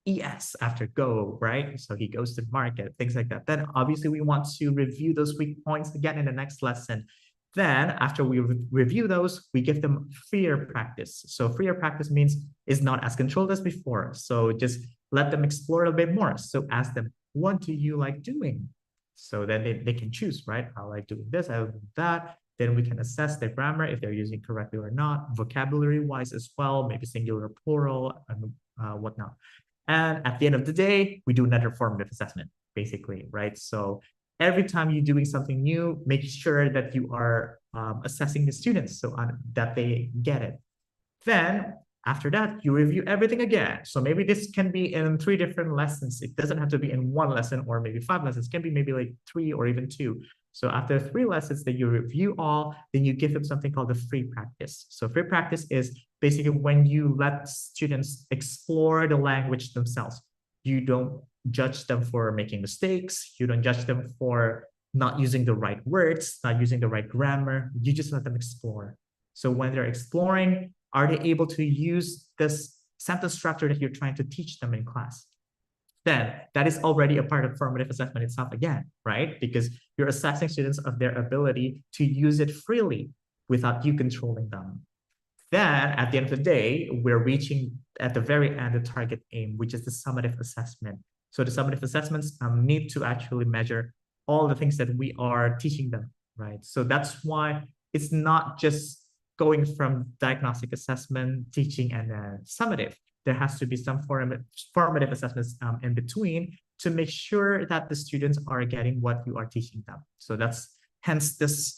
ES after go, right? So he goes to the market, things like that. Then obviously we want to review those weak points again in the next lesson. Then after we review those, we give them freer practice. So freer practice means is not as controlled as before. So just let them explore a bit more. So ask them, what do you like doing? So then they can choose, right? I like doing this, I like doing that. Then we can assess their grammar, if they're using correctly or not, vocabulary wise as well, maybe singular, plural, and whatnot. And at the end of the day, we do another formative assessment, basically, right? So every time you're doing something new, make sure that you are assessing the students so that they get it. Then after that, you review everything again. So maybe this can be in 3 different lessons. It doesn't have to be in 1 lesson or maybe 5 lessons. It can be maybe like 3 or even 2. So after 3 lessons that you review all, then you give them something called the free practice. So free practice is basically when you let students explore the language themselves. You don't judge them for making mistakes. You don't judge them for not using the right words, not using the right grammar. You just let them explore. So when they're exploring, are they able to use this sentence structure that you're trying to teach them in class? Then that is already a part of formative assessment itself again, right? Because you're assessing students of their ability to use it freely without you controlling them. Then at the end of the day, we're reaching at the very end the target aim, which is the summative assessment. So the summative assessments need to actually measure all the things that we are teaching them, right? So that's why it's not just going from diagnostic assessment, teaching, and then summative. There has to be some formative assessments in between to make sure that the students are getting what you are teaching them. So that's hence this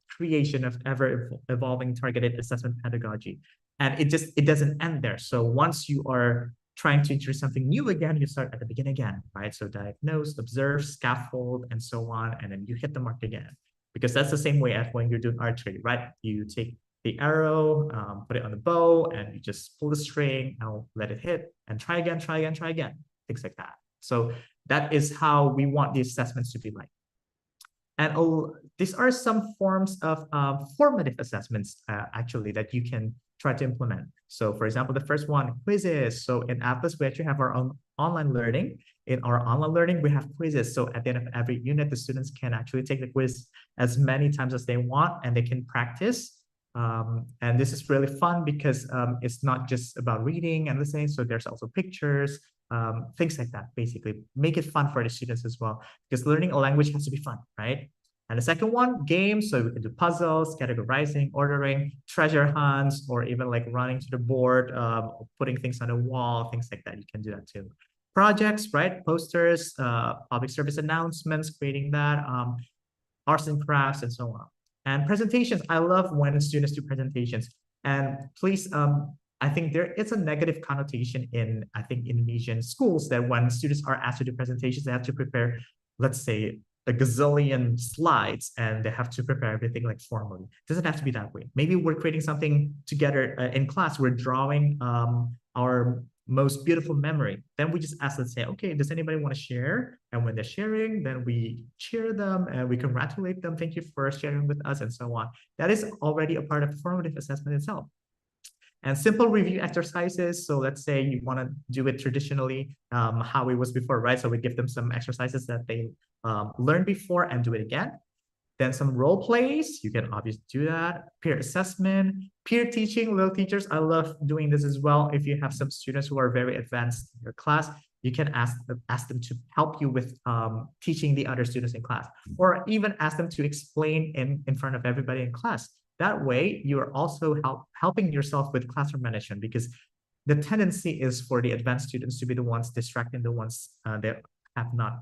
creation of ever evolving targeted assessment pedagogy. And it doesn't end there. So once you are trying to introduce something new again, you start at the beginning again, right? So diagnose, observe, scaffold, and so on, and then you hit the mark again. Because that's the same way as when you're doing archery, right? You take the arrow, put it on the bow, and you just pull the string and let it hit, and try again, try again, try again, things like that. So that is how we want the assessments to be like. And these are some forms of formative assessments, actually, that you can try to implement. So for example, the first one, quizzes. So in Atlas, we actually have our own online learning. In our online learning, we have quizzes. So at the end of every unit, the students can actually take the quiz as many times as they want, and they can practice. And this is really fun because it's not just about reading and listening. So there's also pictures, things like that. Basically, make it fun for the students as well, because learning a language has to be fun, right? And the second one, games. So we can do puzzles, categorizing, ordering, treasure hunts, or even like running to the board, putting things on the wall, things like that. You can do that too. Projects, right? Posters, public service announcements, creating that, arts and crafts, and so on. And presentations. I love when students do presentations. And please, I think there is a negative connotation in, I think, Indonesian schools, that when students are asked to do presentations, they have to prepare, let's say, a gazillion slides, and they have to prepare everything like formally. It doesn't have to be that way. Maybe we're creating something together in class. We're drawing our most beautiful memory. Then we just ask, let's say, okay, does anybody want to share? And when they're sharing, then we cheer them and we congratulate them. Thank you for sharing with us, and so on. That is already a part of the formative assessment itself. And simple review exercises. So let's say you want to do it traditionally, how it was before, right? So we give them some exercises that they learned before and do it again. Then some role plays, you can obviously do that. Peer assessment, peer teaching, little teachers. I love doing this as well. If you have some students who are very advanced in your class, you can ask them to help you with teaching the other students in class, or even ask them to explain in front of everybody in class. That way, you are also helping yourself with classroom management, because the tendency is for the advanced students to be the ones distracting the ones that have not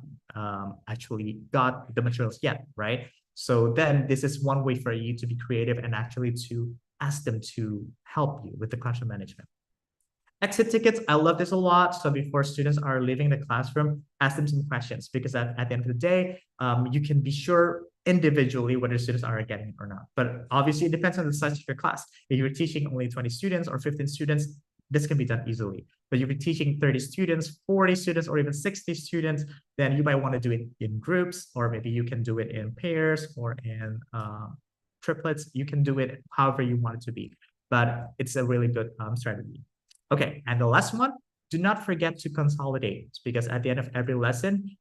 actually got the materials yet, right? So then this is one way for you to be creative and actually to ask them to help you with the classroom management. Exit tickets, I love this a lot. So before students are leaving the classroom, ask them some questions, because at the end of the day, you can be sure individually whether students are getting it or not. But obviously it depends on the size of your class. If you're teaching only 20 students or 15 students, this can be done easily. But if you're teaching 30 students, 40 students, or even 60 students, then you might want to do it in groups, or maybe you can do it in pairs or in triplets. You can do it however you want it to be, but it's a really good strategy. Okay, and the last one, do not forget to consolidate, because at the end of every lesson,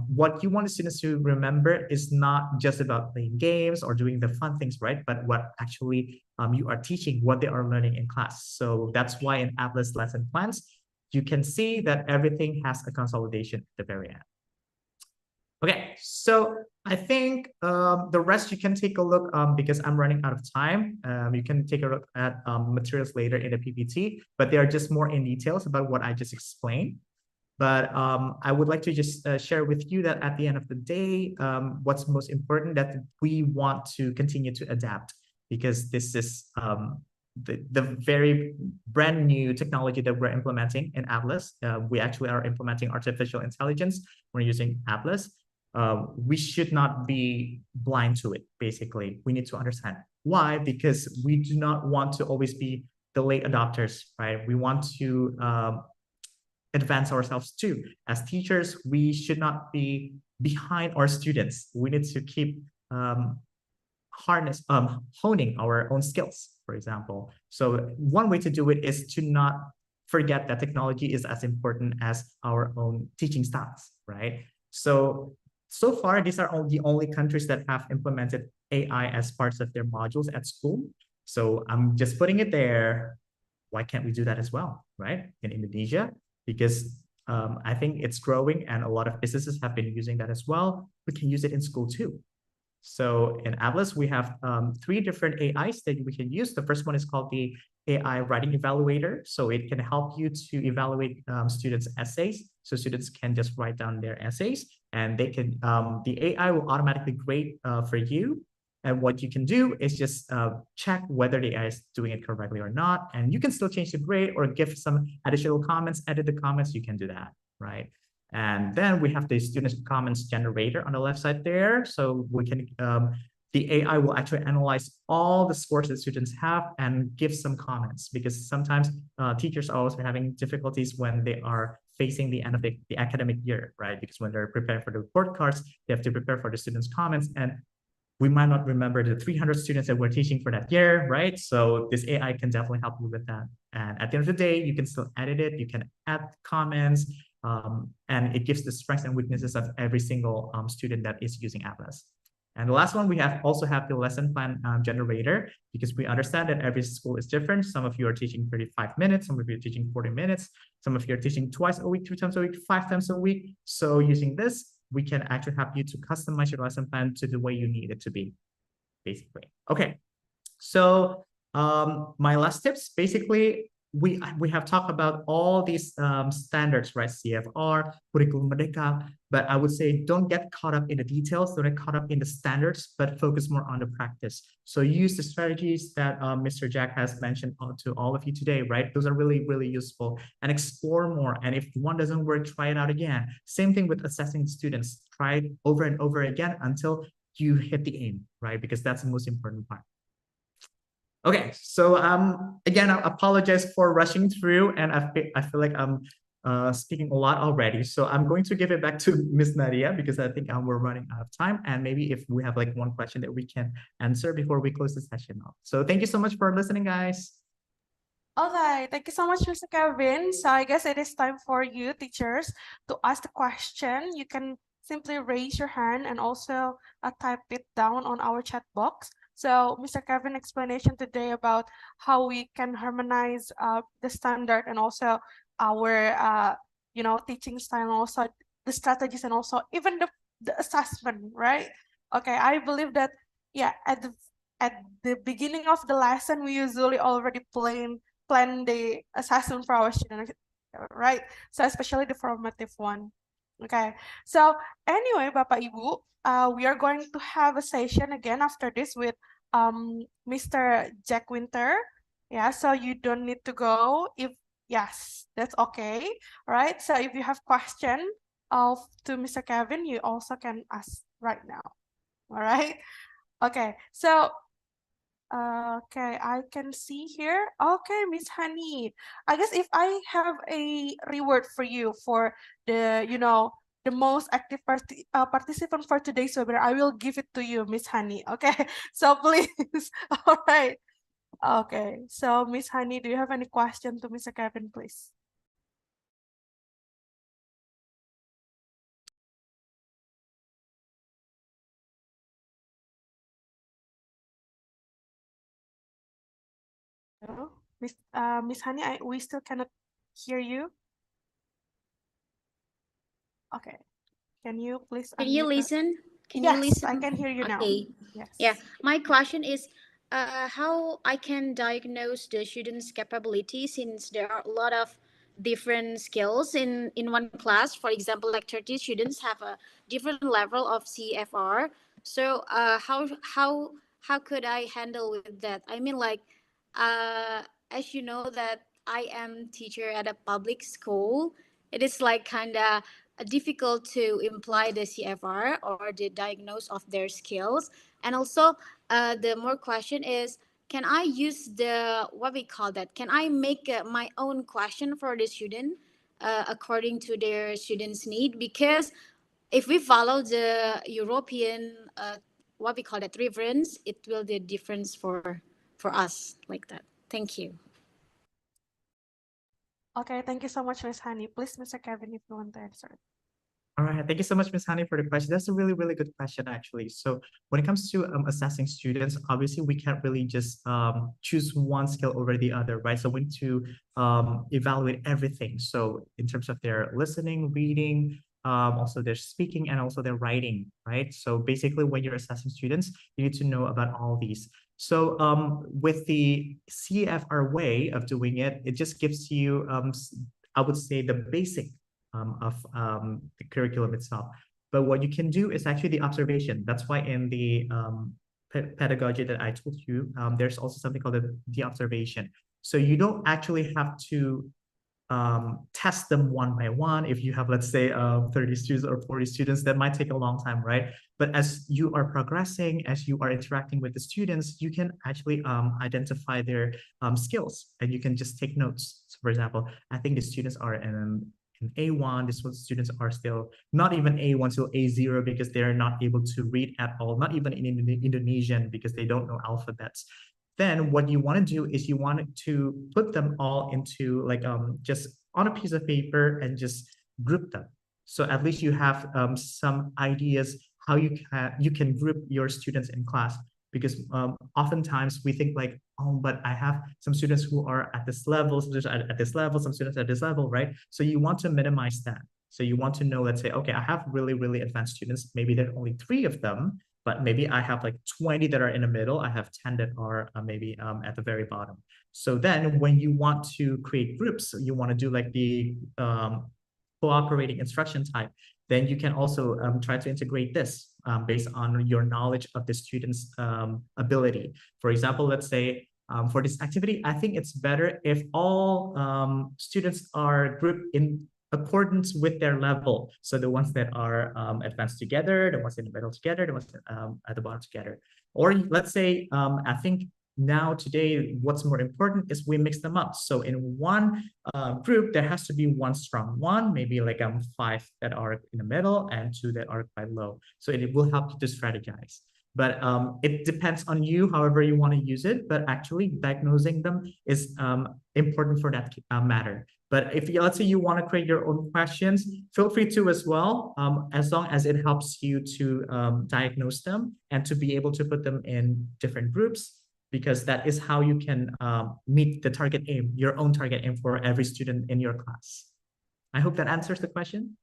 what you want the students to remember is not just about playing games or doing the fun things, right? But what actually you are teaching, what they are learning in class. So that's why in Atlas lesson plans, you can see that everything has a consolidation at the very end. Okay, so I think the rest you can take a look, because I'm running out of time. You can take a look at materials later in the PPT, but they are just more in details about what I just explained. But I would like to just share with you that at the end of the day, what's most important, that we want to continue to adapt, because this is the very brand new technology that we're implementing in Atlas. We actually are implementing artificial intelligence. We're using Atlas. We should not be blind to it, basically. We need to understand why, because we do not want to always be the late adopters, right? We want to advance ourselves too. As teachers, we should not be behind our students. We need to keep honing our own skills, for example. So one way to do it is to not forget that technology is as important as our own teaching styles, right? So far, these are the only countries that have implemented AI as parts of their modules at school. So I'm just putting it there. Why can't we do that as well, right? In Indonesia, because I think it's growing and a lot of businesses have been using that as well. We can use it in school too. So in Atlas, we have 3 different AIs that we can use. The first one is called the AI Writing Evaluator. So it can help you to evaluate students' essays. So students can just write down their essays, and they can the AI will automatically grade for you. And what you can do is just check whether the AI is doing it correctly or not. And you can still change the grade or give some additional comments, edit the comments. You can do that, right? And then we have the students comments generator on the left side there. So we can, the AI will actually analyze all the scores that students have and give some comments, because sometimes teachers are also having difficulties when they are facing the end of the academic year, right? Because when they're preparing for the report cards, they have to prepare for the students' comments, and we might not remember the 300 students that we're teaching for that year, right? So this AI can definitely help you with that. And at the end of the day, you can still edit it. You can add comments. and it gives the strengths and weaknesses of every single student that is using Atlas. And the last one, we also have the lesson plan generator, because we understand that every school is different. Some of you are teaching 35 minutes, some of you are teaching 40 minutes, some of you are teaching twice a week, 3 times a week, 5 times a week. So using this, we can actually help you to customize your lesson plan to the way you need it to be, basically. Okay, so my last tips, basically, we have talked about all these standards, right? CFR, Curriculum Merdeka, but I would say don't get caught up in the details, don't get caught up in the standards, but focus more on the practice. So use the strategies that Mr. Jack has mentioned to all of you today, right? Those are really, really useful, and explore more. And if one doesn't work, try it out again. Same thing with assessing students. Try it over and over again until you hit the aim, right? Because that's the most important part. Okay, so again, I apologize for rushing through, and I feel like I'm speaking a lot already. So I'm going to give it back to Miss Nadia, because I think we're running out of time, and maybe if we have like one question that we can answer before we close the session off. So thank you so much for listening, guys. All right, thank you so much, Mr. Kevin. So I guess it is time for you, teachers, to ask the question. You can simply raise your hand and also type it down on our chat box. So Mr. Kevin explanation today about how we can harmonize the standard and also our teaching style, and also the strategies, and also even the assessment, right? Okay, I believe that at the beginning of the lesson we usually already plan the assessment for our students, right? So especially the formative one. Okay, so anyway, Bapak Ibu, we are going to have a session again after this with Mr. Jack Winter. Yeah, so you don't need to go. If yes, that's okay. All right, so if you have question to Mr. Kevin, you also can ask right now. All right, okay, so okay, I can see here. Okay, Miss Honey. I guess if I have a reward for you for the most active participant for today's webinar, I will give it to you, Miss Honey. Okay, so please. All right. Okay, so Miss Honey, do you have any question to Mr. Kevin, please? Hello? Miss Honey, we still cannot hear you. Okay. Can you please Can you unmute? listen? Can Yes, you listen? I can hear you now. Okay. Yes. Yeah. My question is how I can diagnose the students' capability, since there are a lot of different skills in one class. For example, like 30 students have a different level of CFR. So how could I handle with that? I mean, like as you know that I am teacher at a public school, it is like kind of difficult to imply the CFR or the diagnose of their skills. And also, the more question is, can I use what we call that? Can I make my own question for the student according to their students' need? Because if we follow the European, what we call that, reference, it will be a difference for us like that. Thank you. Okay, thank you so much, Miss Honey. Please, Mr. Kevin, if you want to answer. All right, thank you so much, Ms. Hani, for the question. That's a really, really good question, actually. So when it comes to assessing students, obviously we can't really just choose one skill over the other, right? So we need to evaluate everything. So in terms of their listening, reading, also their speaking, and also their writing, right? So basically when you're assessing students, you need to know about all these. So with the CFR way of doing it, it just gives you, I would say, the basic of the curriculum itself. But what you can do is actually the observation. That's why in the pedagogy that I told you, there's also something called the observation. So you don't actually have to test them one by one. If you have, let's say, 30 students or 40 students, that might take a long time, right? But as you are progressing, as you are interacting with the students, you can actually identify their skills, and you can just take notes. So for example, I think the students are in A1, this one students are still not even A1 till A0 because they're not able to read at all, not even in Indonesian because they don't know alphabets. Then what you want to do is you want to put them all into like just on a piece of paper and just group them. So at least you have some ideas how you can group your students in class, because oftentimes we think like, oh, but I have some students who are at this level, some students at this level, some students at this level, right? So you want to minimize that. So you want to know, let's say, okay, I have really, really advanced students. Maybe there are only 3 of them, but maybe I have like 20 that are in the middle. I have 10 that are maybe at the very bottom. So then when you want to create groups, you want to do like the cooperating instruction type, then you can also try to integrate this based on your knowledge of the student's ability. For example, let's say for this activity, I think it's better if all students are grouped in accordance with their level. So the ones that are advanced together, the ones in the middle together, the ones at the bottom together. Or let's say, I think now today, what's more important is we mix them up. So in one group, there has to be one strong one, maybe like 5 that are in the middle and 2 that are quite low. So it will help you to strategize. But it depends on you, however you want to use it. But actually, diagnosing them is important for that matter. But if let's say you want to create your own questions, feel free to as well, as long as it helps you to diagnose them and to be able to put them in different groups, because that is how you can meet the target aim, your own target aim for every student in your class. I hope that answers the question.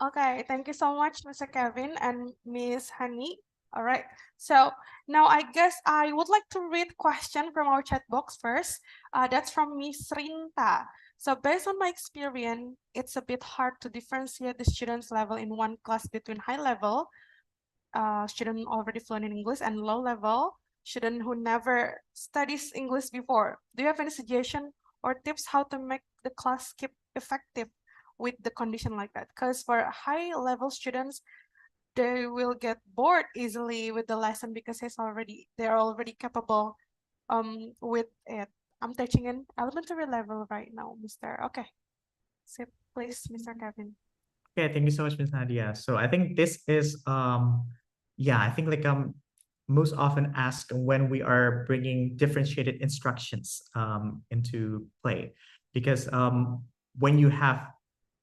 Okay, thank you so much, Mr. Kevin and Miss Hani. All right, so now I guess I would like to read question from our chat box first. That's from Miss Rinta. So based on my experience, it's a bit hard to differentiate the students' level in one class between high level, student already fluent in English, and low level, student who never studies English before. Do you have any suggestion or tips how to make the class keep effective with the condition like that? Because for high level students, they will get bored easily with the lesson because they're already capable with it. I'm teaching in elementary level right now, Mr. Okay. So please, Mr. Kevin. Okay, thank you so much, Ms. Nadia. So I think this is yeah, I think like most often asked when we are bringing differentiated instructions into play, because when you have,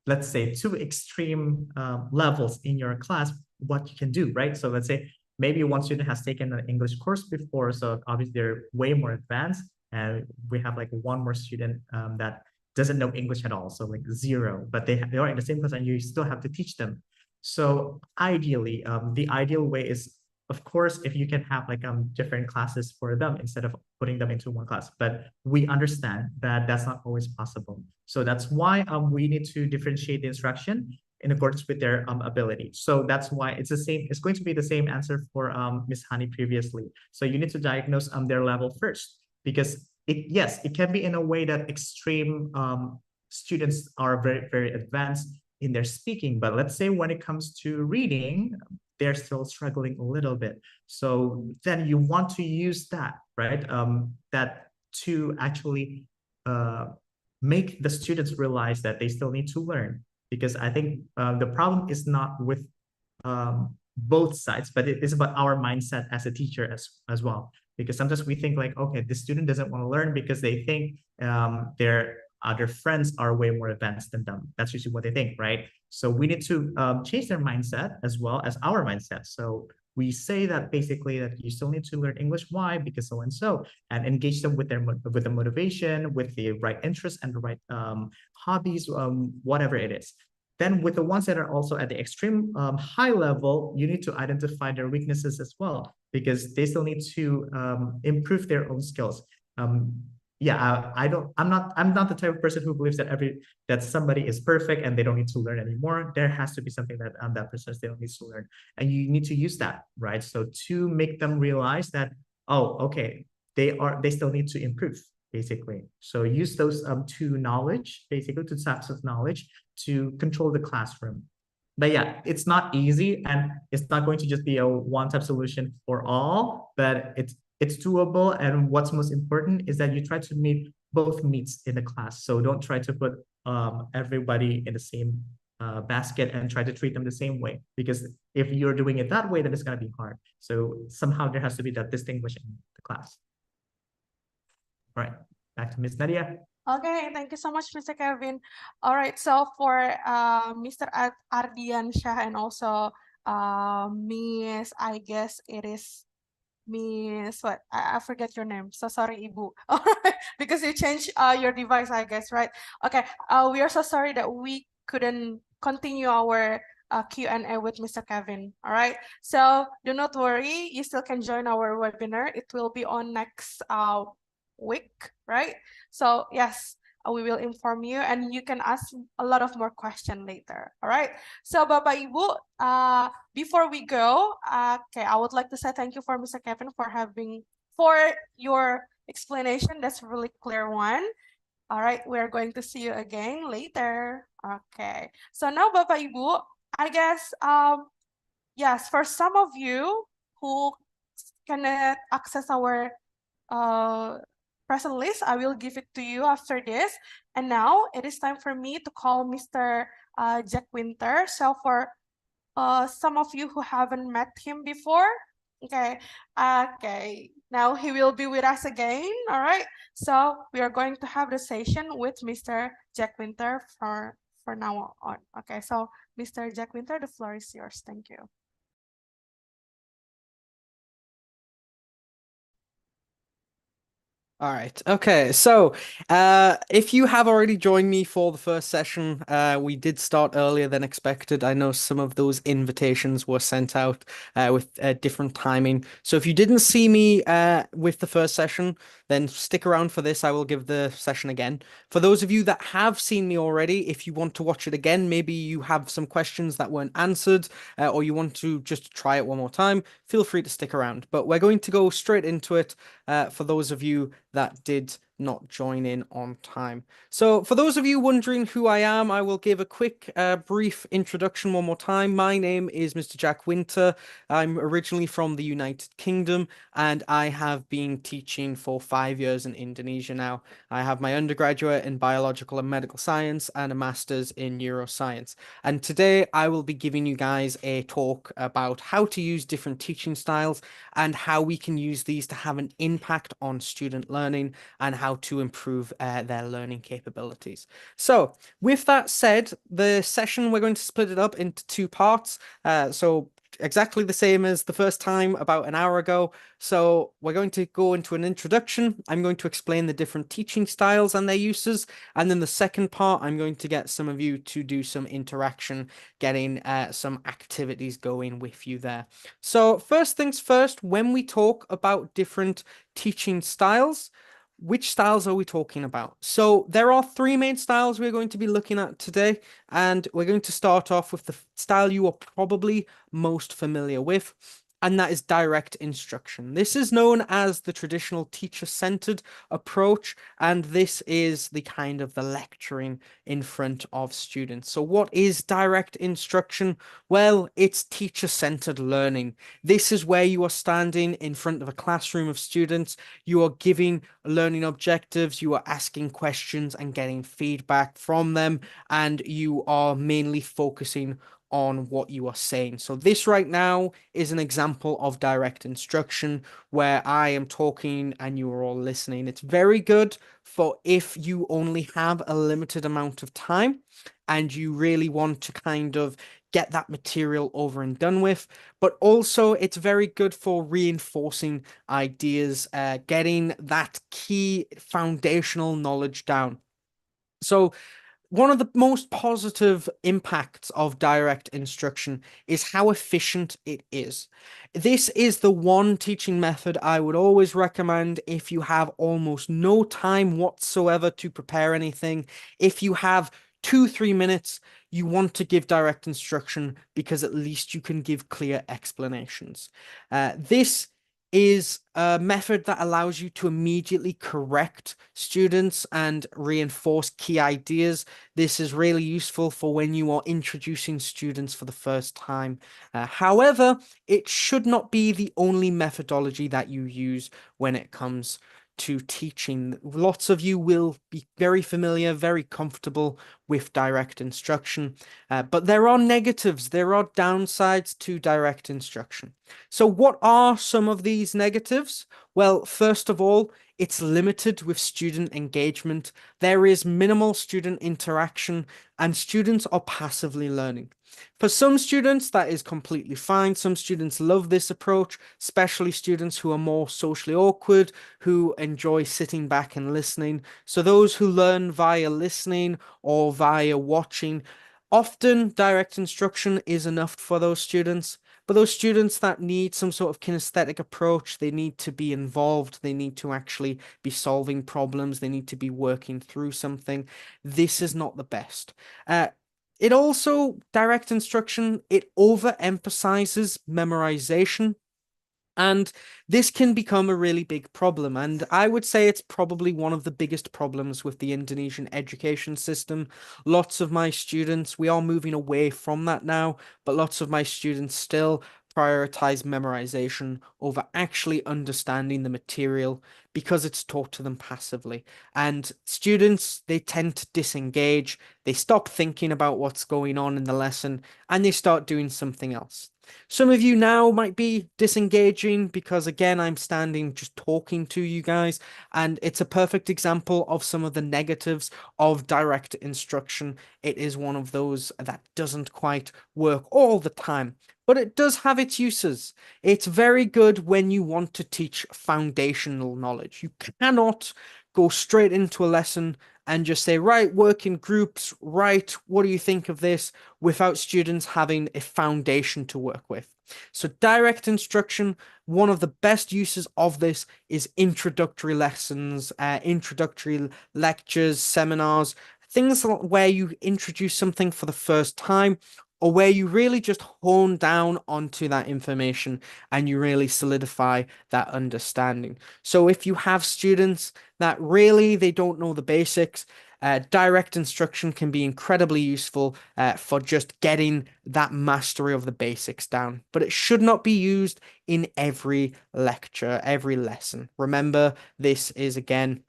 let's say, 2 extreme levels in your class, what you can do, right? So let's say maybe one student has taken an English course before, so obviously they're way more advanced, and we have like one more student that doesn't know English at all, so like 0, but they are in the same class and you still have to teach them. So ideally, the ideal way is, of course, if you can have like different classes for them instead of putting them into one class, but we understand that that's not always possible. So that's why we need to differentiate the instruction in accordance with their ability. So that's why it's the same. It's going to be the same answer for Ms. Hani previously. So you need to diagnose their level first, because yes, it can be in a way that extreme students are very, very advanced in their speaking, but let's say when it comes to reading, they're still struggling a little bit. So then you want to use that, right? That to actually make the students realize that they still need to learn. Because I think the problem is not with both sides, but it is about our mindset as a teacher as well. Because sometimes we think like, okay, the student doesn't want to learn because they think their other friends are way more advanced than them. That's usually what they think, right? So we need to change their mindset as well as our mindset. So we say that basically that you still need to learn English. Why? Because so and so, and engage them with the motivation, with the right interests and the right hobbies, whatever it is. Then with the ones that are also at the extreme high level, you need to identify their weaknesses as well, because they still need to improve their own skills. Yeah, I'm not the type of person who believes that somebody is perfect and they don't need to learn anymore. There has to be something that that person still needs to learn, and you need to use that, right? So to make them realize that, oh, okay, they still need to improve, basically. So use those two types of knowledge to control the classroom. But yeah, it's not easy, and it's not going to just be a one-time solution for all, but it's doable. And what's most important is that you try to meet both needs in the class. So don't try to put everybody in the same basket and try to treat them the same way, because if you're doing it that way, then it's going to be hard. So somehow there has to be that distinguishing the class. All right, back to Ms. Nadia. Okay, thank you so much, Mr. Kevin. All right, so for Mr. Ardian Shah and also Miss, I guess it is Miss, what? I forget your name. So sorry, Ibu. All right, because you changed your device, I guess, right? Okay, we are so sorry that we couldn't continue our Q&A with Mr. Kevin. All right, so do not worry, you still can join our webinar. It will be on next week, right? So yes, we will inform you and you can ask a lot of more questions later. All right. So Bapak Ibu, before we go, okay, I would like to say thank you for Mr. Kevin for your explanation. That's a really clear one. All right, we're going to see you again later. Okay. So now Bapak Ibu, I guess yes, for some of you who cannot access our present list, I will give it to you after this. And now it is time for me to call Mr. Jack Winter. So for some of you who haven't met him before, okay, now he will be with us again. All right, so we are going to have the session with Mr. Jack Winter for now on. Okay, so Mr. Jack Winter, the floor is yours. Thank you. All right. Okay. So, if you have already joined me for the first session, we did start earlier than expected. I know some of those invitations were sent out with different timing. So, if you didn't see me with the first session, then stick around for this. I will give the session again. For those of you that have seen me already, if you want to watch it again, maybe you have some questions that weren't answered, or you want to just try it one more time, feel free to stick around. But we're going to go straight into it for those of you that did not join in on time. So for those of you wondering who I am, I will give a quick brief introduction one more time. My name is Mr. Jack Winter. I'm originally from the United Kingdom and I have been teaching for 5 years in Indonesia now. I have my undergraduate in biological and medical science and a master's in neuroscience. And today I will be giving you guys a talk about how to use different teaching styles and how we can use these to have an impact on student learning and how to improve their learning capabilities. So with that said, the session, we're going to split it up into 2 parts. So exactly the same as the first time about an hour ago. So we're going to go into an introduction. I'm going to explain the different teaching styles and their uses. And then the second part, I'm going to get some of you to do some interaction, getting some activities going with you there. So first things first, when we talk about different teaching styles, which styles are we talking about? So there are 3 main styles we're going to be looking at today, and we're going to start off with the style you are probably most familiar with, and that is direct instruction. This is known as the traditional teacher-centered approach, and this is the kind of the lecturing in front of students. So what is direct instruction? Well, it's teacher-centered learning. This is where you are standing in front of a classroom of students, you are giving learning objectives, you are asking questions and getting feedback from them, and you are mainly focusing on what you are saying. So this right now is an example of direct instruction where I am talking and you are all listening. It's very good for if you only have a limited amount of time and you really want to kind of get that material over and done with, but also it's very good for reinforcing ideas, getting that key foundational knowledge down. So one of the most positive impacts of direct instruction is how efficient it is. This is the one teaching method I would always recommend if you have almost no time whatsoever to prepare anything. If you have 2-3 minutes, you want to give direct instruction because at least you can give clear explanations. This is a method that allows you to immediately correct students and reinforce key ideas. This is really useful for when you are introducing students for the first time. However, it should not be the only methodology that you use when it comes to teaching. Lots of you will be very familiar, very comfortable with direct instruction, but there are negatives, there are downsides to direct instruction. So what are some of these negatives? Well, first of all, it's limited with student engagement. There is minimal student interaction, and students are passively learning. For some students, that is completely fine. Some students love this approach, especially students who are more socially awkward, who enjoy sitting back and listening. So those who learn via listening or via watching, often direct instruction is enough for those students. But those students that need some sort of kinesthetic approach, they need to be involved, they need to actually be solving problems, they need to be working through something. This is not the best. It also, direct instruction, it overemphasizes memorization. And this can become a really big problem. And I would say it's probably one of the biggest problems with the Indonesian education system. Lots of my students, we are moving away from that now, but lots of my students still prioritize memorization over actually understanding the material because it's taught to them passively. And students, they tend to disengage, they stop thinking about what's going on in the lesson, and they start doing something else. Some of you now might be disengaging because, again, I'm standing just talking to you guys, and it's a perfect example of some of the negatives of direct instruction. It is one of those that doesn't quite work all the time, but it does have its uses. It's very good when you want to teach foundational knowledge. You cannot go straight into a lesson and just say, right, work in groups, right, what do you think of this, without students having a foundation to work with. So direct instruction, one of the best uses of this is introductory lessons, introductory lectures, seminars, things where you introduce something for the first time, or where you really just hone down onto that information and you really solidify that understanding. So if you have students that really they don't know the basics, direct instruction can be incredibly useful for just getting that mastery of the basics down. But it should not be used in every lecture, every lesson. Remember, this is again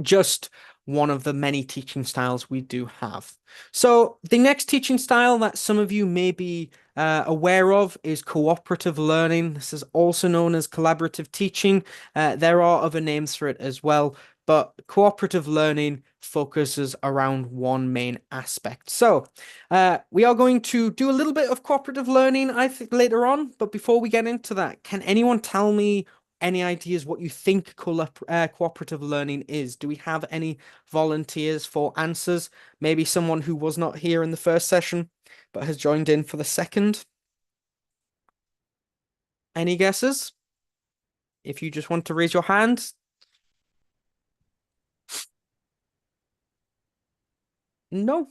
just one of the many teaching styles we do have. So the next teaching style that some of you may be aware of is cooperative learning. This is also known as collaborative teaching. There are other names for it as well, but cooperative learning focuses around one main aspect. So we are going to do a little bit of cooperative learning, I think, later on. But before we get into that, can anyone tell me any ideas what you think cooperative learning is? Do we have any volunteers for answers? Maybe someone who was not here in the first session but has joined in for the second? Any guesses? If you just want to raise your hand. No.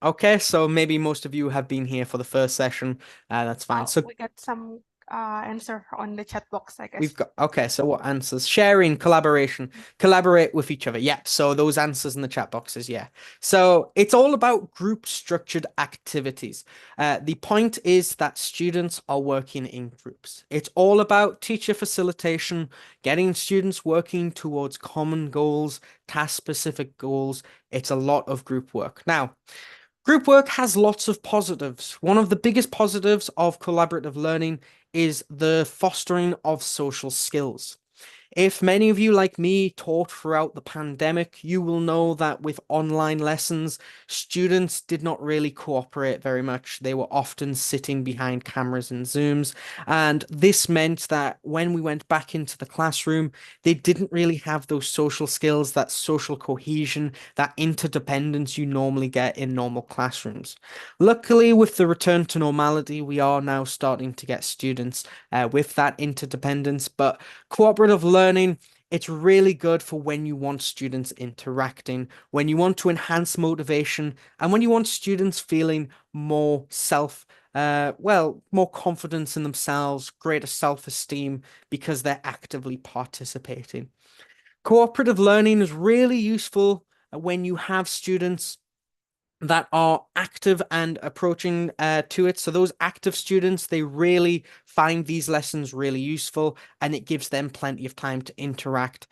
Okay, so maybe most of you have been here for the first session. That's fine. So we got some answer on the chat box, I guess. we've got, okay, so what answers? Sharing, collaboration, collaborate with each other. Yeah, so those answers in the chat boxes, yeah. So it's all about group structured activities. The point is that students are working in groups. It's all about teacher facilitation, getting students working towards common goals, task-specific goals. It's a lot of group work. Now, group work has lots of positives. One of the biggest positives of collaborative learning is the fostering of social skills. If many of you, like me, taught throughout the pandemic, you will know that with online lessons, students did not really cooperate very much. They were often sitting behind cameras and Zooms, and this meant that when we went back into the classroom, they didn't really have those social skills, that social cohesion, that interdependence you normally get in normal classrooms. Luckily, with the return to normality, we are now starting to get students with that interdependence, but cooperative learning, it's really good for when you want students interacting, when you want to enhance motivation, and when you want students feeling more more confidence in themselves, greater self-esteem because they're actively participating. Cooperative learning is really useful when you have students that are active and approaching to it. So those active students, they really find these lessons really useful, and it gives them plenty of time to interact.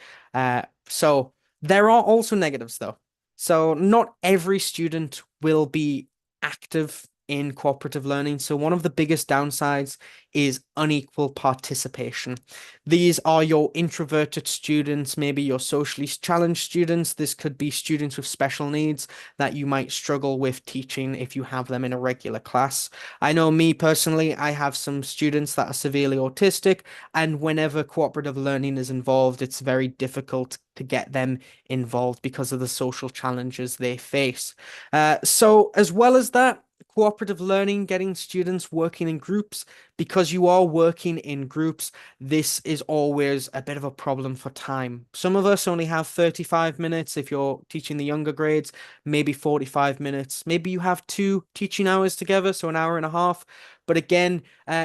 So there are also negatives though. So not every student will be active in cooperative learning. So one of the biggest downsides is unequal participation. These are your introverted students, maybe your socially challenged students. This could be students with special needs that you might struggle with teaching if you have them in a regular class. I know me personally, I have some students that are severely autistic, and whenever cooperative learning is involved, it's very difficult to get them involved because of the social challenges they face. So as well as that, cooperative learning, getting students working in groups, because you are working in groups, this is always a bit of a problem for time. Some of us only have 35 minutes if you're teaching the younger grades, maybe 45 minutes. Maybe you have 2 teaching hours together, so an hour and a half. But again,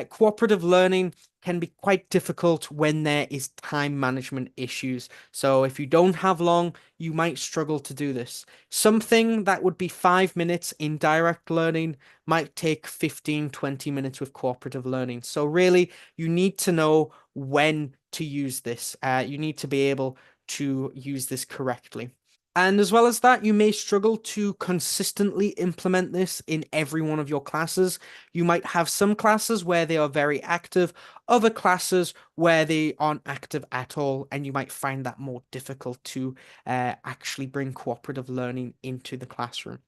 cooperative learning can be quite difficult when there is time management issues. So if you don't have long, you might struggle to do this. Something that would be 5 minutes in direct learning might take 15, 20 minutes with cooperative learning. So really, you need to know when to use this. You need to be able to use this correctly. And as well as that, you may struggle to consistently implement this in every one of your classes. You might have some classes where they are very active, other classes where they aren't active at all, and you might find that more difficult to actually bring cooperative learning into the classroom.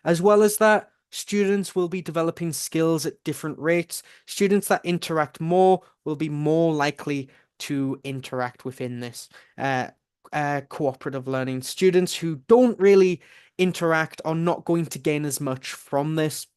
As well as that, students will be developing skills at different rates. Students that interact more will be more likely to interact within this cooperative learning. Students who don't really interact are not going to gain as much from this.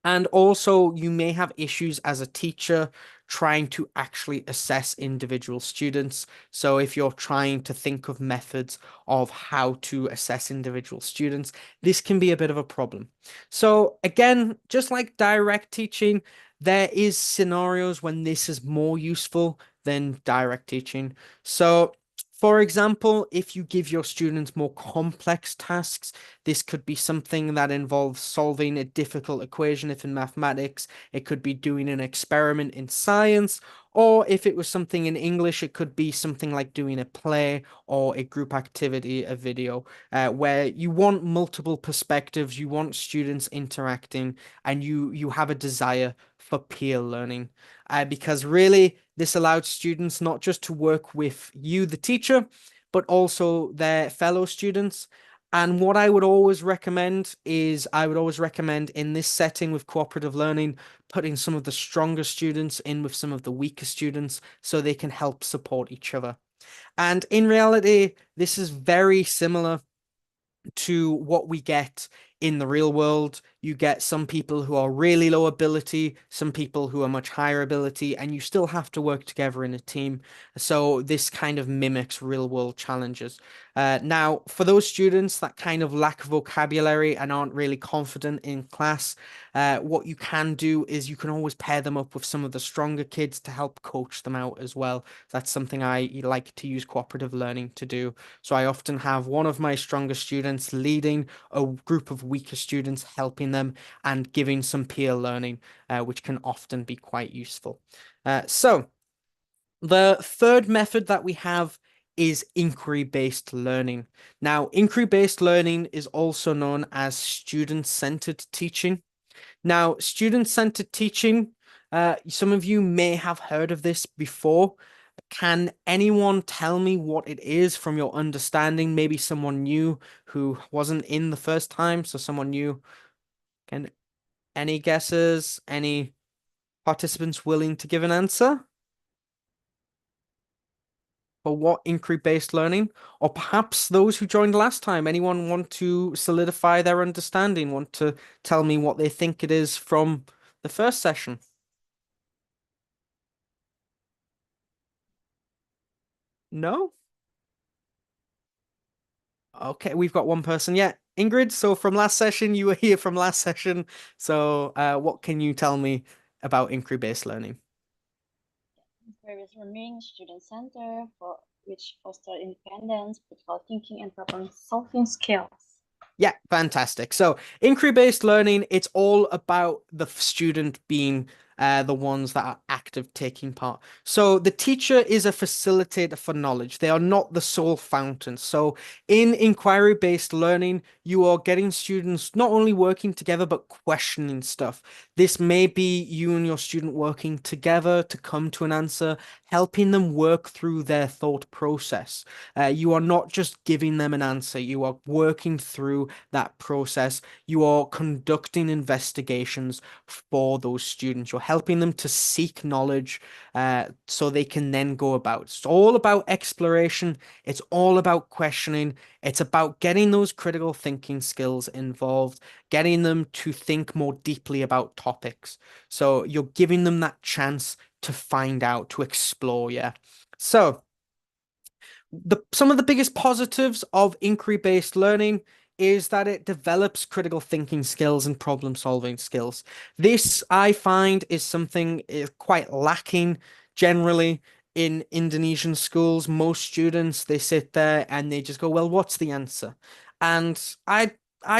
And also, you may have issues as a teacher trying to actually assess individual students. So if you're trying to think of methods of how to assess individual students, this can be a bit of a problem. So again, just like direct teaching, there is scenarios when this is more useful than direct teaching. So for example, if you give your students more complex tasks, this could be something that involves solving a difficult equation if in mathematics, it could be doing an experiment in science, or if it was something in English, it could be something like doing a play or a group activity, a video, where you want multiple perspectives, you want students interacting, and you have a desire for peer learning. Because really, this allowed students not just to work with you, the teacher, but also their fellow students. And what I would always recommend is in this setting with cooperative learning, putting some of the stronger students in with some of the weaker students so they can help support each other. And in reality, this is very similar to what we get in the real world. You get some people who are really low ability, some people who are much higher ability, and you still have to work together in a team. So this kind of mimics real world challenges. Now, for those students that kind of lack vocabulary and aren't really confident in class, what you can do is you can always pair them up with some of the stronger kids to help coach them out as well. That's something I like to use cooperative learning to do. So I often have one of my stronger students leading a group of weaker students, helping them and giving some peer learning, which can often be quite useful. So the third method that we have is inquiry-based learning. Now, inquiry-based learning is also known as student-centered teaching. Now, student-centered teaching, some of you may have heard of this before. Can anyone tell me what it is from your understanding? Maybe someone new who wasn't in the first time, so someone new. Can any guesses? Any participants willing to give an answer? For what inquiry-based learning? Or perhaps those who joined last time, anyone want to solidify their understanding, want to tell me what they think it is from the first session? No? Okay, we've got one person. Yeah, Ingrid, so from last session, you were here from last session. So what can you tell me about inquiry-based learning? Inquiry-based learning, student-centered, for which foster independence, critical thinking, and problem-solving skills. Yeah, fantastic. So inquiry-based learning, it's all about the student being the ones that are active active taking part. So the teacher is a facilitator for knowledge. They are not the sole fountain. So in inquiry-based learning, you are getting students not only working together, but questioning stuff. This may be you and your student working together to come to an answer, helping them work through their thought process. You are not just giving them an answer, you are working through that process. You are conducting investigations for those students. You're helping them to seek knowledge so they can then go about. It's all about exploration. It's all about questioning. It's about getting those critical thinking skills involved, getting them to think more deeply about topics. So you're giving them that chance to find out, to explore, yeah. So some of the biggest positives of inquiry-based learning is that it develops critical thinking skills and problem-solving skills. This, I find, is something quite lacking generally in Indonesian schools. Most students, they sit there and they just go, well, what's the answer? And I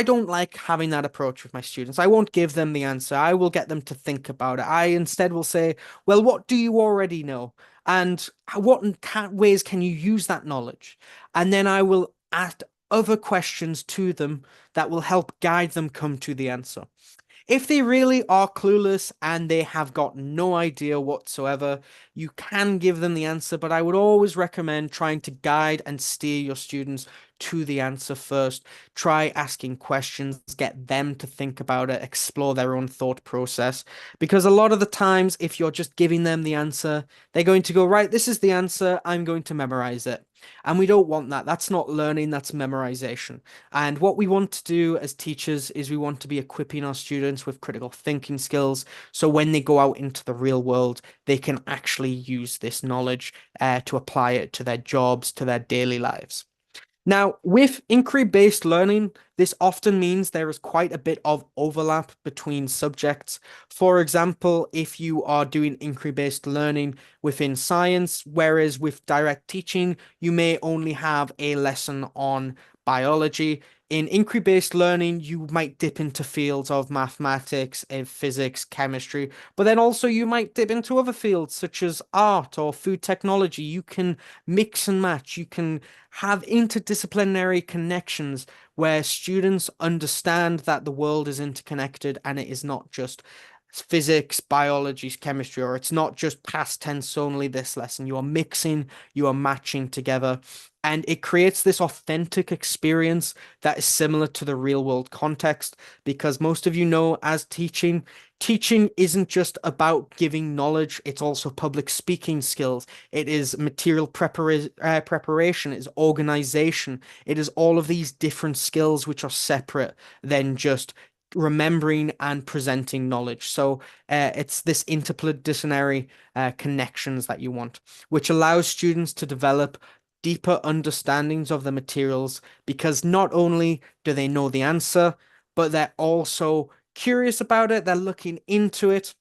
don't like having that approach with my students. I won't give them the answer. I will get them to think about it. I instead will say, well, what do you already know? And what ways can you use that knowledge? And then I will add other questions to them that will help guide them come to the answer. If they really are clueless and they have got no idea whatsoever, you can give them the answer, but I would always recommend trying to guide and steer your students to the answer first. Try asking questions, get them to think about it, explore their own thought process. Because a lot of the times, if you're just giving them the answer, they're going to go, right, this is the answer, I'm going to memorize it. And we don't want that. That's not learning, that's memorization. And what we want to do as teachers is we want to be equipping our students with critical thinking skills. So when they go out into the real world, they can actually use this knowledge to apply it to their jobs, to their daily lives. Now, with inquiry-based learning, this often means there is quite a bit of overlap between subjects. For example, if you are doing inquiry-based learning within science, whereas with direct teaching, you may only have a lesson on biology. In inquiry-based learning, you might dip into fields of mathematics, physics, chemistry, but then also you might dip into other fields such as art or food technology. You can mix and match. You can have interdisciplinary connections where students understand that the world is interconnected and it is not just physics, biology, chemistry, or it's not just past tense only this lesson. You are mixing, you are matching together, and it creates this authentic experience that is similar to the real world context, because most of you know, as teaching isn't just about giving knowledge, it's also public speaking skills. It is material preparation, it's organization. It is all of these different skills which are separate than just remembering and presenting knowledge. So it's this interdisciplinary connections that you want, which allows students to develop deeper understandings of the materials, because not only do they know the answer, but they're also curious about it, they're looking into it,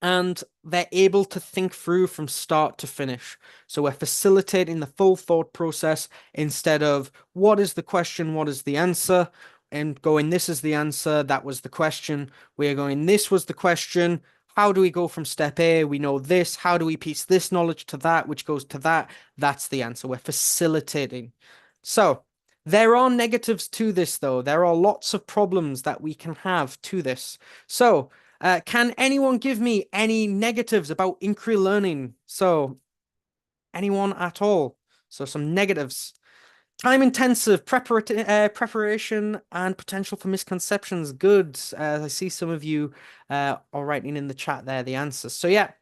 and they're able to think through from start to finish. So we're facilitating the full thought process instead of what is the question, what is the answer, and going, this is the answer, that was the question. We're going, this was the question. How do we go from step A? We know this. How do we piece this knowledge to that, which goes to that? That's the answer. We're facilitating. So there are negatives to this, though. There are lots of problems that we can have to this. So can anyone give me any negatives about inquiry learning? So anyone at all? So some negatives. Time intensive, preparation, and potential for misconceptions. Good. I see some of you are writing in the chat there the answers. So yeah.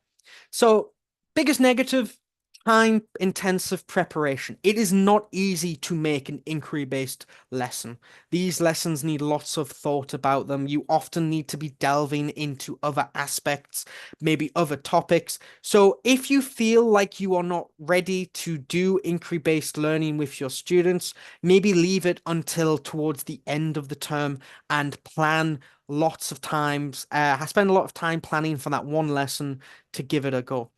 So biggest negative, time intensive preparation. It is not easy to make an inquiry-based lesson. These lessons need lots of thought about them. You often need to be delving into other aspects, maybe other topics. So if you feel like you are not ready to do inquiry-based learning with your students, maybe leave it until towards the end of the term and plan lots of times. Spend a lot of time planning for that one lesson to give it a go.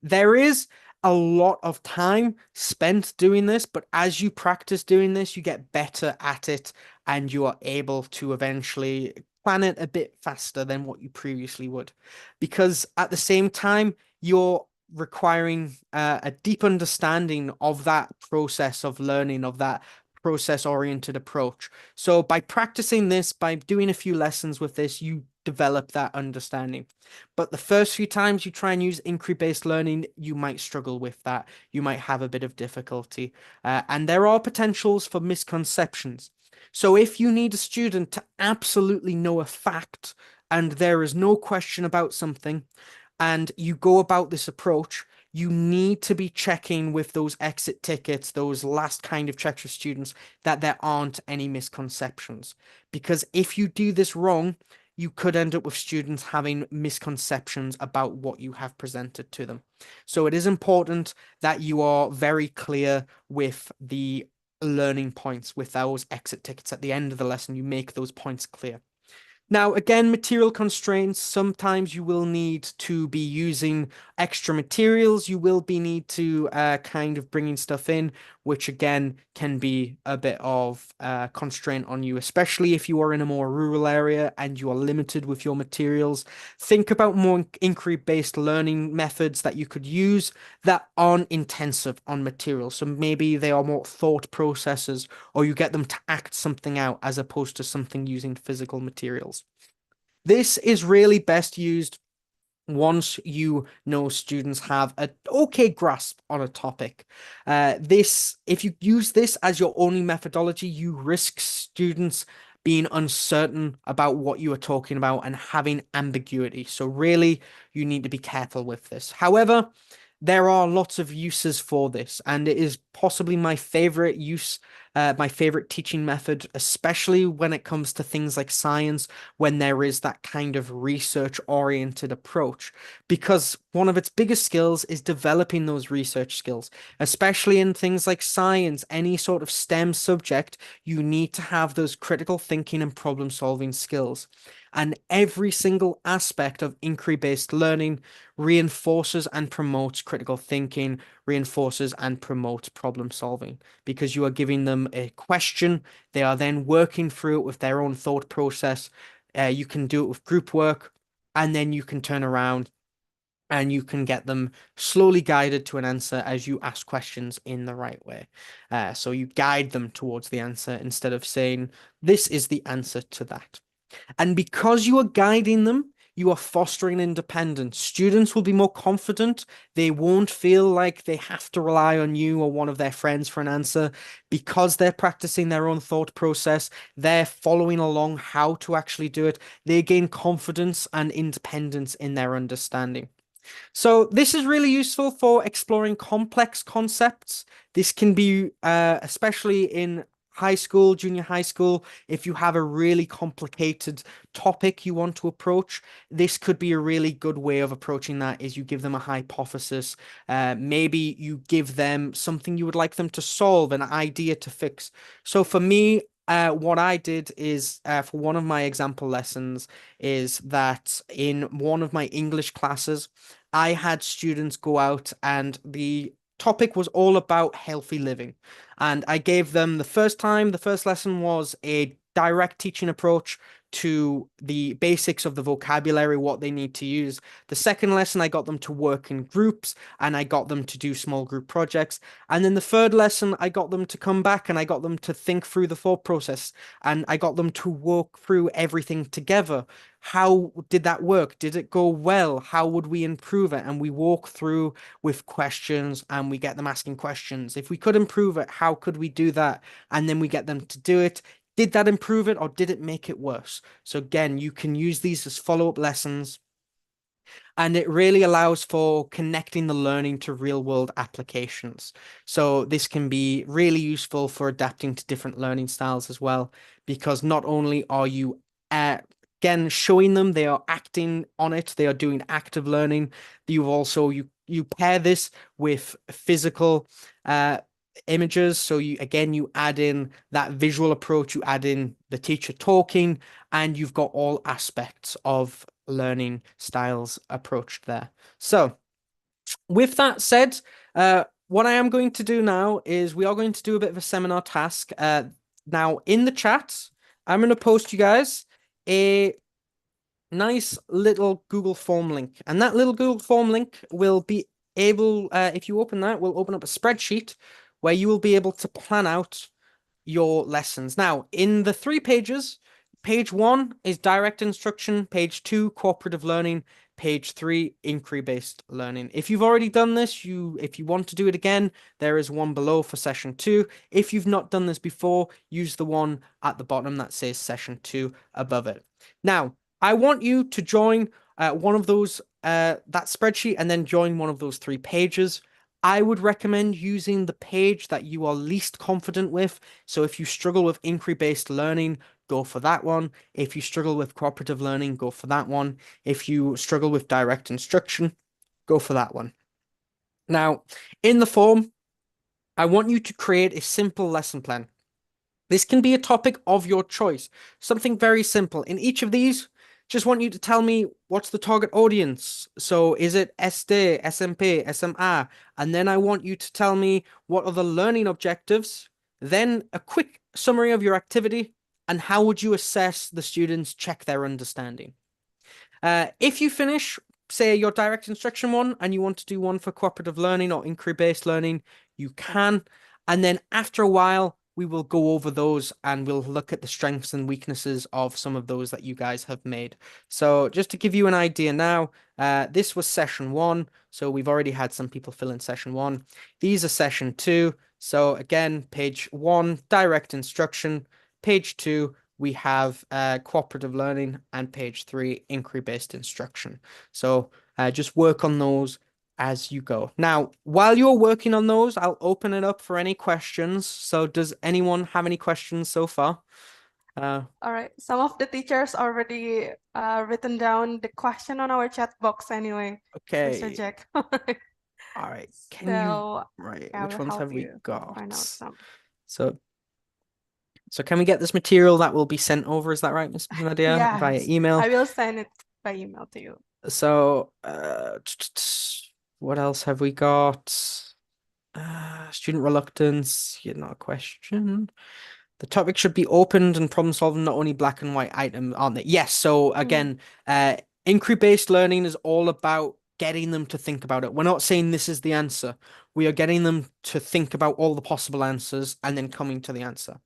There is a lot of time spent doing this, but as you practice doing this, you get better at it and you are able to eventually plan it a bit faster than what you previously would. Because at the same time, you're requiring a deep understanding of that process of learning, of that process-oriented approach. So by practicing this, by doing a few lessons with this, you develop that understanding. But the first few times you try and use inquiry-based learning, you might struggle with that. You might have a bit of difficulty. And there are potentials for misconceptions. So if you need a student to absolutely know a fact and there is no question about something, and you go about this approach, you need to be checking with those exit tickets, those last kind of checks for students, that there aren't any misconceptions. Because if you do this wrong, you could end up with students having misconceptions about what you have presented to them. So it is important that you are very clear with the learning points, with those exit tickets at the end of the lesson. You make those points clear. Now, again, material constraints, sometimes you will need to be using extra materials. You will be need to kind of bringing stuff in, which again can be a bit of constraint on you, especially if you are in a more rural area and you are limited with your materials. Think about more inquiry-based learning methods that you could use that aren't intensive on materials. So maybe they are more thought processes, or you get them to act something out as opposed to something using physical materials. This is really best used once you know students have an okay grasp on a topic. If you use this as your only methodology, you risk students being uncertain about what you are talking about and having ambiguity. So really, you need to be careful with this. However, there are lots of uses for this, and it is possibly my favorite use, my favorite teaching method, especially when it comes to things like science, when there is that kind of research-oriented approach, because one of its biggest skills is developing those research skills, especially in things like science, any sort of STEM subject, you need to have those critical thinking and problem-solving skills. And every single aspect of inquiry-based learning reinforces and promotes critical thinking, reinforces and promotes problem solving, because you are giving them a question. They are then working through it with their own thought process. You can do it with group work, and then you can turn around and you can get them slowly guided to an answer as you ask questions in the right way. So you guide them towards the answer instead of saying, this is the answer to that. And because you are guiding them, you are fostering independence. Students will be more confident. They won't feel like they have to rely on you or one of their friends for an answer. Because they're practicing their own thought process, they're following along how to actually do it. They gain confidence and independence in their understanding. So this is really useful for exploring complex concepts. This can be especially in high school, junior high school, if you have a really complicated topic you want to approach, this could be a really good way of approaching that, is you give them a hypothesis. Maybe you give them something you would like them to solve, an idea to fix. So for me, what I did is, for one of my example lessons, is that in one of my English classes, I had students go out and the topic was all about healthy living. And I gave them the first lesson was a direct teaching approach to the basics of the vocabulary, what they need to use. The second lesson, I got them to work in groups and I got them to do small group projects. And then the third lesson, I got them to come back and I got them to think through the thought process and I got them to work through everything together. How did that work? Did it go well? How would we improve it? And we walk through with questions and we get them asking questions. If we could improve it, how could we do that? And then we get them to do it. Did that improve it or did it make it worse? So again, you can use these as follow-up lessons. And it really allows for connecting the learning to real world applications. So this can be really useful for adapting to different learning styles as well, because not only are you again showing them they are acting on it, they are doing active learning, you also you pair this with physical images. So you add in that visual approach, you add in the teacher talking, and you've got all aspects of learning styles approached there. So with that said, what I am going to do now is we are going to do a bit of a seminar task. Now in the chat, I'm going to post you guys a nice little Google form link. And that little Google form link will be able, if you open that, will open up a spreadsheet where you will be able to plan out your lessons. Now, in the 3 pages, page 1 is direct instruction, page 2, cooperative learning, page 3, inquiry-based learning. If you've already done this, if you want to do it again, there is one below for session 2. If you've not done this before, use the one at the bottom that says session 2 above it. Now, I want you to join one of those, that spreadsheet, and then join one of those 3 pages. I would recommend using the page that you are least confident with. So if you struggle with inquiry-based learning, go for that one. If you struggle with cooperative learning, go for that one. If you struggle with direct instruction, go for that one. Now, in the form, I want you to create a simple lesson plan. This can be a topic of your choice, something very simple. In each of these, just want you to tell me what's the target audience. So is it SD, SMP, SMR? And then I want you to tell me what are the learning objectives, then a quick summary of your activity, and how would you assess the students check their understanding. If you finish, say, your direct instruction one, and you want to do one for cooperative learning or inquiry-based learning, you can. And then after a while, we will go over those and we'll look at the strengths and weaknesses of some of those that you guys have made. So just to give you an idea now, this was session 1. So we've already had some people fill in session 1. These are session 2. So again, page 1, direct instruction. Page 2, we have cooperative learning, and page 3, inquiry-based instruction. So just work on those as you go. Now, while you're working on those, I'll open it up for any questions. So does anyone have any questions so far? All right, some of the teachers already written down the question on our chat box anyway. Okay. Mr. Jack. All right. Can So, you, right, yeah, which we'll ones help have we you got? find out some. So can we get this material that will be sent over? Is that right, Ms. Nadia? Via Yes, email? I will send it by email to you. So, what else have we got? Student reluctance, not a question. The topic should be opened and problem solving, not only black and white item, aren't they? Yes. So again, inquiry-based learning is all about getting them to think about it. We're not saying this is the answer. We are getting them to think about all the possible answers and then coming to the answer.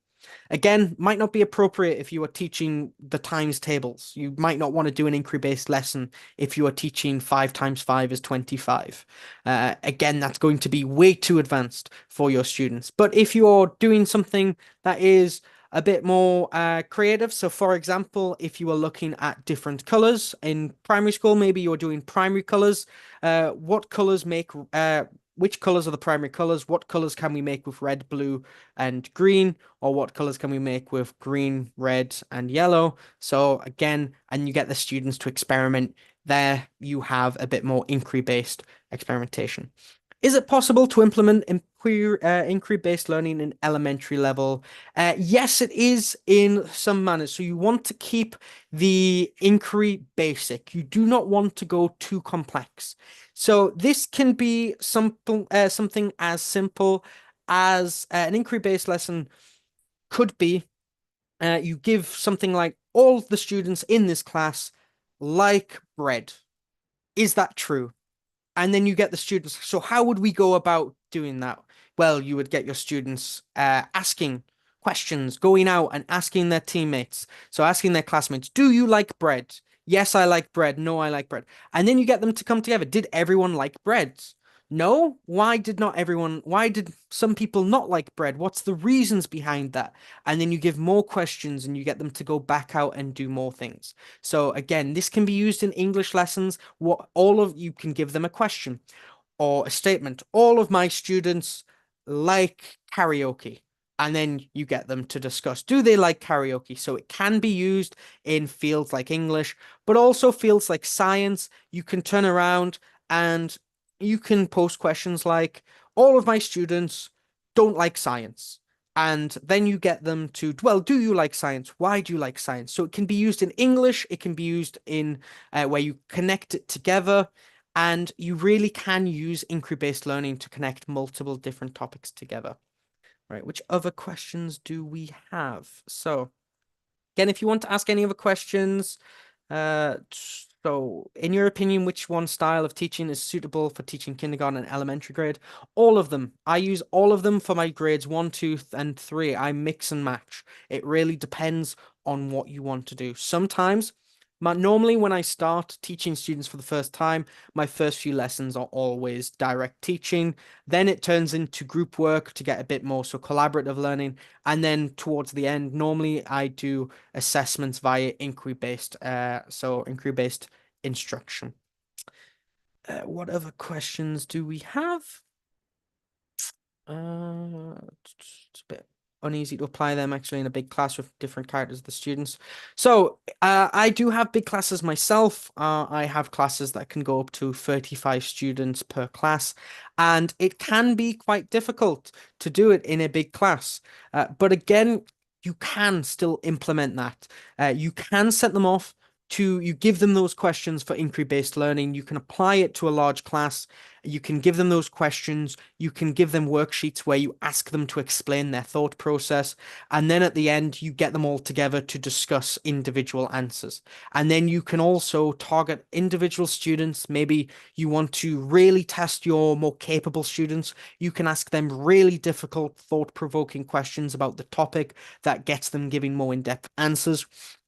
Again, might not be appropriate if you are teaching the times tables. You might not want to do an inquiry-based lesson if you are teaching 5 times 5 is 25. Again, that's going to be way too advanced for your students. But if you're doing something that is a bit more creative, so for example, if you are looking at different colors in primary school, maybe you're doing primary colors, what colors make which colors are the primary colors? What colors can we make with red, blue, and green? Or what colors can we make with green, red, and yellow? So again, and you get the students to experiment. There you have a bit more inquiry-based experimentation. Is it possible to implement inquiry-based learning in elementary level? Yes, it is in some manners. So you want to keep the inquiry basic. You do not want to go too complex. So this can be something as simple as an inquiry-based lesson could be you give something like all the students in this class like bread. Is that true? And then you get the students. So how would we go about doing that? Well, you would get your students asking questions, going out and asking their teammates. So asking their classmates, do you like bread? Yes, I like bread. No, I like bread. And then you get them to come together. Did everyone like bread? No? Why did some people not like bread? What's the reasons behind that? And then you give more questions and you get them to go back out and do more things. So again, this can be used in English lessons. You can give them a question or a statement. All of my students like karaoke. And then you get them to discuss, do they like karaoke? So it can be used in fields like English, but also fields like science. You can turn around and you can post questions like, all of my students don't like science. And then you get them to, well, do you like science? Why do you like science? So it can be used in English. It can be used in where you connect it together. And you really can use inquiry-based learning to connect multiple different topics together. Right, which other questions do we have? So again, if you want to ask any other questions, So in your opinion, which one style of teaching is suitable for teaching kindergarten and elementary grade? All of them. I use all of them for my grades 1, 2, and 3. I mix and match. It really depends on what you want to do. Sometimes, normally when I start teaching students for the first time, my first few lessons are always direct teaching. Then it turns into group work to get a bit more so collaborative learning. And then towards the end, normally I do assessments via inquiry-based, inquiry-based instruction. What other questions do we have? It's a bit uneasy to apply them actually in a big class with different characters of the students. So I do have big classes myself. I have classes that can go up to 35 students per class, and it can be quite difficult to do it in a big class. But again, you can still implement that. You can set them off you give them those questions for inquiry-based learning. You can apply it to a large class. You can give them those questions. You can give them worksheets where you ask them to explain their thought process. And then at the end, you get them all together to discuss individual answers. And then you can also target individual students. Maybe you want to really test your more capable students. You can ask them really difficult, thought-provoking questions about the topic that gets them giving more in-depth answers.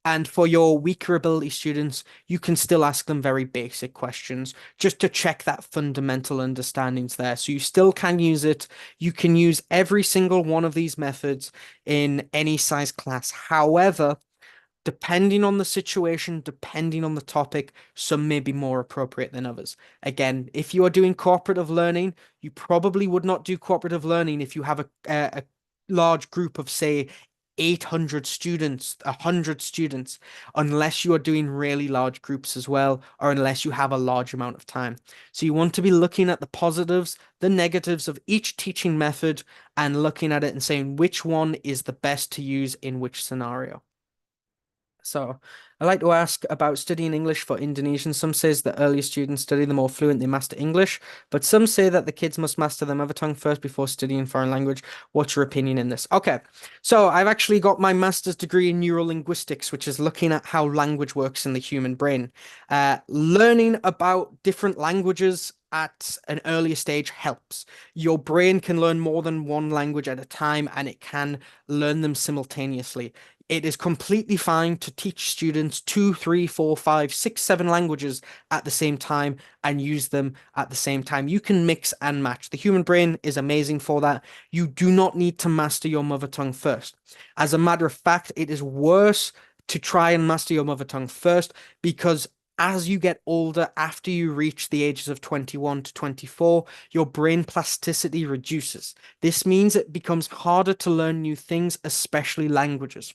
And for your weaker ability students, you can still ask them very basic questions just to check that fundamental understandings there. So you still can use it. You can use every single one of these methods in any size class. However, depending on the situation, depending on the topic, some may be more appropriate than others. Again, if you are doing cooperative learning, you probably would not do cooperative learning if you have a large group of, say, 800 students, 100 students, unless you are doing really large groups as well, or unless you have a large amount of time. So you want to be looking at the positives, the negatives of each teaching method and looking at it and saying which one is the best to use in which scenario. So I like to ask about studying English for Indonesian. Some says that earlier students study, the more fluent they master English, but some say that the kids must master their mother tongue first before studying foreign language. What's your opinion in this? Okay, so I've actually got my master's degree in neurolinguistics, which is looking at how language works in the human brain. Learning about different languages at an earlier stage helps. Your brain can learn more than one language at a time, and it can learn them simultaneously. It is completely fine to teach students 2, 3, 4, 5, 6, 7 languages at the same time and use them at the same time. You can mix and match. The human brain is amazing for that. You do not need to master your mother tongue first. As a matter of fact, it is worse to try and master your mother tongue first because as you get older, after you reach the ages of 21 to 24, your brain plasticity reduces. This means it becomes harder to learn new things, especially languages.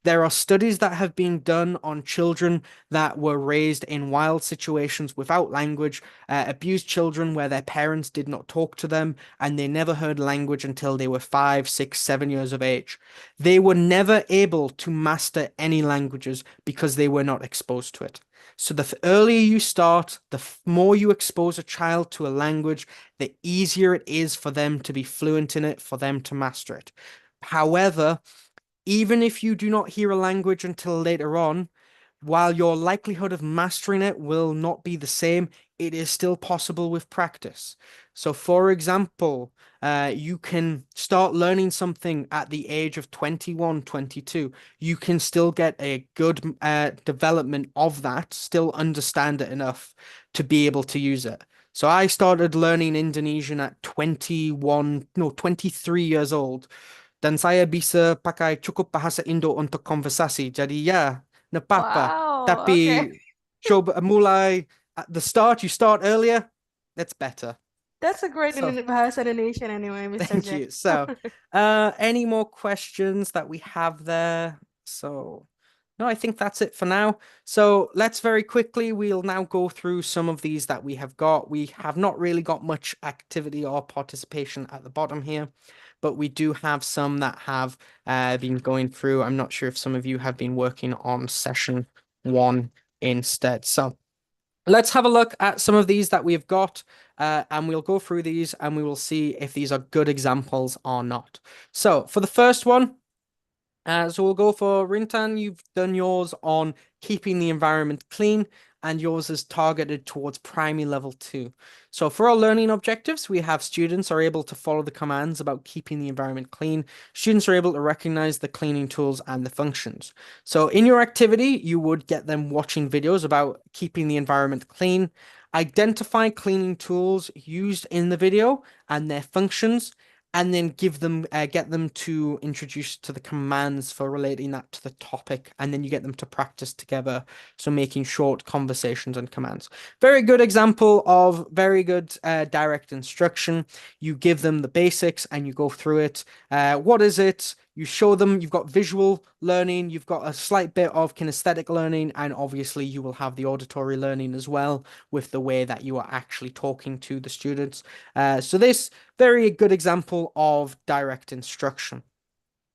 There are studies that have been done on children that were raised in wild situations without language, abused children where their parents did not talk to them and they never heard language until they were 5, 6, 7 years of age. They were never able to master any languages because they were not exposed to it. So the earlier you start, the more you expose a child to a language, the easier it is for them to be fluent in it, for them to master it. However, even if you do not hear a language until later on, while your likelihood of mastering it will not be the same, it is still possible with practice. So, for example, you can start learning something at the age of 21, 22. You can still get a good development of that, still understand it enough to be able to use it. So I started learning Indonesian at 23 years old. Dan saya bisa pakai cukup bahasa Indo untuk konversasi. Jadi ya, nggak apa-apa. Wow, Tapi okay. coba mulai at the start, you start earlier, that's better. That's a great So- bahasa Indonesian anyway, Mr. Thank Jack. you. So, any more questions that we have there? So, no, I think that's it for now. So let's very quickly, we'll now go through some of these that we have got. We have not really got much activity or participation at the bottom here, but we do have some that have been going through. I'm not sure if some of you have been working on session 1 instead. So let's have a look at some of these that we've got, and we'll go through these and we will see if these are good examples or not. So for the first one, So we'll go for Rintan. You've done yours on keeping the environment clean, and yours is targeted towards primary level 2. So for our learning objectives, we have students are able to follow the commands about keeping the environment clean. Students are able to recognize the cleaning tools and the functions. So in your activity, you would get them watching videos about keeping the environment clean, identify cleaning tools used in the video and their functions, and then get them to introduce to the commands for relating that to the topic, and then you get them to practice together, so making short conversations and commands. Very good example of very good direct instruction. You give them the basics and you go through it. What is it? You show them, you've got visual learning, you've got a slight bit of kinesthetic learning, and obviously you will have the auditory learning as well with the way that you are actually talking to the students. So this very good example of direct instruction.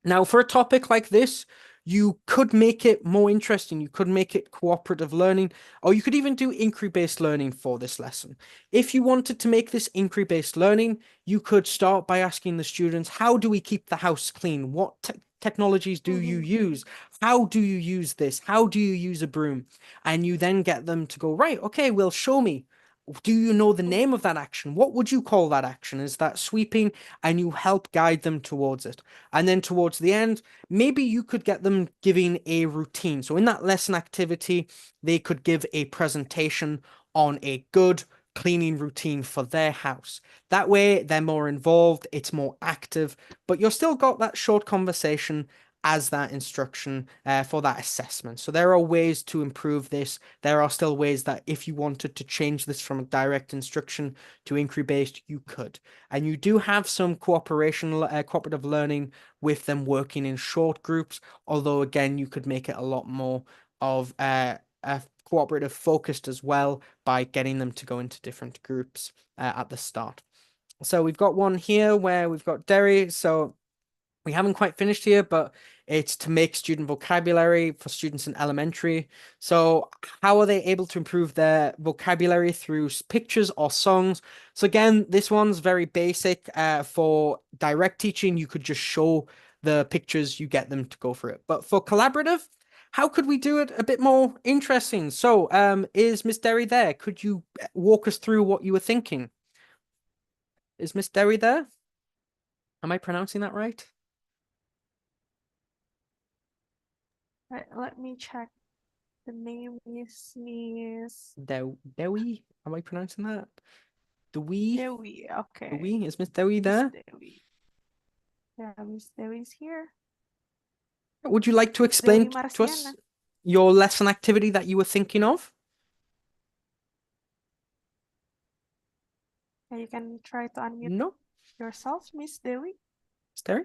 Now, for a topic like this, you could make it more interesting. You could make it cooperative learning, or you could even do inquiry-based learning for this lesson. If you wanted to make this inquiry-based learning, you could start by asking the students, how do we keep the house clean? What technologies do you use? How do you use this? How do you use a broom? And you then get them to go, right, okay, well, show me. Do you know the name of that action? What would you call that action? Is that sweeping? And you help guide them towards it. And then towards the end, maybe you could get them giving a routine. So in that lesson activity, they could give a presentation on a good cleaning routine for their house. That way, they're more involved, it's more active, but you've still got that short conversation as that instruction for that assessment. So there are ways to improve this. There are still ways that if you wanted to change this from a direct instruction to inquiry-based, you could. And you do have some cooperative learning with them working in short groups, although again, you could make it a lot more of cooperative focused as well by getting them to go into different groups at the start. So we've got one here where we've got Derry. So we haven't quite finished here, but it's to make student vocabulary for students in elementary. So how are they able to improve their vocabulary through pictures or songs? So again, this one's very basic. For direct teaching, you could just show the pictures, you get them to go through it. But for collaborative, how could we do it a bit more interesting? So is Miss Derry there? Could you walk us through what you were thinking? Is Miss Derry there? Am I pronouncing that right? Let me check. The name is Miss Dewi. Am I pronouncing that? Dewi. Dewi. Okay. Dewi. Is Miss Dewi there? Dewi. Yeah, Miss Dewi's here. Would you like to explain to us your lesson activity that you were thinking of? Yeah, you can try to unmute yourself, Miss Dewi. Miss Dewi?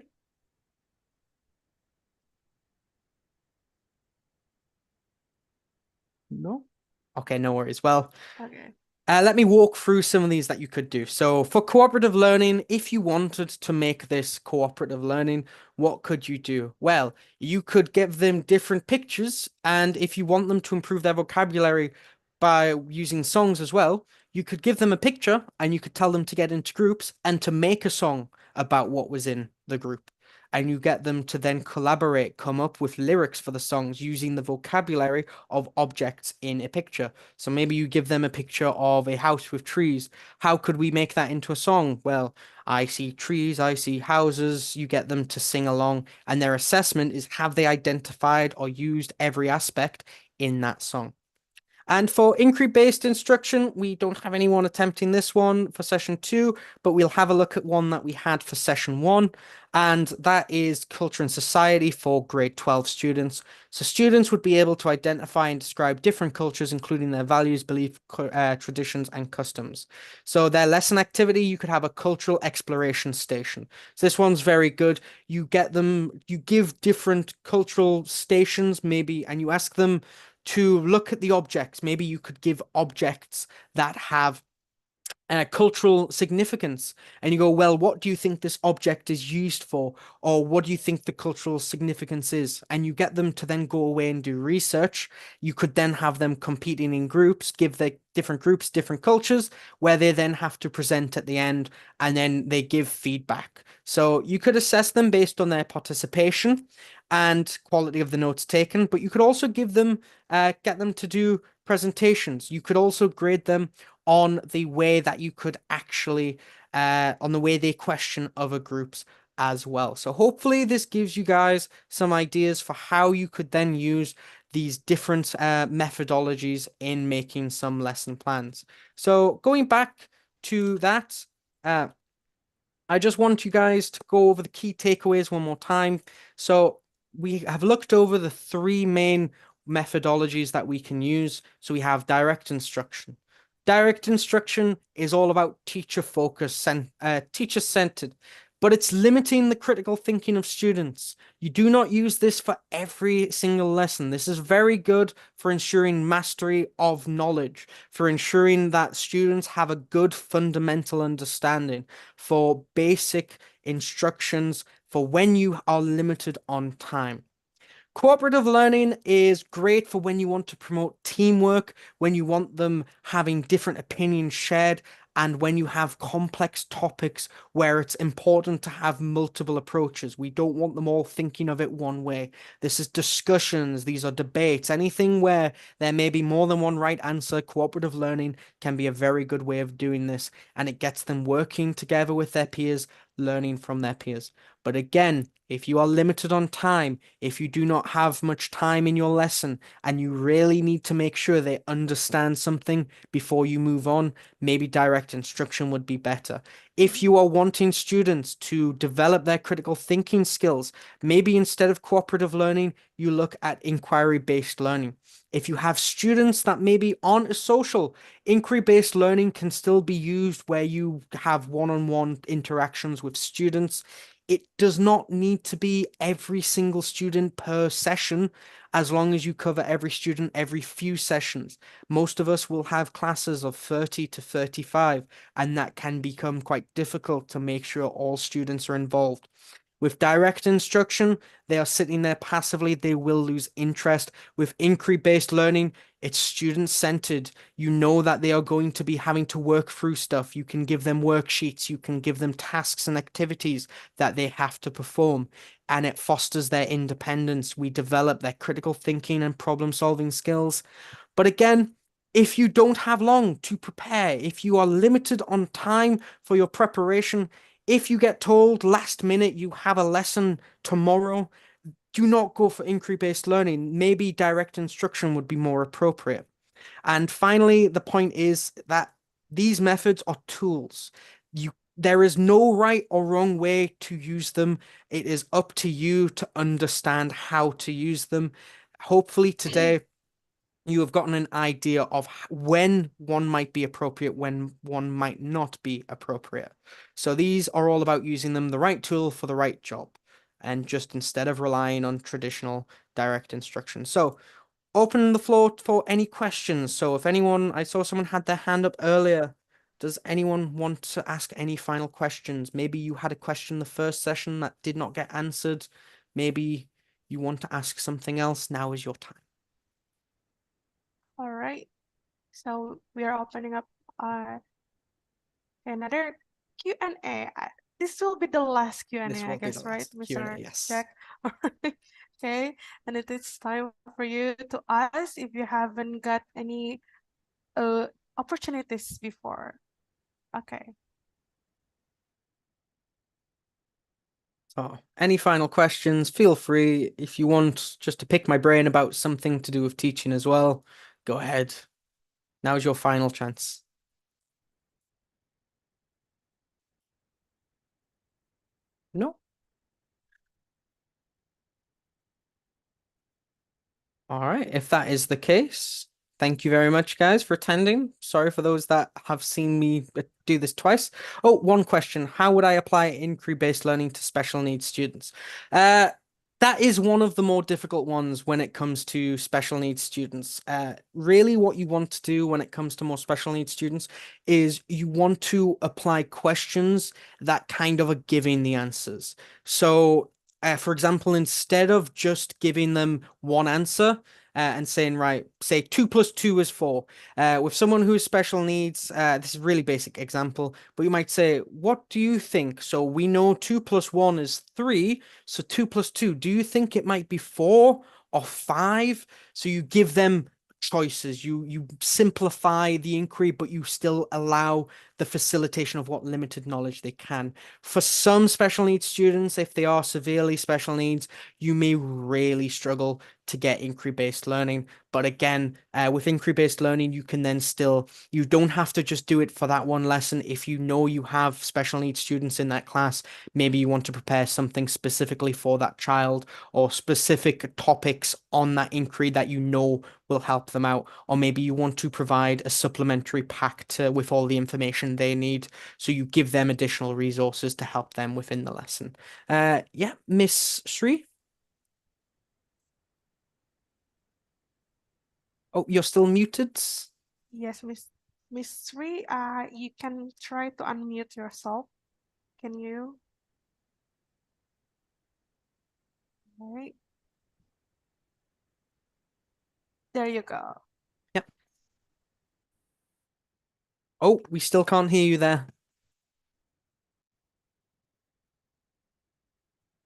No? Okay, no worries. Well, okay. Let me walk through some of these that you could do. So for cooperative learning, if you wanted to make this cooperative learning, what could you do? Well, you could give them different pictures, and if you want them to improve their vocabulary by using songs as well, you could give them a picture and you could tell them to get into groups and to make a song about what was in the group. And you get them to then collaborate, come up with lyrics for the songs using the vocabulary of objects in a picture. So maybe you give them a picture of a house with trees. How could we make that into a song? Well, I see trees, I see houses. You get them to sing along, and their assessment is, have they identified or used every aspect in that song? And for inquiry-based instruction, we don't have anyone attempting this one for session 2, but we'll have a look at one that we had for session 1, and that is culture and society for grade 12 students. So students would be able to identify and describe different cultures, including their values, beliefs, traditions, and customs. So their lesson activity, you could have a cultural exploration station. So this one's very good. You give different cultural stations maybe, and you ask them to look at the objects. Maybe you could give objects that have cultural significance, and you go, well, what do you think this object is used for, or what do you think the cultural significance is? And you get them to then go away and do research. You could then have them competing in groups, give the different groups different cultures, where they then have to present at the end, and then they give feedback. So you could assess them based on their participation, and quality of the notes taken, but you could also give them, get them to do presentations. You could also grade them on the way that you could actually, on the way they question other groups as well. So hopefully this gives you guys some ideas for how you could then use these different methodologies in making some lesson plans. So going back to that, I just want you guys to go over the key takeaways one more time. So we have looked over the three main methodologies that we can use. So we have direct instruction. Direct instruction is all about teacher focused, teacher centered, but it's limiting the critical thinking of students. You do not use this for every single lesson. This is very good for ensuring mastery of knowledge, for ensuring that students have a good fundamental understanding, for basic instructions, for when you are limited on time. Cooperative learning is great for when you want to promote teamwork, when you want them having different opinions shared, and when you have complex topics where it's important to have multiple approaches. We don't want them all thinking of it one way. This is discussions, these are debates, anything where there may be more than one right answer. Cooperative learning can be a very good way of doing this, and it gets them working together with their peers, learning from their peers. But again, if you are limited on time, if you do not have much time in your lesson, and you really need to make sure they understand something before you move on, maybe direct instruction would be better. If you are wanting students to develop their critical thinking skills, maybe instead of cooperative learning, you look at inquiry-based learning. If you have students that maybe aren't as social, inquiry-based learning can still be used where you have one-on-one interactions with students. It does not need to be every single student per session, as long as you cover every student every few sessions. Most of us will have classes of 30 to 35, and that can become quite difficult to make sure all students are involved. With direct instruction, they are sitting there passively, they will lose interest. With inquiry-based learning, it's student-centered. You know that they are going to be having to work through stuff. You can give them worksheets, you can give them tasks and activities that they have to perform, and it fosters their independence. We develop their critical thinking and problem-solving skills. But again, if you don't have long to prepare, if you are limited on time for your preparation, if you get told last minute you have a lesson tomorrow, do not go for inquiry-based learning. Maybe direct instruction would be more appropriate. And finally, the point is that these methods are tools. There is no right or wrong way to use them. It is up to you to understand how to use them. Hopefully today you have gotten an idea of when one might be appropriate, when one might not be appropriate. So these are all about using them the right tool for the right job, and just instead of relying on traditional direct instruction. So open the floor for any questions. So if anyone, I saw someone had their hand up earlier. Does anyone want to ask any final questions? Maybe you had a question the first session that did not get answered. Maybe you want to ask something else. Now is your time. All right. So we are opening up another Q&A. This will be the last Q&A, This I will be guess, the right, last Mr. Q&A, yes. Jack? Okay, and it is time for you to ask if you haven't got any opportunities before. Okay. So, any final questions? Feel free. If you want just to pick my brain about something to do with teaching as well, go ahead. Now's your final chance. No? All right. If that is the case, thank you very much, guys, for attending. Sorry for those that have seen me do this twice. Oh, one question. How would I apply inquiry-based learning to special needs students? That is one of the more difficult ones when it comes to special needs students. Really what you want to do when it comes to more special needs students is you want to apply questions that kind of are giving the answers. So for example, instead of just giving them one answer, and saying, right, say 2 plus 2 is 4. With someone who has special needs, this is a really basic example, but you might say, what do you think? So we know 2 plus 1 is 3, so 2 plus 2, do you think it might be 4 or 5? So you give them choices. You simplify the inquiry, but you still allow the facilitation of what limited knowledge they can. For some special needs students, if they are severely special needs, you may really struggle to get inquiry-based learning. But again, with inquiry-based learning, you can then still, you don't have to just do it for that one lesson. If you know you have special needs students in that class, maybe you want to prepare something specifically for that child or specific topics on that inquiry that you know will help them out. Or maybe you want to provide a supplementary pack with all the information they need. So you give them additional resources to help them within the lesson. Yeah, Miss Sri? Oh, you're still muted? Yes, Miss Sri, you can try to unmute yourself. Can you? All right. There you go. Yep. Oh, we still can't hear you there.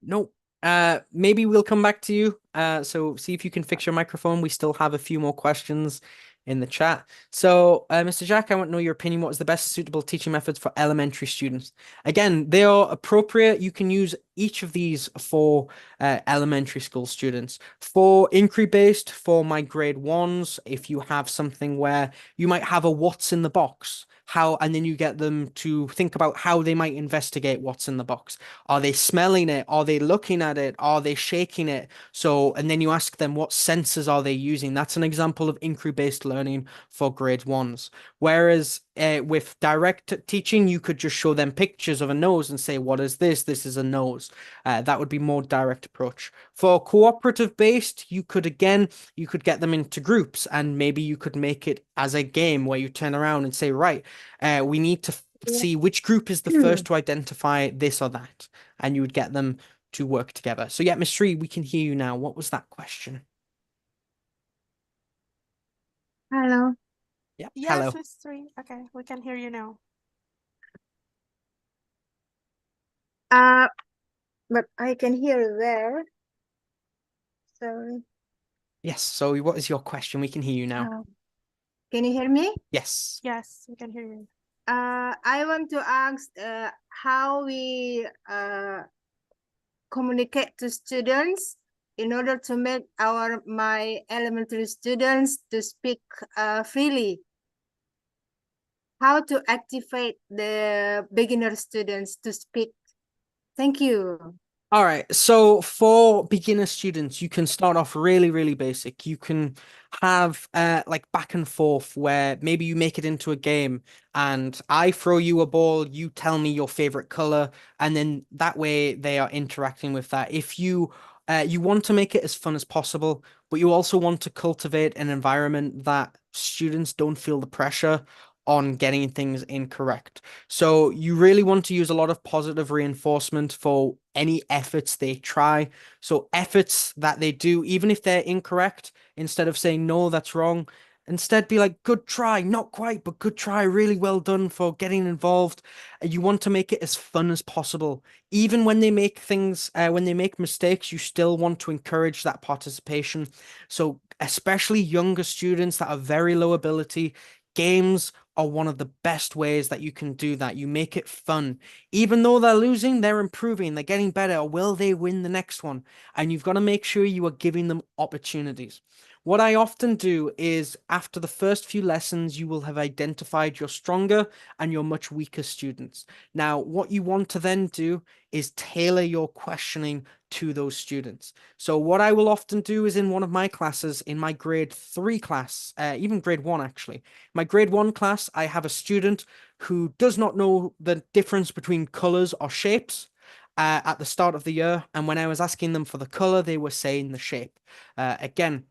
Nope. Maybe we'll come back to you. So see if you can fix your microphone. We still have a few more questions in the chat. So, Mr. Jack, I want to know your opinion. What is the best suitable teaching methods for elementary students? Again, they are appropriate. You can use each of these for elementary school students. For inquiry-based, for my grade ones, if you have something where you might have a what's in the box, and then you get them to think about how they might investigate what's in the box. Are they smelling it? Are they looking at it? Are they shaking it? So, and then you ask them what sensors are they using? That's an example of inquiry-based learning for grade ones. Whereas with direct teaching, you could just show them pictures of a nose and say, what is this? This is a nose. That would be more direct approach. For cooperative based, you could get them into groups and maybe you could make it as a game where you turn around and say, right, we need to see which group is the first to identify this or that. And you would get them to work together. So yeah, Ms. Sri, we can hear you now. What was that question? Hello. Yeah. Yes, Hello. Miss Sri. Okay, we can hear you now. But I can hear there. Sorry. Yes. So what is your question? We can hear you now. Can you hear me? Yes. Yes, we can hear you. I want to ask how we communicate to students in order to make my elementary students to speak freely. How to activate the beginner students to speak. Thank you. All right. So for beginner students, you can start off really, really basic. You can have like back and forth where maybe you make it into a game and I throw you a ball, you tell me your favorite color, and then that way they are interacting with that. If you want to make it as fun as possible, but you also want to cultivate an environment that students don't feel the pressure on getting things incorrect. So you really want to use a lot of positive reinforcement for any efforts they try. So efforts that they do, even if they're incorrect, instead of saying, no, that's wrong, instead be like, good try, not quite, but good try, really well done for getting involved. You want to make it as fun as possible. Even when they make when they make mistakes, you still want to encourage that participation. So especially younger students that are very low ability, games are one of the best ways that you can do that. You make it fun. Even though they're losing, they're improving, they're getting better. Will they win the next one? And you've got to make sure you are giving them opportunities. What I often do is after the first few lessons, you will have identified your stronger and your much weaker students. Now, what you want to then do is tailor your questioning to those students. So what I will often do is in one of my classes, in my grade 3 class, even grade 1 actually, my grade 1 class, I have a student who does not know the difference between colors or shapes at the start of the year. And when I was asking them for the color, they were saying the shape. Again,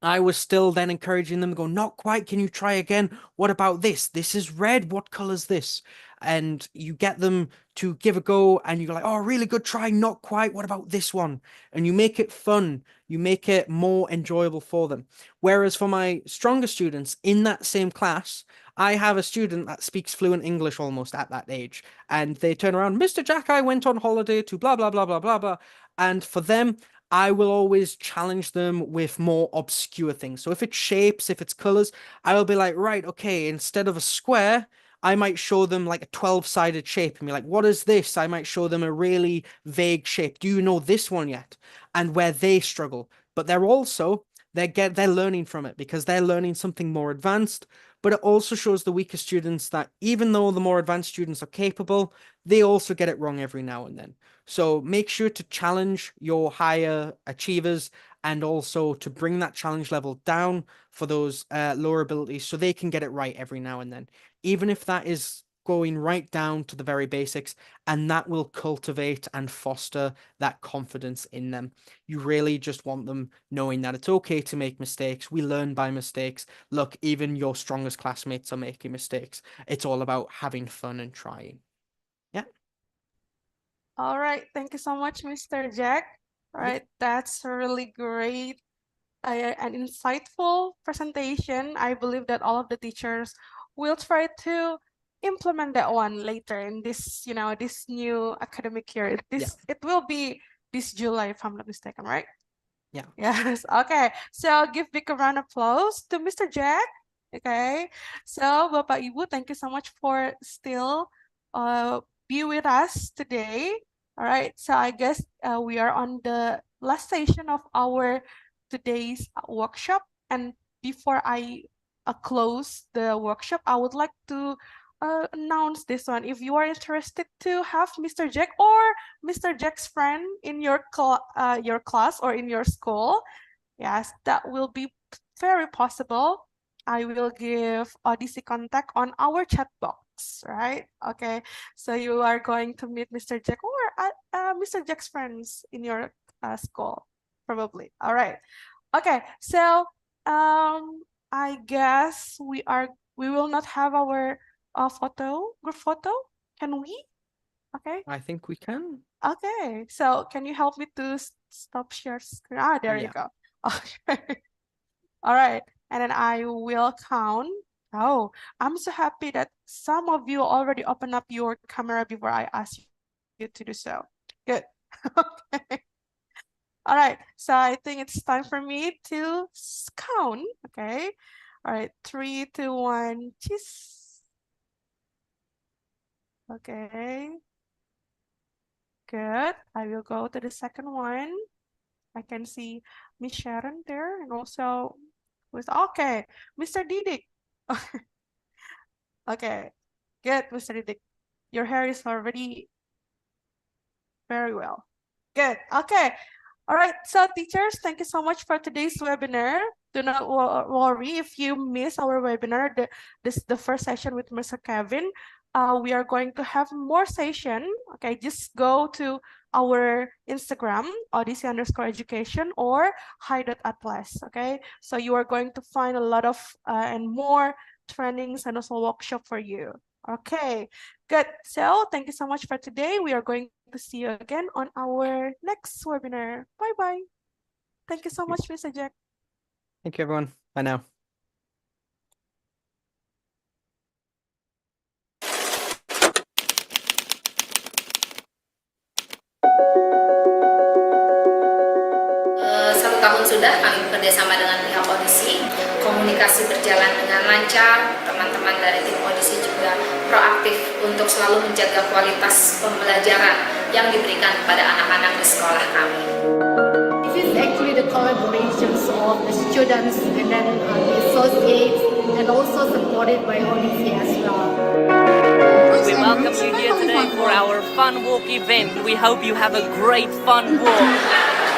I was still then encouraging them, go, not quite, can you try again? What about this? This is red, what color's this? And you get them to give a go and you're like, oh, really good try, not quite, what about this one? And you make it fun, you make it more enjoyable for them. Whereas for my stronger students in that same class, I have a student that speaks fluent English almost at that age, and they turn around, Mr. Jack, I went on holiday to blah, blah, blah, blah, blah, blah. And for them, I will always challenge them with more obscure things. So if it's shapes, if it's colors, I will be like, right, okay, instead of a square, I might show them like a 12-sided shape and be like, what is this? I might show them a really vague shape. Do you know this one yet? And where they struggle. But they're learning from it because they're learning something more advanced. But it also shows the weaker students that even though the more advanced students are capable, they also get it wrong every now and then. So make sure to challenge your higher achievers and also to bring that challenge level down for those lower abilities so they can get it right every now and then, even if that is going right down to the very basics, and that will cultivate and foster that confidence in them. You really just want them knowing that it's okay to make mistakes. We learn by mistakes. Look, even your strongest classmates are making mistakes. It's all about having fun and trying. Yeah. All right, thank you so much, Mr. Jack. All right, that's really great. An insightful presentation. I believe that all of the teachers will try to implement that one later in this, this new academic year. It will be this July, if I'm not mistaken, right? Yeah. Yes. Okay. So give big round of applause to Mr. Jack. Okay. So Bapak Ibu, thank you so much for still be with us today. All right. So I guess we are on the last session of our today's workshop. And before I close the workshop, I would like to announce this one. If you are interested to have Mr. Jack or Mr. Jack's friend in your class or in your school, yes, that will be very possible. I will give Odyssey contact on our chat box, right? Okay, so you are going to meet Mr. Jack or Mr. Jack's friends in your school, probably. All right. Okay, so I guess we will not have our group photo. Can we? Okay. I think we can. Okay, so can you help me to stop share screen? There you go. Okay. All right, and then I will count. Oh, I'm so happy that some of you already opened up your camera before I asked you to do so. Good. Okay. All right, so I think it's time for me to count. Okay. All right, 3, 2, 1, cheese. Okay. Good. I will go to the second one. I can see Miss Sharon there, and also with okay, Mr. Didik. Okay, good, Mr. Didik. Your hair is already very well. Good. Okay. All right. So teachers, thank you so much for today's webinar. Do not worry if you miss our webinar. This is the first session with Mr. Kevin. We are going to have more session. Okay, just go to our Instagram, odyssey_education or hi.atlas. Okay, so you are going to find a lot of and more trainings and also workshop for you. Okay, good. So thank you so much for today. We are going to see you again on our next webinar. Bye-bye. Thank you so much, Mr. Jack. Thank you, everyone. Bye now. Satu tahun sudah kami bekerjasama dengan pihak audisi, komunikasi berjalan dengan lancar, teman-teman dari tim audisi juga proaktif untuk selalu menjaga kualitas pembelajaran yang diberikan kepada anak-anak di sekolah kami. This is actually the collaborations of the students and then the associates and also supported by audisi as well. We welcome you here today for our fun walk event. We hope you have a great fun walk.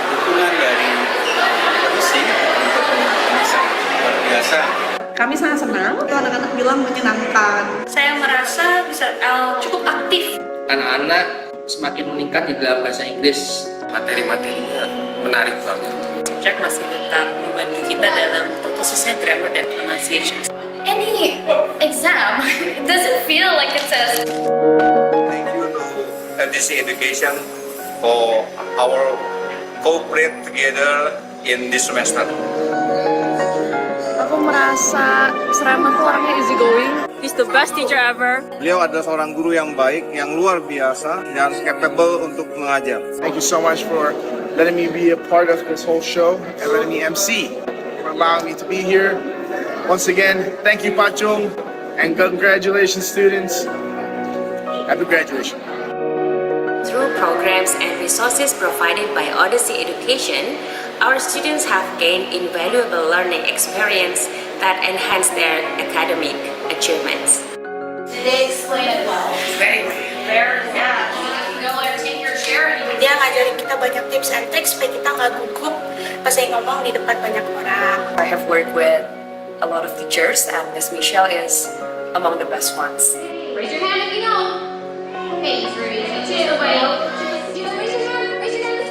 Dukungan dari audisi untuk ini sangat luar biasa. Kami sangat senang, anak-anak bilang menyenangkan. Saya merasa bisa cukup aktif. Anak-anak semakin meningkat di dalam bahasa Inggris. Materi-materinya menarik banget. subjek masih tetap membantu kita dalam khususnya grammar dan pronunciation. Any exam doesn't feel like a test. LDC Education for our cooperate together in this semester. Aku merasa Sreman tuh orangnya easy going. He's the best teacher ever. Beliau adalah seorang guru yang baik, yang luar biasa, dan capable untuk mengajar. Thank you so much for letting me be a part of this whole show and letting me MC, for allowing me to be here. Once again, thank you, Pak Chung, and congratulations, students. Happy graduation. Through programs and resources provided by Odyssey Education, our students have gained invaluable learning experience that enhance their academic achievements. Did they explain it well? Very well. Very well. Go and take your chair. Dia ngajarin kita banyak tips and tricks supaya kita nggak gugup pas saya ngomong di depan banyak orang. I have worked with a lot of teachers, and Miss Michelle is among the best ones. Raise your hand if you know. Hey, 3, 2, 1. Raise your hand. Raise your hand.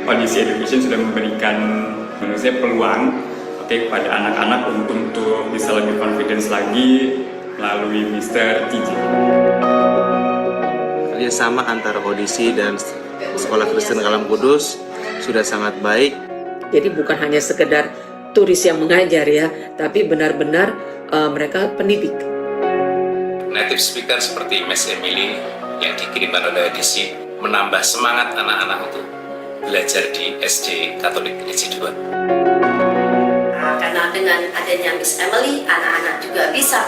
Odyssey Education sudah memberikan menurut saya peluang kepada anak-anak untuk bisa lebih confidence lagi melalui Mr. TJ. Kerjasama antara Odyssey dan Sekolah Kristen Kalam Kudus sudah sangat baik. Jadi bukan hanya sekedar turis yang mengajar ya, tapi benar-benar mereka pendidik. Native speaker seperti Miss Emily yang dikirimkan oleh Odyssey menambah semangat anak-anak untuk belajar di SD Katolik Negeri 2. Karena dengan adanya Miss Emily, anak-anak juga bisa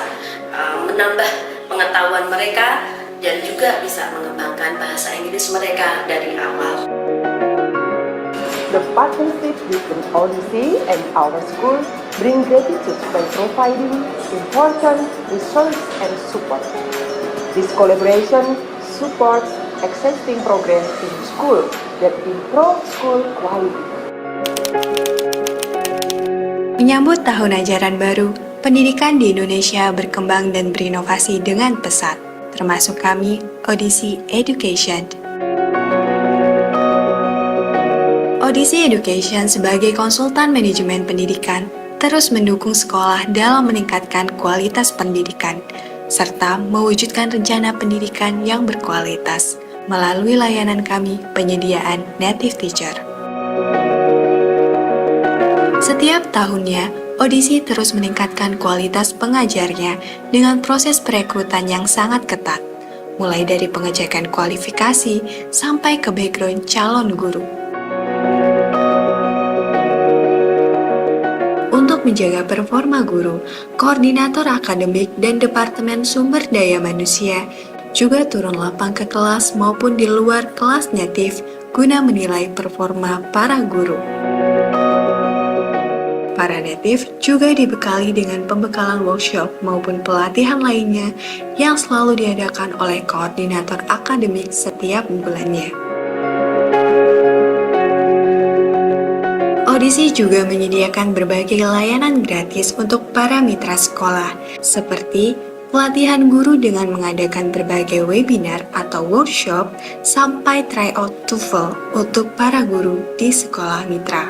menambah pengetahuan mereka dan juga bisa mengembangkan bahasa Inggris mereka dari awal. The partnership between Odyssey and our school bring gratitude by providing important resource and support. This collaboration supports existing programs in school that improve school quality. Menyambut tahun ajaran baru, pendidikan di Indonesia berkembang dan berinovasi dengan pesat, termasuk kami, Odyssey Education. Odyssey Education sebagai konsultan manajemen pendidikan terus mendukung sekolah dalam meningkatkan kualitas pendidikan, serta mewujudkan rencana pendidikan yang berkualitas melalui layanan kami penyediaan native teacher. Setiap tahunnya, Odyssey terus meningkatkan kualitas pengajarnya dengan proses perekrutan yang sangat ketat, mulai dari pengecekan kualifikasi sampai ke background calon guru. Untuk menjaga performa guru, koordinator akademik dan Departemen Sumber Daya Manusia juga turun lapang ke kelas maupun di luar kelas native guna menilai performa para guru. Para native juga dibekali dengan pembekalan workshop maupun pelatihan lainnya yang selalu diadakan oleh koordinator akademik setiap bulannya. Odyssey juga menyediakan berbagai layanan gratis untuk para mitra sekolah, seperti pelatihan guru dengan mengadakan berbagai webinar atau workshop sampai tryout TOEFL untuk para guru di sekolah mitra.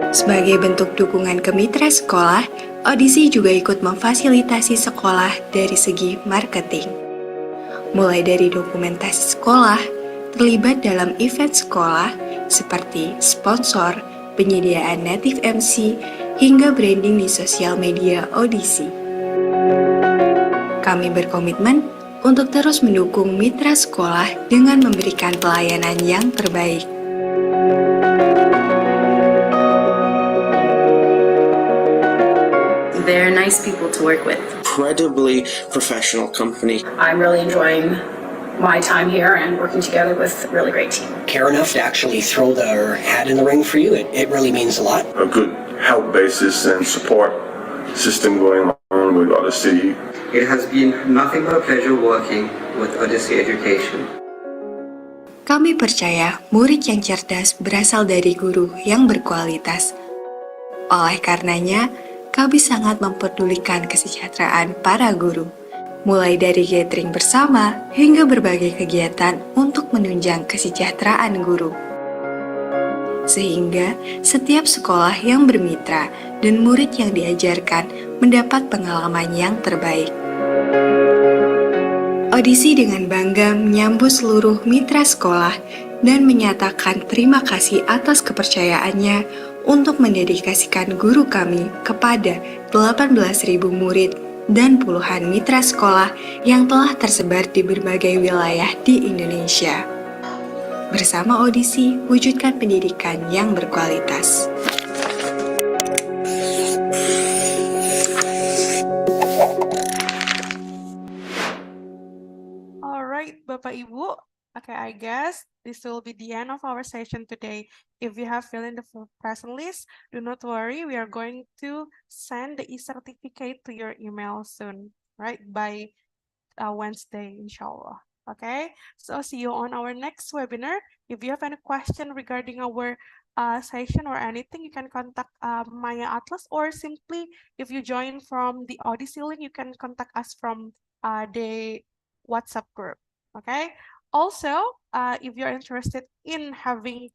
Sebagai bentuk dukungan ke mitra sekolah, Odyssey juga ikut memfasilitasi sekolah dari segi marketing. Mulai dari dokumentasi sekolah, terlibat dalam event sekolah seperti sponsor, penyediaan native MC, hingga branding di sosial media Odyssey. Kami berkomitmen untuk terus mendukung mitra sekolah dengan memberikan pelayanan yang terbaik. They're nice people to work with. Incredibly professional company. I'm really enjoying my time here and working together with a really great team. Care enough to actually throw their hat in the ring for you, it really means a lot. A good help basis and support system going on with Odyssey. It has been nothing but a pleasure working with Odyssey Education. Kami percaya murid yang cerdas berasal dari guru yang berkualitas. Oleh karenanya, kami sangat mempedulikan kesejahteraan para guru. mulai dari gathering bersama hingga berbagai kegiatan untuk menunjang kesejahteraan guru. Sehingga setiap sekolah yang bermitra dan murid yang diajarkan mendapat pengalaman yang terbaik. Audisi dengan bangga menyambut seluruh mitra sekolah dan menyatakan terima kasih atas kepercayaannya untuk mendedikasikan guru kami kepada 18.000 murid dan puluhan mitra sekolah yang telah tersebar di berbagai wilayah di Indonesia. Bersama audisi, wujudkan pendidikan yang berkualitas. Alright, Bapak Ibu. Okay, I guess this will be the end of our session today. If you have filled in the present list, do not worry. We are going to send the e-certificate to your email soon, right? By Wednesday, inshallah. Okay, so see you on our next webinar. If you have any question regarding our session or anything, you can contact Maya Atlas, or simply if you join from the Odyssey link, you can contact us from the WhatsApp group. Okay. Also, if you're interested in having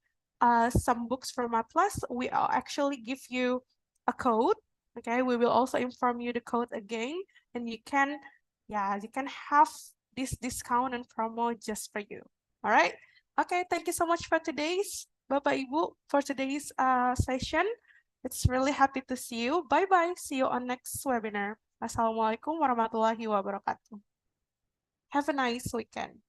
some books from Atlas, we actually give you a code. Okay, we will also inform you the code again, and you can have this discount and promo just for you. All right. Okay, thank you so much for today's Bapak Ibu for today's session. It's really happy to see you. Bye bye. See you on next webinar. Assalamualaikum warahmatullahi wabarakatuh. Have a nice weekend.